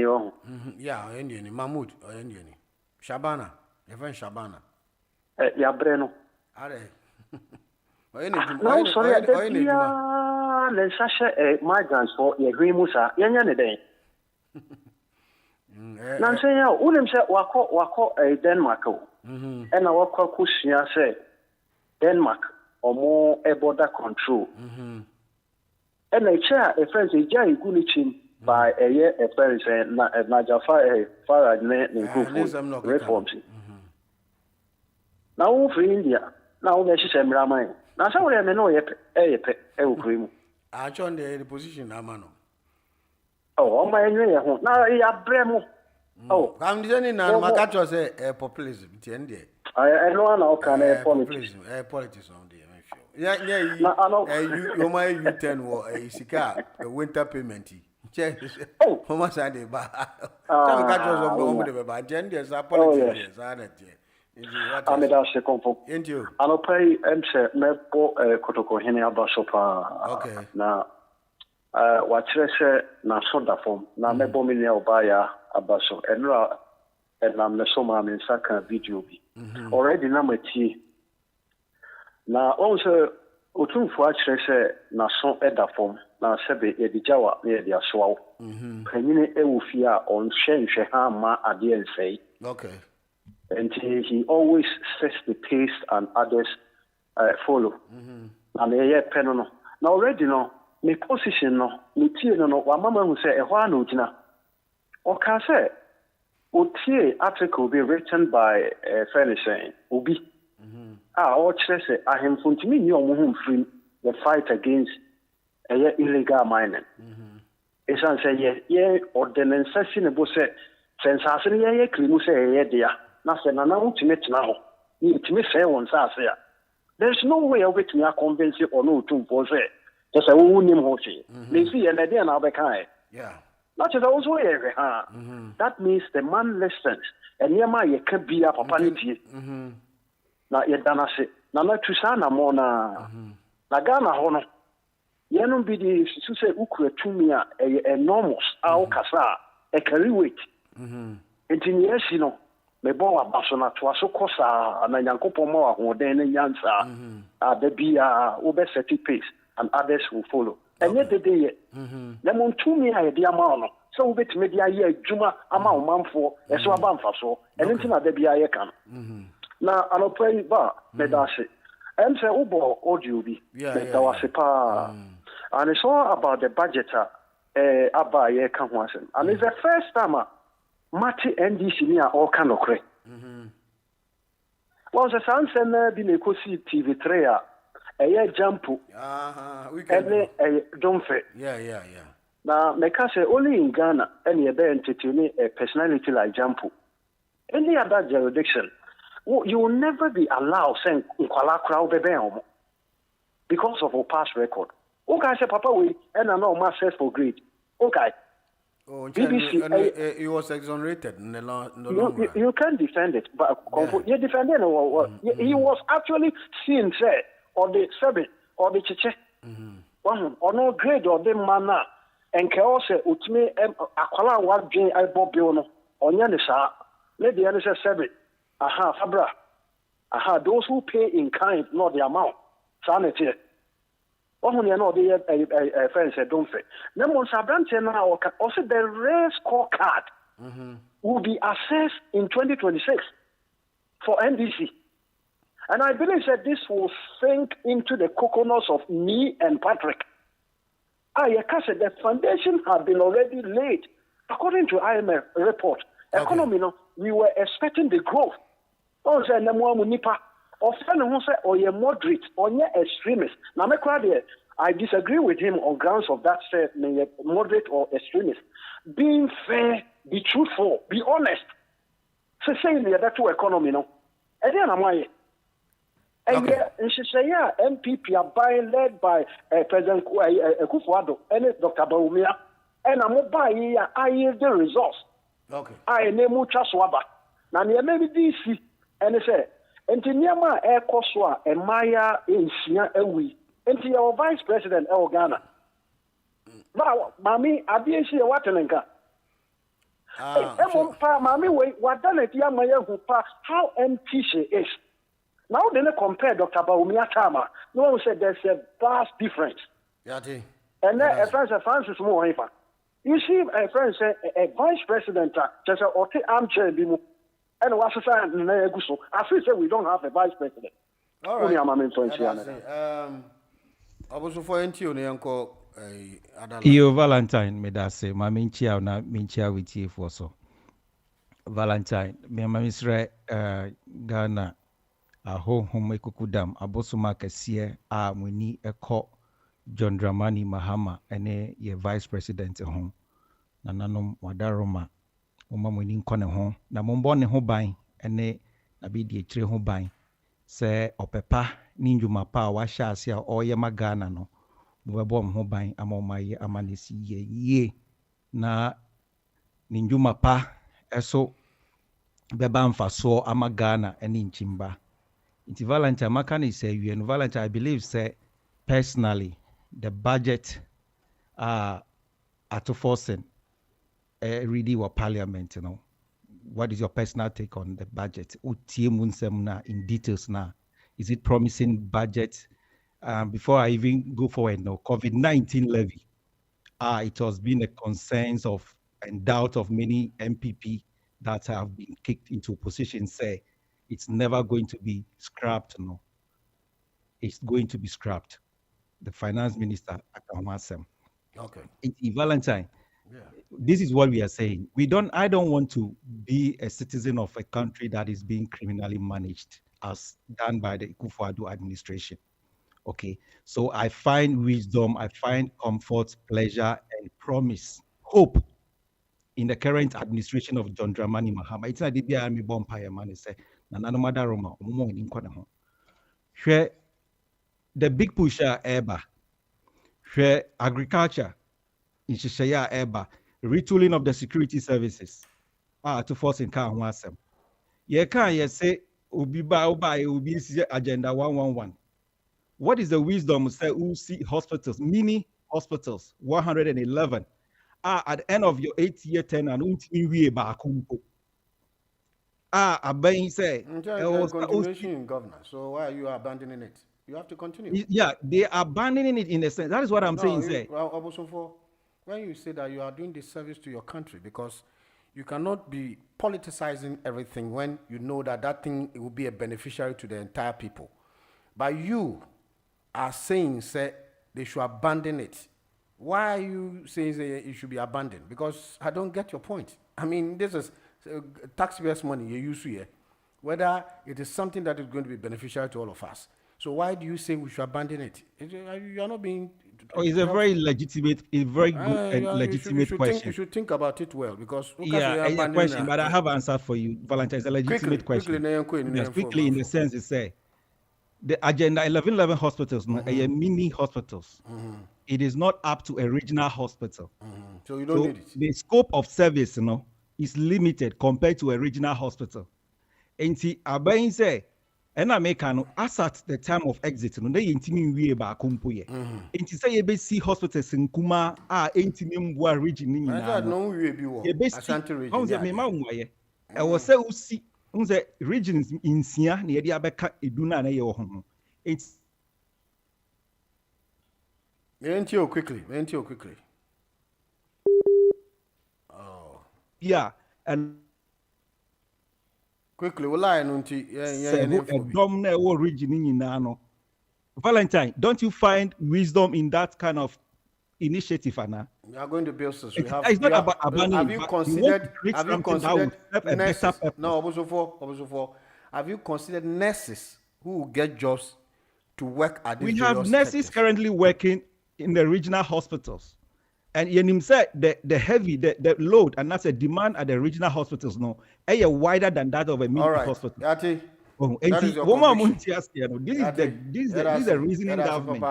yeah, Indian, Mahmoud, or Indian. Shabana, even Shabana.
Yabreno.
Are.
No, sorry, let's say migrants for your Grimusa, Yan day. Nancy, William said, Wako a Denmark, and I walk Kushia said, Denmark or more a border control. And a chair, a friend, a Jay Gunichin by a year, a friend, and Najafa, Farah, and reforms. Now for India, now there's a Ramai. Now, somebody I know a cream.
I joined the position, Amano.
Oh, my new now, I bremo. Oh,
I'm designing now. My cat was a populism.
I know now can a
politics on the. Yeah, you my U10 or a Sika, a winter payment. Oh, how much I did, but I'm about 10 years. Apologies,
I'm a second for you. I'll pay MC Mepo Kotoko Henia Basopa.
Okay.
Now, what say na soda form, na Mebo Minia Obaya Abaso, and I'm the Soma in Saka video. Already number T. Na also otumfo akyerɛ sɛ naso ɛda fam na sɛbe yɛde gyawa na yɛde asoaw panyini ɛwɔ fie a ɔnhwɛ nhwɛ ha ama adeɛ nsɛe
okay
And he always sets the pace and others follow. And now already my position my team wa mama who say no jina. Or can say article be written by Fernison Obi. Or say I am from to me you free the fight against illegal mining. It's say yeah ordinance sinable say sensation yeah clean say yeah dear. Nothing and I want to meet now. Need to say one say there's no way of it me convince you or no to for say. Just a woman hoshi. They see an idea now behind.
Yeah.
Not just also that means the man listens. And near my can be a papanity. Now you done say. Now not to sana mona. Nagana hono. Yenum be the say ukwe tumia enormous au kasa a carry weight. Enti yes you know. Me bo abasona to aso kosa na nyankopon ma wa hoden na nyansa da bia obe set pace and others will follow. And yet the day na mon tumi aye dia ma no so we betime dia ye adwuma ama omanfo eso aba mfa so ene ntina da bia ye kan na anoprai ba me da se em se ubo audio bi da wa se pa and it's all about the budget aba ye kan ho asem and it's the first time Mati NDC ni all kind of cray. Was a sunset be nekosi TV3 a year jump. We can don't fit.
Yeah.
Now, make us say only in Ghana, any other entertaining a personality like Jampu. Any other jurisdiction, you will never be allowed saying Nkwala crowd because of our past record. Okay, I say, Papa, we and I know my for grade. Okay.
Oh, BBC, he was exonerated in the long run.
You can't defend it, but you defend it. He was actually seen, say, or the seven, or the chiche, or no grade, or the manna, and chaos, utme, aquala, what Jane, I bobiono, or Yanisa, let the answer seven. Aha, Fabra. Aha, those who pay in kind, not the amount. Sanity. Oh, you know, the friends said, don't fit. Then, once I branch now, also the rare scorecard will be assessed in 2026 for NDC. And I believe that this will sink into the coconuts of me and Patrick. Said the foundation had been already laid. According to IMF report, economy, we were expecting the growth. Or you're moderate or you're extremist. Now, I disagree with him on grounds of that moderate or extremist. Being fair, be truthful, be honest. So saying that to economy, no. And then am I? And she say, yeah, MPP are buying led by President Kufuado and Dr. Baumia. And I'm buying I hear the results.
Okay.
I name Swaba. Now, maybe DC and they say. Enti niama ekoswa emaya ensia ewi enti your vice president Ghana ba mami abiesi e watenenka pa mami we wadana ti amaya hu pa how empty she is now they compare Dr. Baumia Tama no one said there's a vast difference
yati
and then Francis more ifa you see a friend say a vice president just ote armchair bi mu. And what's the sign? I feel say we don't have a vice president.
All right. I was for uncle
Valentine, me that say, my minchia na minchia with you for so. Valentine, me mamisre Ghana, a home ekukudam, a bosuma kesie, a muni a co John Dramani Mahama, and ye vice president home. Nananum wadaroma. Mama mweni nkone ho na mombo ne ho ban ene na bi die kire ho ban se opepa ni ndwuma pa wa hya ase a oye magana no mo bebo ho ban ama omaye amanesi ye na ni ndwuma pa eso beba mfaso amagana ene nchimba nti Valentine makana say you and Valentine I believe say personally the budget at forcing really what parliament, you know. What is your personal take on the budget? In details now. Is it promising budget? Before I even go forward, no, COVID-19 levy. It has been a concern of and doubt of many MPP that have been kicked into position say it's never going to be scrapped. No, it's going to be scrapped. The finance minister, Akamwasem.
Okay.
Valentine.
Yeah.
This is what we are saying. I don't want to be a citizen of a country that is being criminally managed as done by the Akufo-Addo administration. Okay. So I find wisdom, I find comfort, pleasure, and promise, hope in the current administration of John Dramani Mahama. It's not the BIM Bompire man say, Nanamada Roma, where the big pusher eba, where agriculture in Shishaya eba, retooling of the security services to force in car wasem. Ye can say ubi agenda 111. What is the wisdom say who see hospitals, mini hospitals, 111 at the end of your 8-year tenure and we back Abain say
continuation in governance. So why are you abandoning it? You have to continue.
Yeah, they are abandoning it in a sense. That is what I'm saying. Say,
when you say that you are doing this service to your country, because you cannot be politicizing everything when you know that thing it will be a beneficiary to the entire people. But you are saying, say, they should abandon it. Why are you saying it should be abandoned? Because I don't get your point. I mean, this is taxpayers' money you use here. Whether it is something that is going to be beneficial to all of us. So why do you say we should abandon it? You are not being.
It's a very legitimate, a very good and legitimate question.
You should think about it well because.
A question, but I have an answer for you, Valentine. It's a legitimate question. Quickly, in the sense, it say the agenda 1111 hospitals, mini hospitals. It is not up to a regional hospital.
So you don't need it.
The scope of service, is limited compared to a regional hospital. And see, Abain say. And I make as at the time of exit, they intimi we ba kumpuye. And to say you see hospitals in Kuma intimim wa region in
no we be wo Ashanti region.
On the mema unwaye. I was say usi on the regions in Sia near the Abeka Iduna na ye ho. It's
quickly. Oh.
Yeah, and
quickly,
Valentine, don't you find wisdom in that kind of initiative, Anna?
We are going to build this.
It's not about abandoning.
Have you considered have you considered nurses who will get jobs to work at these?
We have nurses currently working in the regional hospitals. And Yenim said the load and that's a demand at the regional hospitals wider than that of a mini hospital.
This
is the reasoning government.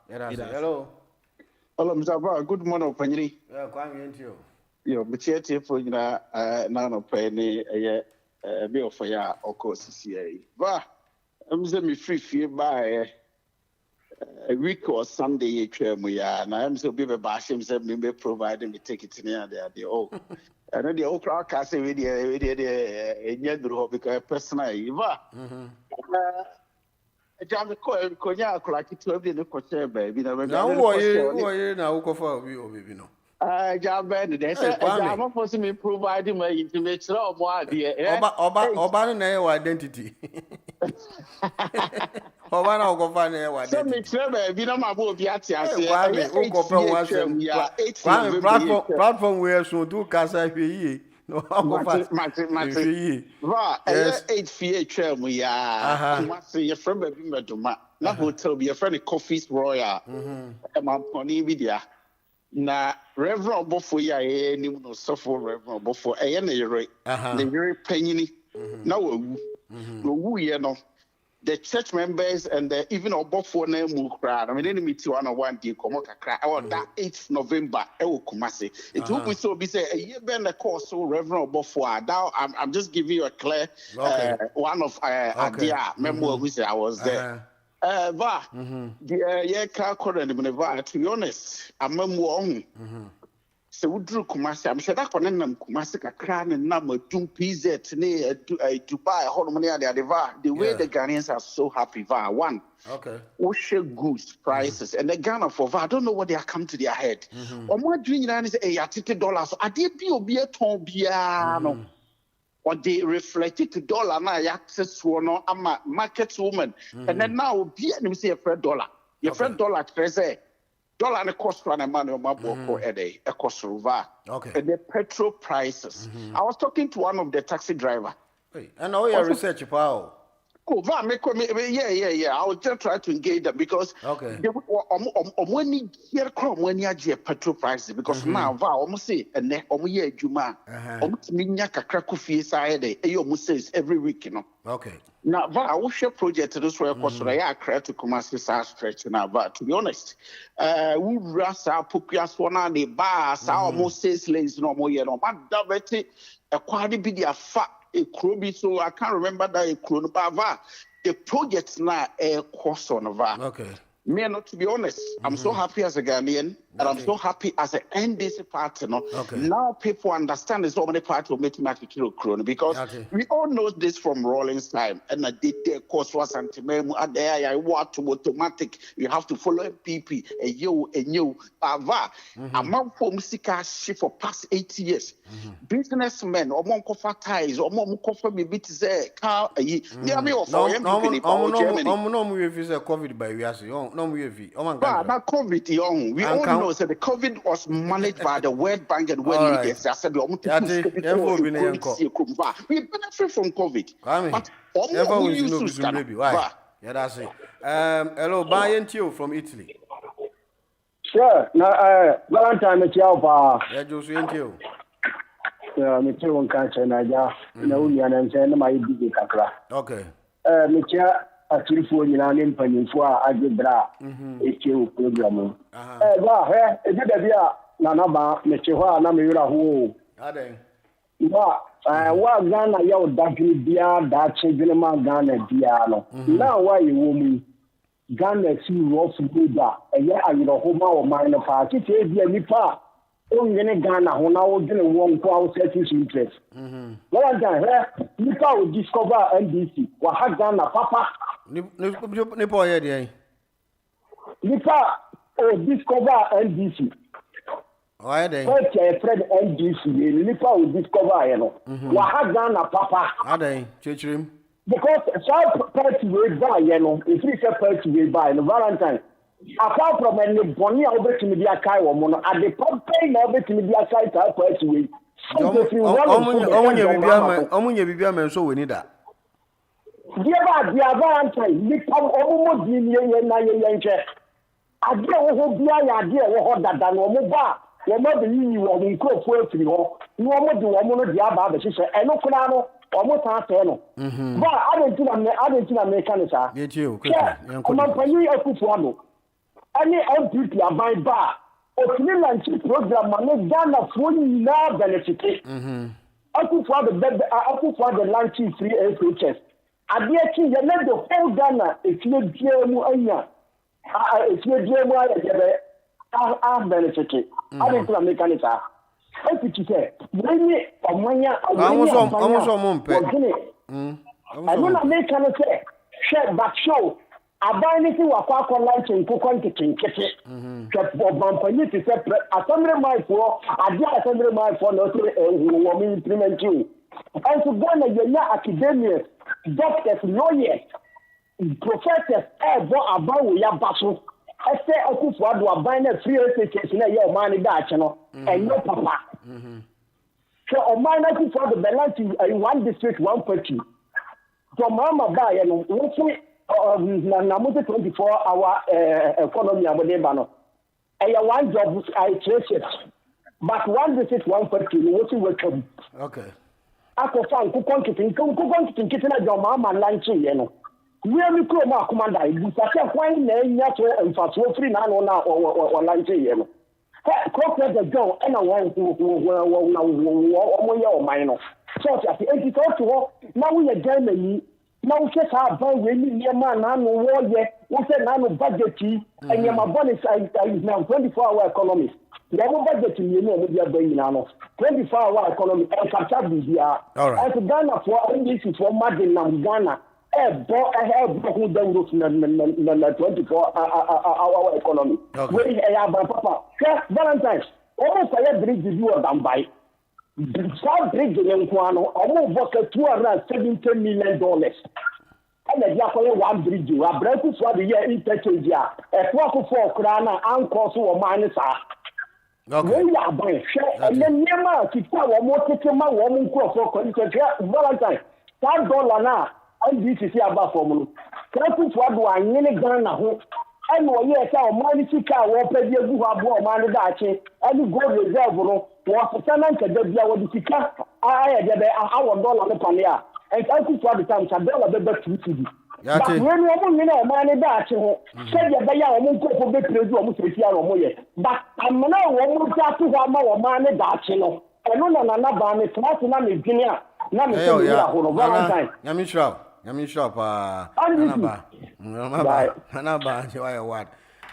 Hello.
Hello, Mr. Brown. Good morning, Penny.
Yeah, come into you.
Yo, but yet for nano penny a bill for ya or course CCA. But I'm me free by a week or Sunday, and I'm so big a bash himself, me providing me tickets near the old. And then the old crowd can say, we did a new because personally, I'm the cognac like it will be the cocher, baby. Now,
now, go for you know.
John Bennett, I'm supposed to be providing my intimate law,
Obama identity. Obama go find a
so me trebe bi na mabo bi ati ase
platform where so do kasa hwe no go find
va 8 fie twem ya kuma se ye from baby meduma na hotel bi ye friend Coffee's Royal man poni bi dia na Reverend Obofo ya ni no suffer Reverend Obofo na yere na yere panyini na wawu wawu ye no the church members and the even Obofo na mu kra na me dey meet you on one day komo kakra that 8th November e wo Kumasi it will be so be say a year ben the course so Reverend Obofo I'm just giving you a clear one of idea memo who say I was there the ka current me to be honest I'm on so we drew Kumasi I'm sure that konenam Kumasi kakra na nam dum PZ ne Dubai hormone the way the Ghanaians are so happy one we share goods prices and the Ghana for I don't know what they are come to their head or more dream is $80 so I did be obi ton bia no or they reflected to dollar na access to no ama market woman and then now be and say a dollar your friend dollar treasure dollar and cost one man or mabo a day a cost over and the petrol prices. I was talking to one of the taxi driver.
And all your research power.
Oh, yeah. I will just try to engage them because when you hear petrol prices because now almost say and then year Juma almost minya kakraku fee side almost says every week, you know.
Okay.
Now I will share project this way because I create to come as stretch now. But to be honest, we rasa pupias one the bars almost says lanes no more no but that a quality be the fat. A Krobi, so I can't remember that a Kronobava. The projects now a cost on over.
Okay.
Me not to be honest, I'm so happy as a Ghanaian, and I'm so happy as an NDC partner. Now people understand there's so many parties will make me kilo krone because we all know this from Rawlings time. And I did the cost was antimemu at there. I want to automatic. You have to follow MPP a you ava. A man for Musika shift for past 8 years. Businessmen or mon cofa ties or mon cofa me bit say car near me or for MPP Germany.
COVID by we no we have. Oh my
God. But COVID young. We all know that the COVID was managed by the World Bank and world leaders. I said we benefit from COVID. But we use to
why? Yeah, that's it. Hello, Brian Tio from Italy.
Sure. Now, Valentine, it's your bar.
Yeah, Josie Tio.
Yeah, me too. On cancer, Naja. No, you and I'm saying my big kakra.
Okay.
Me actually for you and in for Agibra. It's your program. Well, is it a dear Nanaba, Mechewa, Namira who?
Are they?
What Ghana, your Daki Dia, that children Ghana Diano. Now, why you woman? Ghana see Ross Buddha, a year I will home or minor party, be a nipa. Only Ghana, when I was going to want to set his interest. Well, I done, Nipa will discover NDC. What has Ghana, Papa?
Nipa, yeah,
Nipa will discover NDC.
Why they?
First, Fred NDC, Nipa will discover, you know. What has Ghana, Papa?
Are they? Church
because some party will buy, you know, if it's a party will buy, no Valentine. Apart from any bonny over to media kai or mono, at the pump paying over to media site, I'll party with.
So we need that.
Dear Valentine, we come almost million. I dear who be idea what that than one bar. Your mother, you will go for it. No more do one of the other, she said, and no. Almost half no. But I don't think American, sir.
Get you.
I'm a penny of one. Any MPP are my bar. Or Finland program, man, Ghana fully now benefit. I put for the lunch free SHS. I dear king, you let the whole Ghana if you GMO. If you GMO, I benefit. I don't think American, sir. What did you say? When you almost I don't make any say. Share back show. I buy anything with a lunch and cook on kitchen. Kept Bob to separate assembly my for, I did assembly my for no woman implement you. And to Ghana, you're not academics, doctors, lawyers, professors, about your battle. I say, I could for do buying a free education in your money that channel and no papa. So, on my night for the balance in one district, 1 party. So, Mama buy and hopefully, 24-hour economy of the banner. And one job I trace it. But one district, 1 party, what you welcome.
Okay.
I could find cook on kitchen at your mama and lunch, you know. We are the crew, my commander. You can't find name yet and fast free now or lunch, you know. Cross the door and I want to minor. So, at the 84 now we are Germany. Now, just have very near man, no war yet. What's a nano budget? And your bonus is now 24-hour economy. The budget, you know, we are going now. 24-hour economy and capture this year. All right. As Ghana for English for Madin and Ghana. I have 24-hour economy. Where I have Papa. Valentine's. Almost I have bridge you on by. Saa bridge in Kwano, almost $270 million. And the Yakoya one bridge, a breakfast for the year interchange, a quarter for Krana, and cost or minus. We are by share, and then Yama, Kita, or more Tikama, woman, for Valentine. $5 now, and this is about formula. Quarter for one, nearly Ghana. And what yes, our money car, or pay you who have more money that and go reserve. Was Sanan Kadabia with the Sika, I had our dollar upon there. And I think for the time, Sabella the best to see. But when you know, money that you said that they are going to go to almost a year or more. But I'm now one to have more money that you know. And no, I'm not in Guinea. Valentine.
Yamishrap, Anaba, what?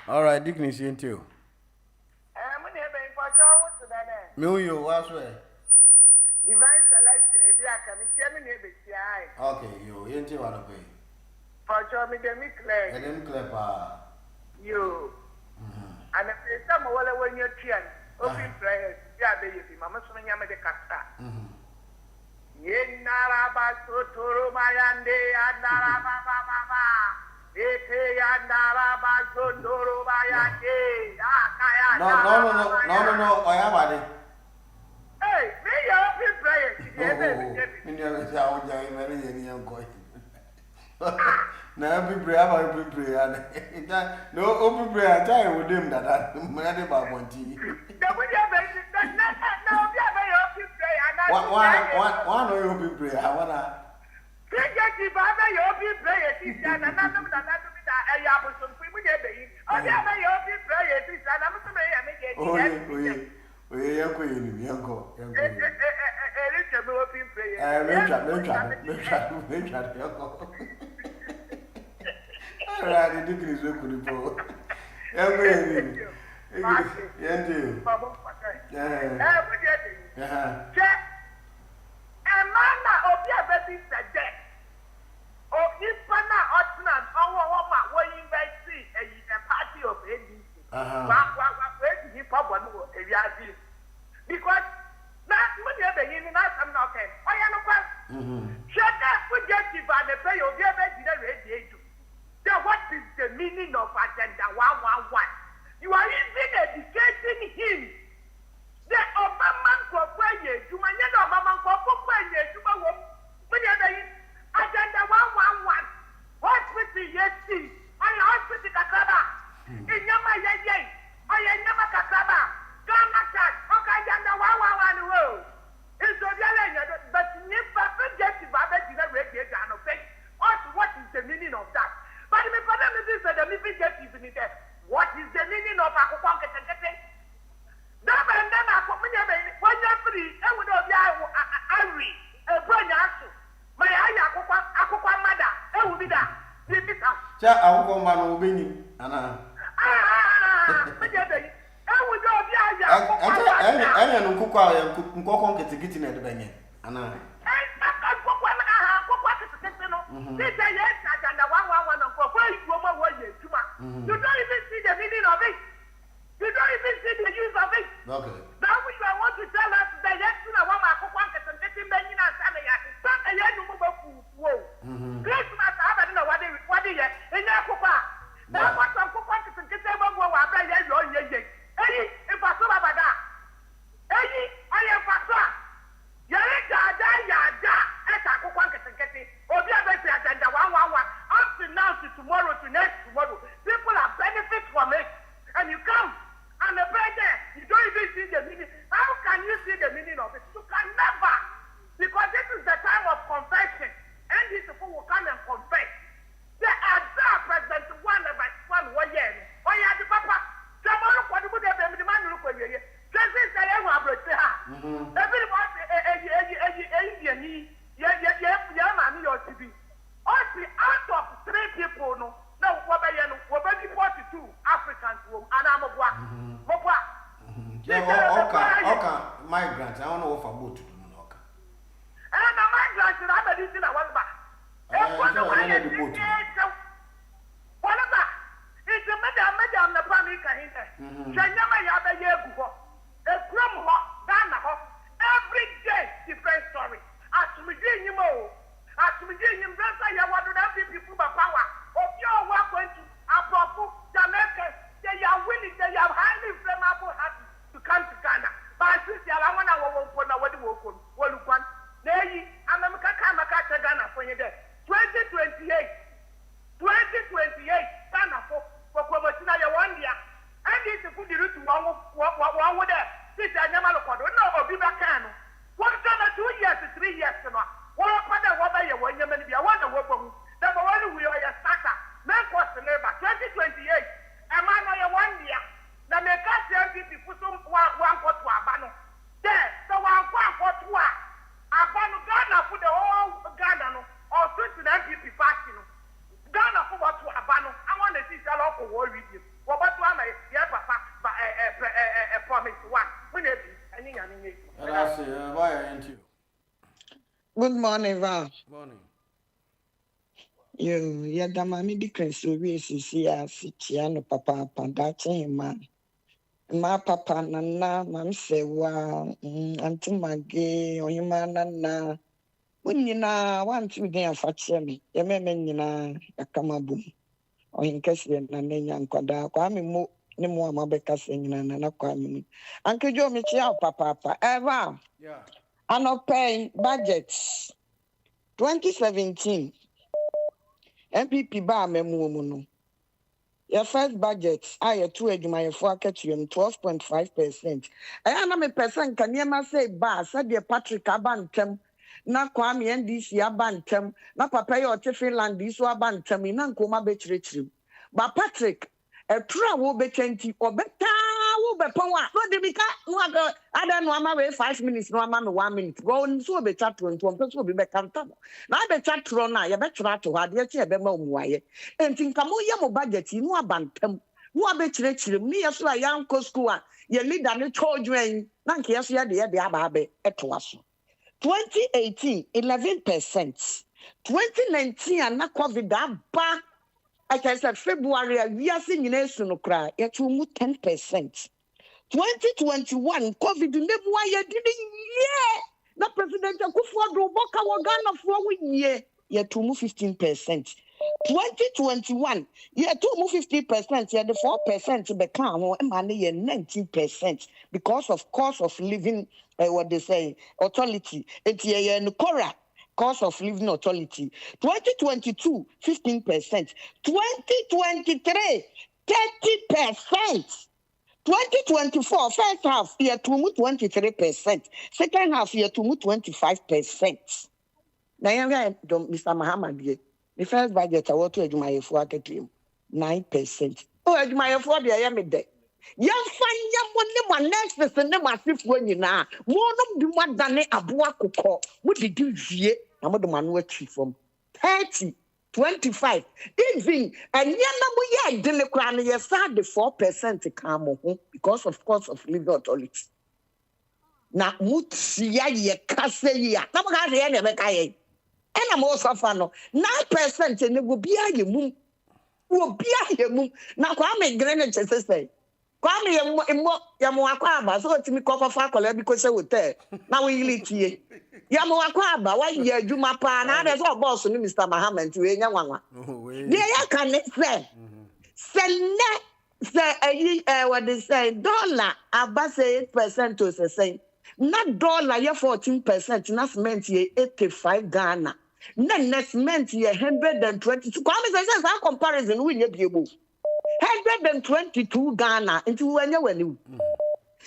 All right, Dickness into. You what's where?
Divine selection, if you are coming, chairman,
okay, you ain't you want to pay.
For sure, me, them clear.
And them clear,
you. And if there's some when you're cheering, open prayers, yeah, baby, Mamma Sonia made a casta. Yen Naraba Sotoro Mayande, and Naraba Baba, Eke and Naraba Sondoro Mayande,
No, I have it.
Hey, me open prayer.
Now, be prayer, open prayer. No open prayer, I with him that I'm mad about one tea. One open prayer. I want to.
Because that's when you're beginning, I'm not okay. I am a question. Shut up, we get you by the pay of your bed. What is the meaning of Agenda 111? You are even educating him. The Obama Corporation, you may not Obama Corporation, you may Agenda 111. Hospital, yes, see. I hospital Kakaba. In Yama Yay, I am Yama Kakaba. Ghana Chat, Agenda 111 road. It's a real, but never forget to Babette in a radio. What is the meaning of that? But the problem is that the living get even there. What is the meaning of a pocket and getting? When you're free, I would have Ari, a brother, my Aqua mother, I will be that.
I will go man obeying. Anna.
I would go
be a getting at the bank. Anna.
This is Agenda 111 for you don't even see the meaning of it. You don't even see the use of it.
Okay.
Now we want to tell us that yes, you know what Christmas, I don't know what they are. In their Copa. Now what some Copa can get them over where they are. Hey, if I saw about that. Hey, I am Pastor. Yada, Agenda 111. Up to now to tomorrow to next tomorrow. People are benefit from it. And you come and the president, you don't even see the meaning. How can you see the meaning of it? You can never. Because this is the time of confession. And these people will come and confess. They are there, President one year. Oh, yeah, the Papa. Tomorrow, what do they do? The man look for you. Just this, I am a brother. Everybody, mommy or TV. Out of 3 people, no, we're 42 Africans, and I'm a black.
Okay, migrants, I don't know what for boat to do.
And the migrants, I'm a little one back. It's a madam, the Pamika. Every one with that. This I never look on. No, be back. 2 years to 3 years. What about the water you want? You may be a wonder what the one we are a starter. Man cost the labor 2028. A man or 1 year. Now make us MVP put some one for two abano. There, so one for two. Abano Ghana for the whole Ghana or 20 MVP party. Ghana for what to abano. I want to see a local war with you. What about one? Yeah, papa, a promise one. We need any.
Good morning, Val.
Morning.
You the mammy decrease we see as Tiano papa, Pandachi man. My papa, Nana, Mam say, wow, Auntie Maggie, or you man, Nana. When you know, want to be a fatchemi, a man, a camaboom. Or in case you're Nana, Koda, Kwame Mo, no more Mabeka singing and Nana Kwame. Uncle Joe Michel, papa, Eva.
Yeah.
I'm not paying budgets. 2017. MPP bar memuomuno. Your first budget, I 2 my 4 12.5%. I am a person can never say bar, said your Patrick Abantem, na Kwame NDC Abantem, na Papa or Finland, this Abantem, in Ankoma Betritrim. But Patrick, a true will be 20 or better. But what did we cut? I don't know. I'm 5 minutes. No, I'm 1 minute. Go and so be chat to one person will be back on top. Now, I chat to Rona. You better try to have your chair. Be more why. And think I'm more budget. You know about them. Who are better to me as a young school. You lead on the children. Thank you. The Ababe at was 2018, 11%. 2019, and not COVID that back. I can say February, we are seeing in a cry. It will move 10%. 2021, COVID never why didn't yeah. The president Kufuor Boka Wagana for 1 year, yet to move 15%. 2021, yeah, to move 50%, yeah, the 4% become more money and 19% because of cost of living, what they say, authority. It's yeah, Cora. Cost of living authority. 2022, 15%. 2023, 30%. 2024, first half, year to move 23%. Second half, year to move 25%. Now, Mr. Muhammad, the first budget I want to admire for 9%. Oh, admire for the IMD. Young fine young next person, the massive when you now. One of the one done a boaco. What did you hear? I'm the man working from 30, 25. Even and we are delinquent, yes, the 4% to come home because of course of living authority. Now, would see ya case ya. Come on, and I'm also fan 9% and it will be a moon. Will be a moon. Now, I'm a granite, say. Kwame Yamuakwaba, so to me cover faculty because I would tell. Now we live here. Yamuakwaba, 1 year, Juma Pan, and there's all boss to Mr. Muhammad to any one. Yeah, can say. Say, what they say, dollar, about 8% to the same. Not dollar, you're 14%, not meant ye 85 Ghana. Next meant ye 122. Kwame says, our comparison will be able. 122 Ghana into when you knew.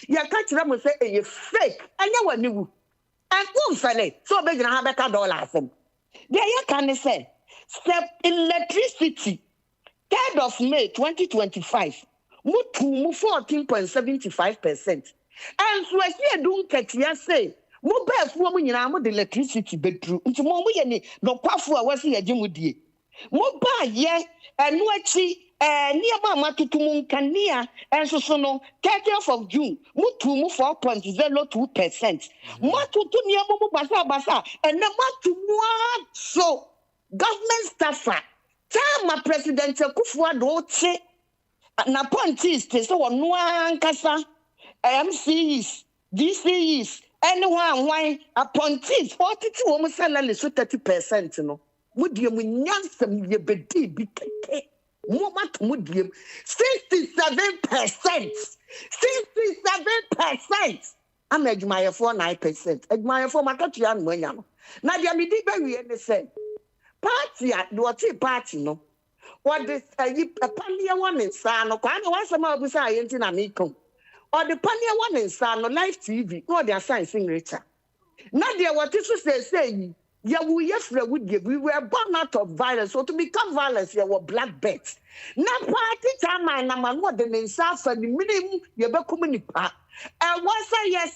You catch them say a fake, and you knew. And won't say so big and have a $1. There you can say, step electricity, 3rd of May 2025, move 14.75%. And so I see don't catch you say, move best woman in the electricity bedroom. Into more we no quafu was here, Jim with you. Move by ye, and what she. Near Mama to Munkania, and so no, 30th of June, move 4.02%. What to near Momo Basa, and the to what so government staffer. Tell my president Kufuor Doche, and appointees, so one Kasa, MCs, DCs, anyone, why appointees, 42 women salary, so 30%, no. Would you mean some ye be 67%. 67%. I'm admire for 9%. Admire for my country and when you now, the Amidiba, we say party at what party no. What this a Pandia one is son, or kind of one some of the science in Amico. or the pioneer one in San on live TV, or their science in Richard. Now, dear, what is to say? Yeah, we were born out of violence, so to become violence, you were black bets. Now, party time, I am what the name South and the minimum you be coming part. And once a year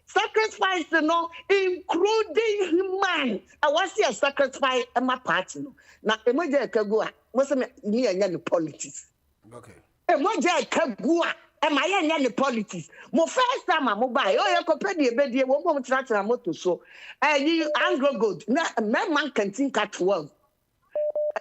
sacrifice, you know, including human. I was here sacrifice and my party. Now, emoji kagua, what's me and politics.
Okay.
Emoji kagua. Am I any politics? Mo first time I'm mobile. Oh, you compare the baby. One more track and motor so. You Anglo good. Na man can think at 12.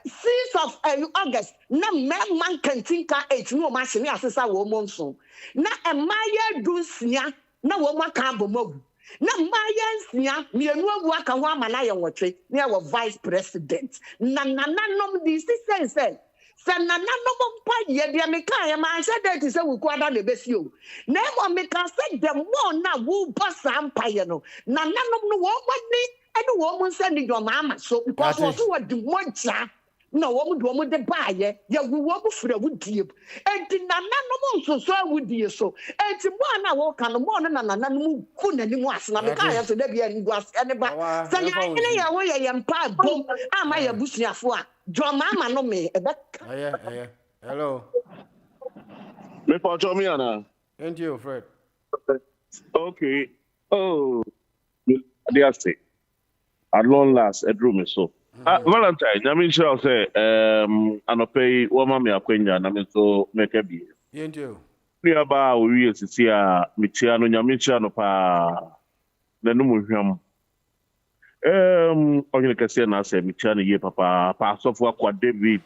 6th of August. Na man can think at 8. No machine as a woman so. Na a Maya do snia. Na woman can't be move. Na Maya snia. Me no work and one man I watch it. Me our vice president. Na nom this sense. Sana no mpa ye dia me kan ma say that is we kwada le besio na mo me kan say the more na wo boss empire no na nanom no wo mani ene wo mo say ni do ma so because so what the moja no wo mo do mo de baaye ya wo mo fura wo die enti na nanom so so wo die so enti mo na wo kan mo na nanom ku na ni mu asena me kan ya so da bia ni guas ene ba say ya ene ya wo ye mpa bom ama ya busuafo a Mama no me.
Hello.
Me for Jomiana.
And you, Fred.
Okay. Oh, dear say. At long last, a room is so. Valentine, I mean, sure say, Anope, woman me akwenya, I mean, so make a be.
And you.
Nearby, we will see a Michiano, Yamichano pa the Numuham. Onye kese na se michane ye papa pa asofo akwa David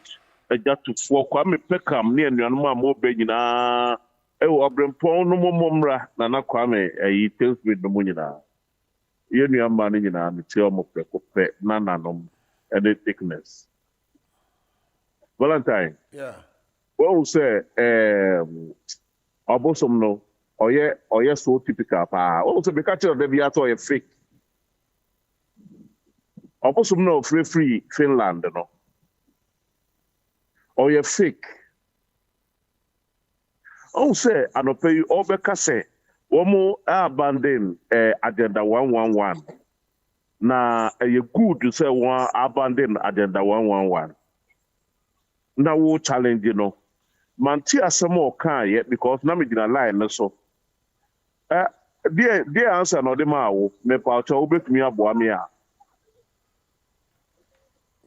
eja tufo kwa me pekam ne anuanom amobe nyina wo obrempon no momomra na na kwa me yi Telsmith no nyina ye nuamba ne nyina meti omo prekope na nanom and thickness Valentine
yeah
well say obosom no oye so typical pa also be catch of the biato ye fake Opposite no free Finland, no. Or you're fake. Oh, say, I don't pay you over casse. One more abandon agenda 111. Now, you good to say one abandon agenda 111. Now, we'll challenge, you know. Mantia some more can yet because now we didn't lie, so. Dear answer, no, the mao, me pouch over me a boamia.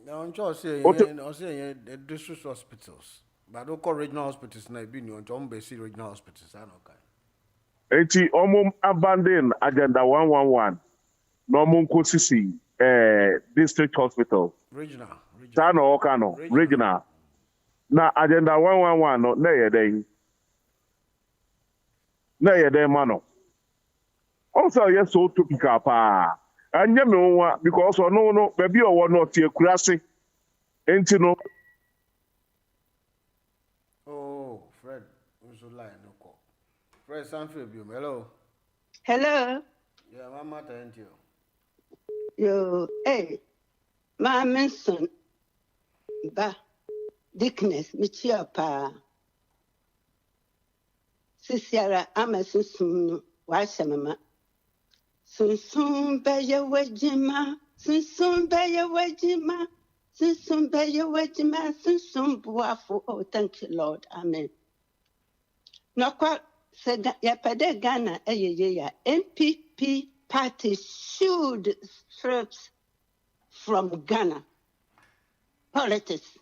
Now, I'm just saying, the district hospitals, but don't call regional hospitals. Now, be new on basic regional hospitals. I know.
Eti omum abandon agenda 111. No mum kosisi district hospital.
Regional.
Tano okano regional. Na agenda 111 no na yede mano. Also yes so typical pa. Anya me nwa because no baby owo no tie kurase. Enti no.
Oh, Fred, we should lie no call. Fred Sanfield, hello.
Hello.
Yeah, mama thank you.
Yo, hey. My mention ba dickness michia pa. Sisiara amasusum wa shamama. Sunsum baya wajima, sunsum baya wajima, sunsum baya wajima, sunsum buafu. Oh, thank you, Lord. Amen. No kwa yapade Ghana ya MPP party should strip from Ghana politics.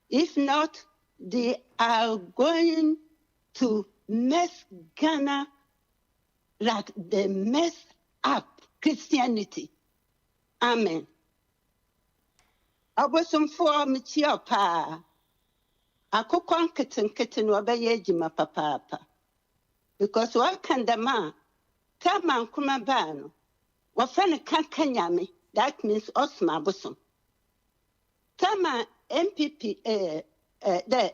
If not, they are going to mess Ghana like they mess up Christianity. Amen. Abosom for me chia pa. Akokon kitten wabeye jima papa. Because what can the man? Taman kuma bano. Wafane kankanyami. That means osma bosom. Tama MPP the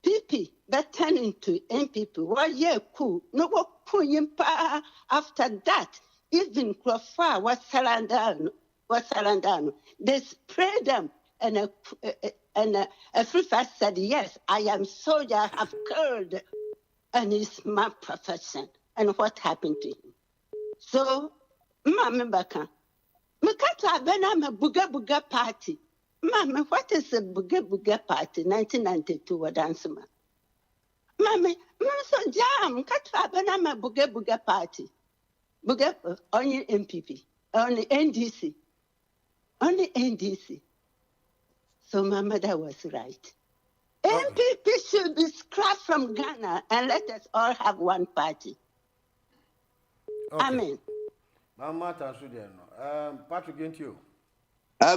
PP that turn into MPP. What ye cool? No what pa after that. Even Krofa was Salandano. They sprayed them and a free fast said, yes, I am soldier, I have killed and it's my profession. And what happened to him? So, Mama Baka, Makata Benama Buga Buga Party. Mama, what is a Buga Buga Party? 1992 what answer? Mama, so jam, Katra Benama Buga Buga Party. Buga only MPP, only NDC. Only NDC. So my mother was right. MPP should be scrapped from Ghana and let us all have one party.
Okay.
Amen.
Patrick, into you.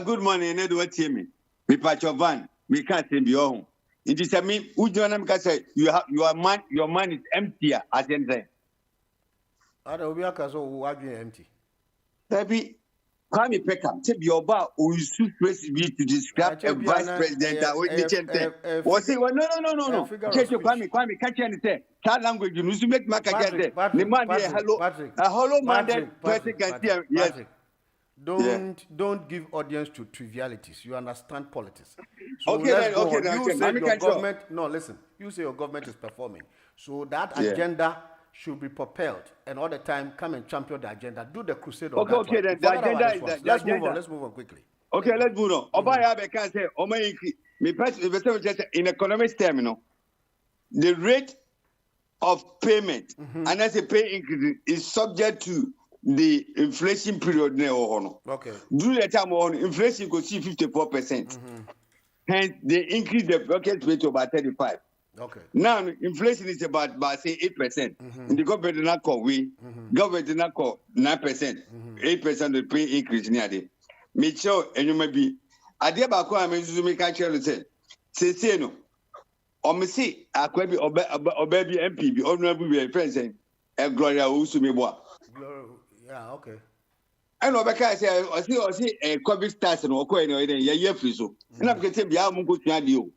Good morning, Edward Timmy. Me Patrick Van. We can't say be home. It is a me. Who do you say your man is empty as in say.
I don't be a case of empty.
Baby. Kwame Peckham, tell your bar who is supposed to describe a vice president. Was it? No. Kwame, catch anything. That language, you need to make Maka get there. The man, a hollow minded president. Yes.
Don't give audience to trivialities. You understand politics.
So okay, then.
You say your government. No, listen. You say your government is performing. So that agenda should be propelled, and all the time come and champion the agenda. Do the crusade on that.
Okay, then the agenda is
let's move on quickly.
Okay, let's move on. Obaya can say, in economic terminal, the rate of payment and as a pay increase is subject to the inflation period.
Okay.
During the time on inflation, you could see 54%. Hence, they increase the bracket rate to about 35%.
Okay.
Now inflation is about say 8%. And the government did not call government did not call 9%. 8% the pay increase near there. Mitchell and you may be Adia Bako I mean to make a child say no. Or me see I could be baby MP be honorable friends and Gloria Usumeboa.
Yeah, okay.
And Obeka say I see a COVID starts and Oko and year free so. And I'm getting be out Mungo Tiadio.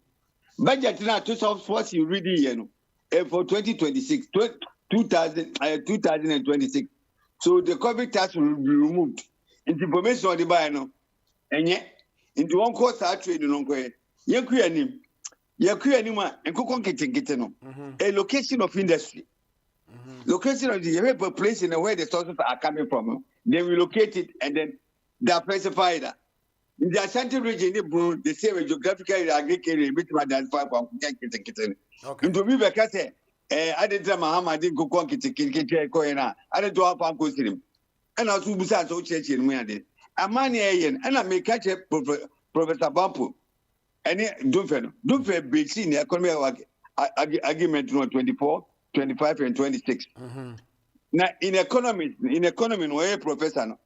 Budget now to force you reading for 2026, 2026. So the COVID tax will be removed. Into information on the buy no, and yet into one course our trade no go. Yaku anima and cook on getting no. A location of industry. Location of the place in where the sources are coming from. They will locate it and then they are specified that. In the Ashanti region, they say geographically agriculture bit more than 5 kitchen. Okay. Into me, because I didn't Mahama didn't go on kitchen coina. I didn't do a pump him. And I was besides so church in me. A man and I may catch a Professor Bampu. And don't fair be seen the economy argument 24, 25, and 26. Now, in economy, where professor,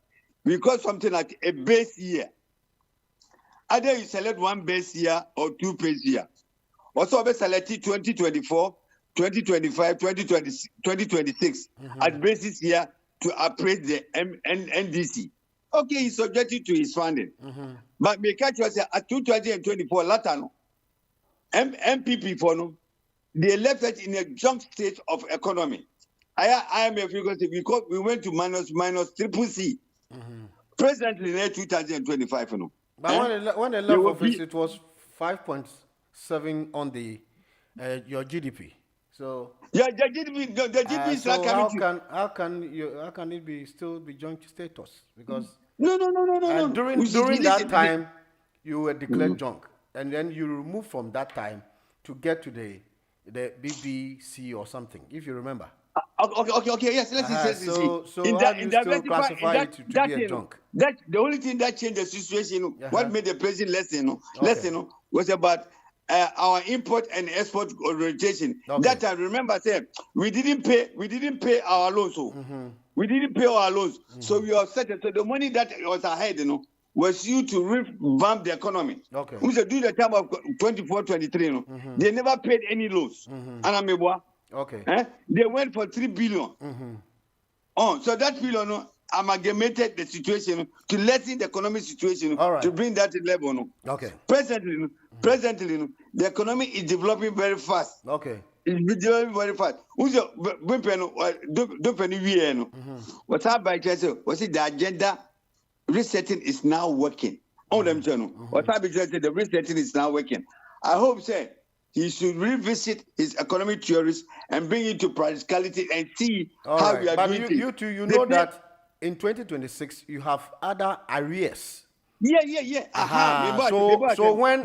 we call something like a base year. Either you select one base year or two base year. Also, we select 2024, 2025, 2026 as basis year to appraise the NDC. Okay, he's subjected to his funding. But me catch you say at 2024 Latano, MPP for no, they left it in a junk state of economy. I am a figure because we went to minus triple C. Presently in 2025 no.
But when they left office, it was 5.7 on the your GDP. So
yeah, the GDP is
so how can it be still be joint status? Because
no.
During that time, you were declared junk, and then you removed from that time to get to the BBC or something, if you remember.
Okay. Yes, let's see.
So in that classify it to be a junk.
That the only thing that changed the situation, what made the president lesson was about our import and export orientation. That I remember saying we didn't pay our loans. We didn't pay our loans, so we are set. So the money that was ahead, was used to revamp the economy. Okay. We said during the time of 24-23, they never paid any loans.
Okay.
They went for 3 billion. So that billion amalgamated the situation to lessen the economic situation to bring that level.
Okay.
Presently, the economy is developing very fast.
Okay.
It's developing very fast. What's the agenda resetting is now working. The resetting is now working. I hope say he should revisit his economic theories and bring it to practicality and see how we are doing it.
You too, you know that in 2026 you have other arrears.
Yeah.
So when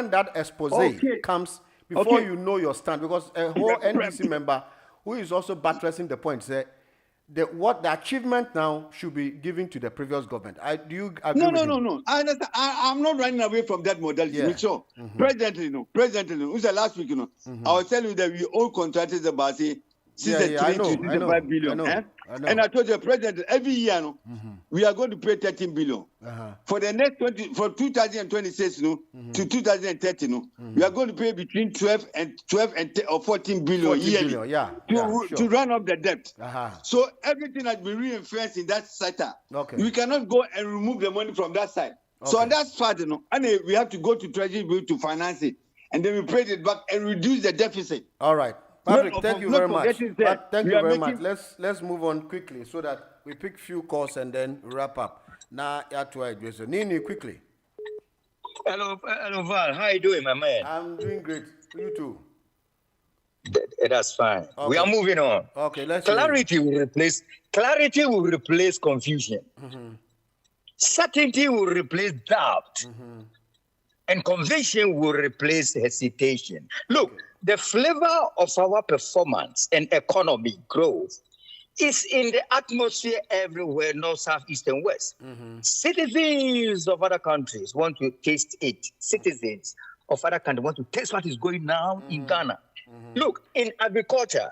that expose comes, before you know your stand, because a whole NDC member who is also buttressing the point said what the achievement now should be given to the previous government. Do you agree with him?
No. I understand. I'm not running away from that modality. Yeah. Sure. Presently, who's the last week, I was telling you that we all contracted about 63 to 65 billion. I know. And I told the president every year, we are going to pay 13 billion. For the next 2026 to 2030, we are going to pay between 12 and 14 billion yearly to run up the debt. So everything has been reinforced in that sector. We cannot go and remove the money from that side. So on that part, and we have to go to Treasury Bill to finance it, and then we pay it back and reduce the deficit.
All right. Patrick, thank you very much. Thank you very much. Let's move on quickly so that we pick few calls and then wrap up. Now, Nini, quickly.
Hello, Val. How are you doing, my man?
I'm doing great. You too.
That's fine. Okay. We are moving on.
Okay, let's
clarity will replace confusion. Certainty will replace doubt. And conviction will replace hesitation. Look, the flavor of our performance and economic growth is in the atmosphere everywhere, north, south, east, and west. Citizens of other countries want to taste it. Citizens of other countries want to taste what is going now in Ghana. Look, in agriculture,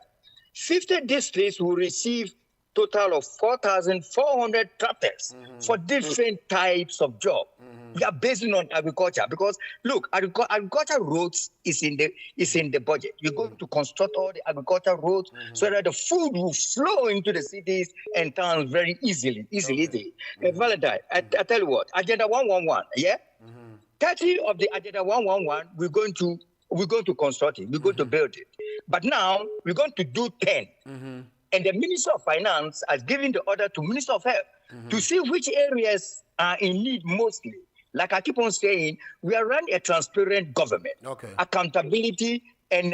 50 districts will receive total of 4,400 tractors for different types of jobs. We are basing on agriculture because look, agriculture roads is in the budget. You're going to construct all the agriculture roads so that the food will flow into the cities and towns very easily. Valentine, I tell you what, Agenda 111, yeah? 30 of the Agenda 111, we're going to construct it. We're going to build it. But now we're going to do 10. And the Minister of Finance has given the order to Minister of Health to see which areas are in need mostly. Like I keep on saying, we are running a transparent government, accountability and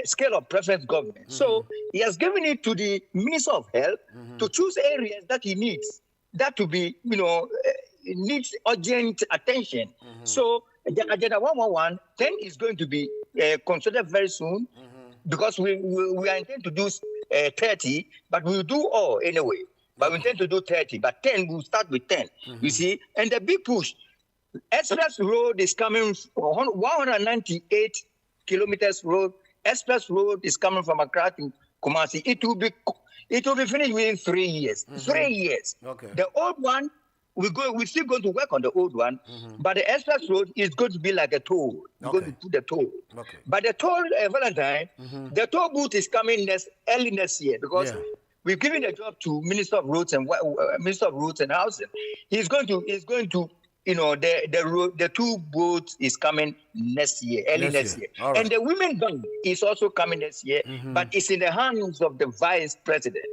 scale of preference government. So he has given it to the Minister of Health to choose areas that he needs, that to be, needs urgent attention. So the Agenda 111, 10 is going to be considered very soon because we are intending to do 30, but we'll do all anyway. But we intend to do 30, but 10, we'll start with 10, you see. And the big push, Express Road is coming, 198 kilometers road. Express Road is coming from Accra to Kumasi. It will be finished within 3 years. 3 years. The old one, we're still going to work on the old one, but the Express Road is going to be like a toll. We're going to put the toll. But the toll, Valentine, the toll booth is coming early next year because we've given a job to Minister of Roads and Housing. He's going to. The two boats is coming next year, early next year. Right. And the Women Bank is also coming next year, but it's in the hands of the Vice President.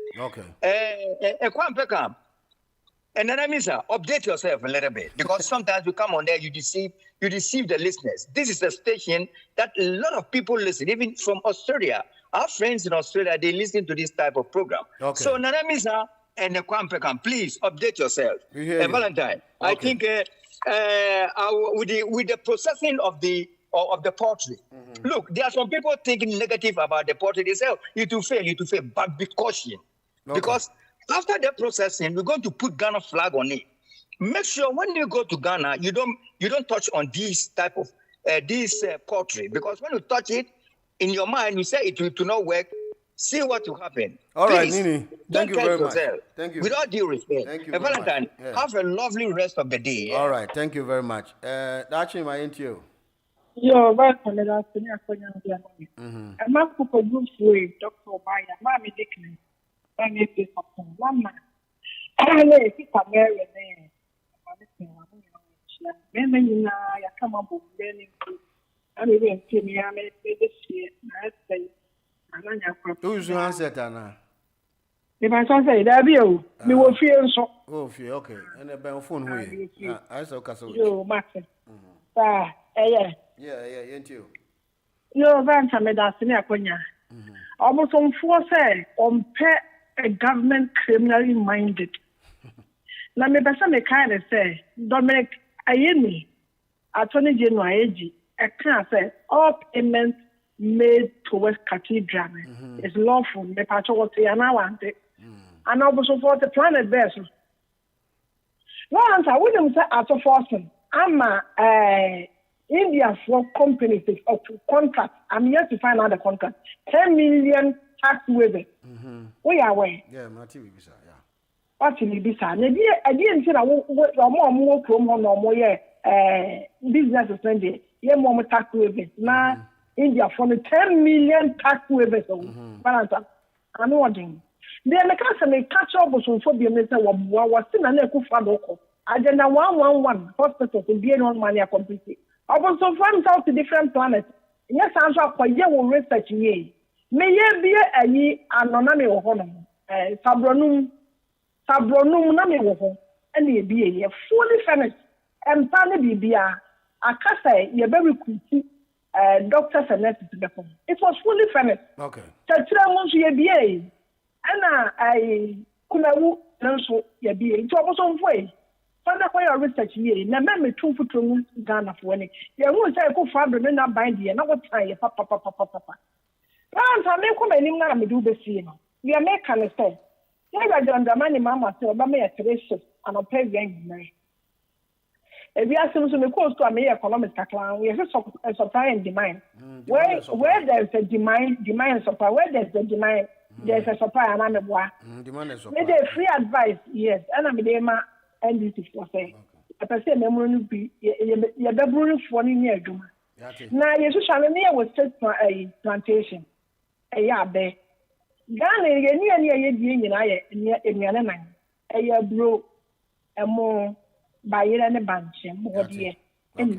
And then update yourself a little bit because sometimes you come on there, you deceive the listeners. This is a station that a lot of people listen, even from Australia. Our friends in Australia, they listen to this type of program. So Nanamisa and Kwampekam, please update yourself. Valentine, I think with the processing of the poultry. Look, there are some people thinking negative about the poultry. They say, it will fail, but be cautious. Because after the processing, we're going to put Ghana flag on it. Make sure when you go to Ghana, you don't touch on this type of poultry. Because when you touch it, in your mind, you say it will not work. See what will happen.
All right, Nini. Thank you very much. Thank you.
With all due respect.
Thank you.
Valentine, have a lovely rest of the day.
All right. Thank you very much. That's my interview.
Yo, welcome to the I'm not for good way, Dr. Obaya, Mammy Dickness. I'm a piece of one man. I know if it's a Mary there. Then I come up with many. I'm even to me, I made this year. I say,
who's your answer, Tana?
If I say that, you will feel so.
Oh, feel okay. And a bell phone way. I saw Castle.
You, Martin.
Yeah, ain't you?
Yo, Vanta Medasini Akonya. Almost on four say, on pet a government criminally minded. Now, me person me kind of say, Dominic Ayemi, Attorney General AG, I can't say all payments made towards cathedral is lawful. Me patrol what say, and I want it. And I was support the planet best. No answer, we don't say out of forcing. I'm India for companies of contract. I'm yet to find out the contract. 10 million tax waivers. We are away.
Yeah, Marty Bisa, yeah.
What will be sad? I didn't say that more from or more business is Sunday. Yeah, more tax waivers. Now, India for the 10 million tax waivers. Balance. I'm wondering. Then the customer catch up with some phobia, Mr. was still an echo for Agenda 111 hospitals will be on money completely. About some friends out to different planets. Yes, I'm sure for you will research ye. May ye be a ye anonymity or honor. Sabronum name woho. And ye be a ye fully finished. And Tani be a casa ye very quick doctors and nurses to the home. It was fully finished.
Okay.
Tachira wants ye be a. And I kumawu nanso ye be a. It was on way. Father, why your research ye? Na me two for two Ghana for any. You won't say go father, me not bind ye. Now what time? Papa. Parents are making many now me do the same. We are making a say. Yeah, I don't undermine Mama say, but me a tradition and a pay gang marry. If we are some close to a mere economic clan, we have a supply and demand. Where there's a demand supply. Where there's a demand, there's a supply and I'm a boy. Maybe free advice, yes, and I'm a NDC for say. I say memory be your bedroom for near Juma. Now, you shall near was set for a plantation. A yard there. Ghana, near Indian, a year bro, a more by year and a bunch, more dear. And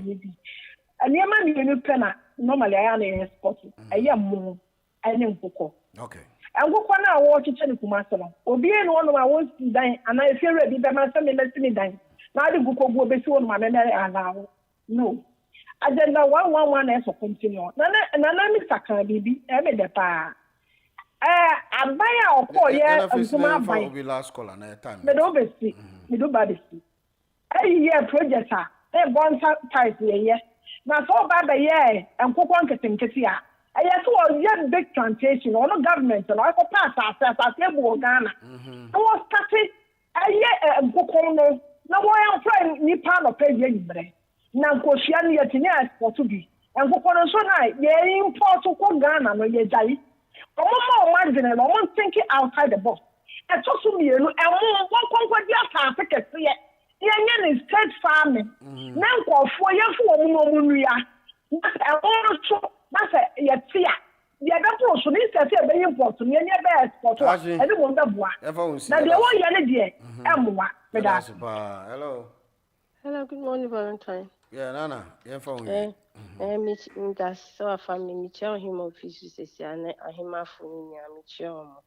your man, you penna, normally I am a spot, a year more, and in Coco.
Okay.
And what one I watch each other to master. Or being one of my wants to die, and I feel ready by my son, let's me die. Now the book will be soon, my memory allow. No. Agenda 111 as a continue. And I miss a can be every the pa. I buy our poor year and will
be last call and time.
But obviously, we do body see. Every year project, they born ties here. Now so bad the year and cook one getting Ketia. I saw a young big plantation or no government and I could pass ourselves as able Ghana. I was started a year and cook on no way I'm trying Nippon or pay yesterday. Now, Koshiani at for to be. And for so night, ye import to Ghana no ye jai. Or more marginal, or one thinking outside the box. And so soon you and one conquer your Africa. Yan is state farming. Now, for your for Muria. And also, that's a yetia. The other person is a very important. Near best for everyone that was. Now, the one yanny,
hello.
Hello, good morning, Valentine.
Yeah, Nana, you're from
that's so a family. Michel him office says, and I him a phone, Michel.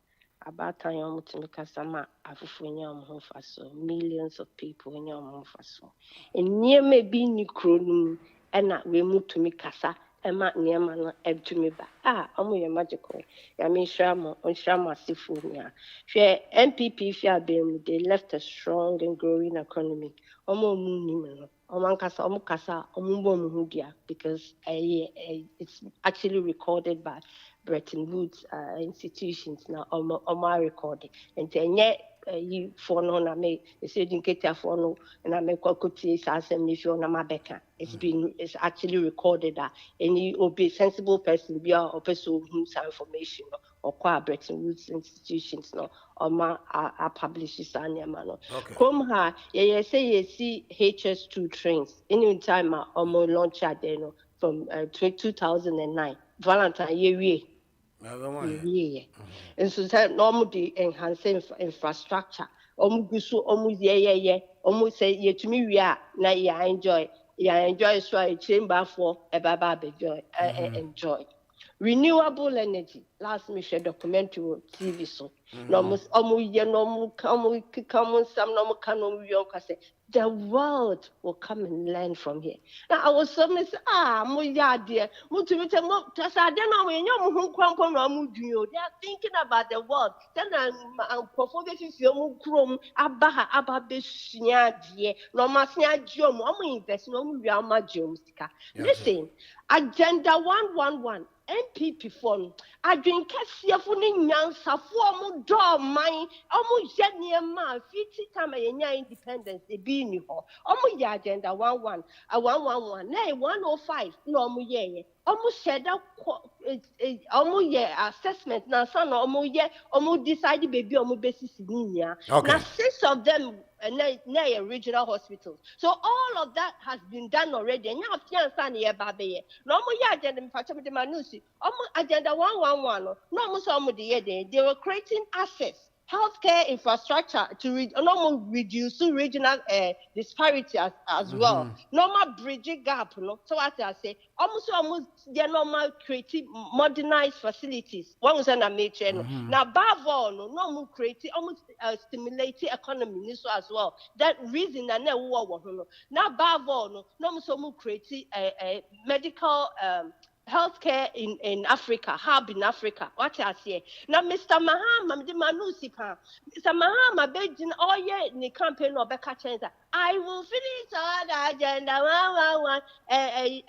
About time to make a summer Afufunya Monfaso, millions of people in your Monfaso. And near me be Nicronum, and not remove to me Casa, and Mat near man ebb to me back. I'm your magical. I mean, Shama on Shama Sifunia. Share MPP fear them, they left a strong and growing economy. Omo Munimano. Omukasa, Omumbomudia, because it's actually recorded by Bretton Woods institutions now, Oma recorded. And then you for no na me, it's educated for no, and I make Kokoti Sassam if you're my becca. It's actually recorded that any be sensible person be a person who's information or qua Bretton Woods institutions no or my publishes and yamano. Come ha, say you see HS2 trains any time or more launch at no from 2009. Valentine year. And so that normally enhancing infrastructure. Almost almost say ye to me we are now enjoy so a chamber for a baba enjoy. renewable energy. Last me share documentary on TV so. No mo ye no come some no mo say the world will come and learn from here. Now I was so miss mo ya dear mo to me mo just I don't know when you mo kwampo no mo duo. They are thinking about the world. Then I'm performing feel mo krom aba besua dear. No ma sia jom mo invest no mo wi ama jom sika. Listen, agenda 111 NPP phone. I drink Cassiafun Safu mine, almost Yeniama, 50 time independence, the being you. Almost agenda 111, nay 105, no muye. Almost said almost assessment now, son, almost decided baby on basis in Now 6 of them nay regional hospitals. So all of that has been done already. And you have to here, baby. No more agenda, Manusi. Agenda 111. No they were creating access, healthcare infrastructure to reduce regional disparity as well. Normal bridging gap. So what I say, almost they normal creating modernized facilities. One was an amateur. Now, above all, no creating almost stimulating economy as well. That reason that now above all, no creating medical healthcare in Africa, hub in Africa. What I say now, Mr. Mahama, the Manusipa, Mr. Mahama, Beijing, oh yeah, the campaign of Becca Chenza. I will finish all the agenda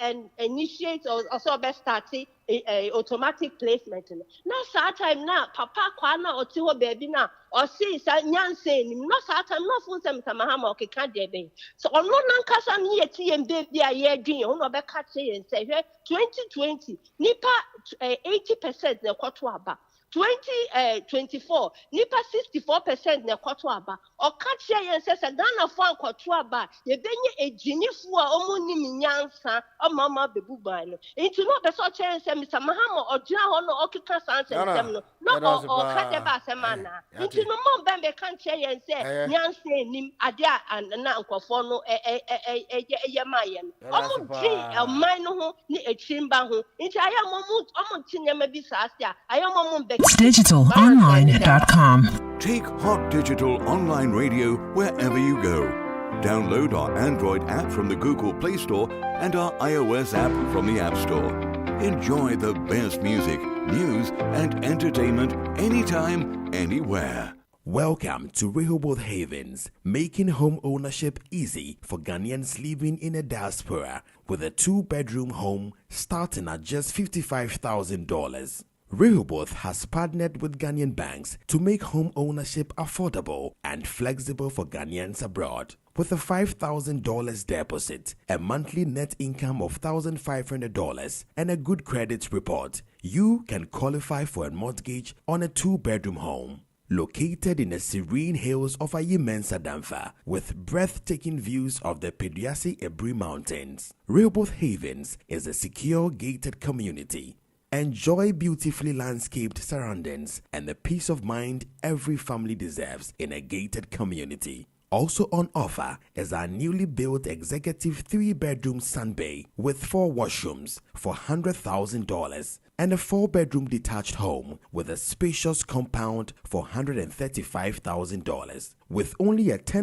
and initiate or also best starting a automatic placement. Now, that time now, Papa Kwana or Tiwa baby now, or see Nyan saying, no, that time, no full time, Mahama, okay, can't be. So, on one Nankasan yet, and baby, a year dream, on Becca Chen and say, 2020, Nipa 80% the Kotwaba. 2024, Nipa 64% na kwatwaba. O kache yen se Ghana fan kwatwaba. Ye benye e jinifu a omo ni minyansa o mama bebuba no. Into no be so chen se Mr. Mahama ogina ho no okika sanse nsem no. No o kade ba semana. Into no mo bembe kan che yen se nyanse nim ade na nkofo no ye mayen. Omo dri e man no ho ni echimba ho. Into aya omo tinyama bi sasia. Aya omo be
DigitalOnline.com. Take Hot Digital Online Radio wherever you go. Download our Android app from the Google Play Store and our iOS app from the App Store. Enjoy the best music, news, and entertainment anytime, anywhere.
Welcome to Rehoboth Havens, making home ownership easy for Ghanaians living in a diaspora with a 2-bedroom home starting at just $55,000. Rehoboth has partnered with Ghanaian banks to make home ownership affordable and flexible for Ghanaians abroad. With a $5,000 deposit, a monthly net income of $1,500, and a good credit report, you can qualify for a mortgage on a 2-bedroom home. Located in the serene hills of Ayimensa Damfa with breathtaking views of the Peduasi Ebri Mountains, Rehoboth Havens is a secure gated community. Enjoy beautifully landscaped surroundings and the peace of mind every family deserves in a gated community. Also on offer is our newly built executive 3-bedroom sunbay with 4 washrooms for $100,000 and a 4-bedroom detached home with a spacious compound for $135,000 with only a 10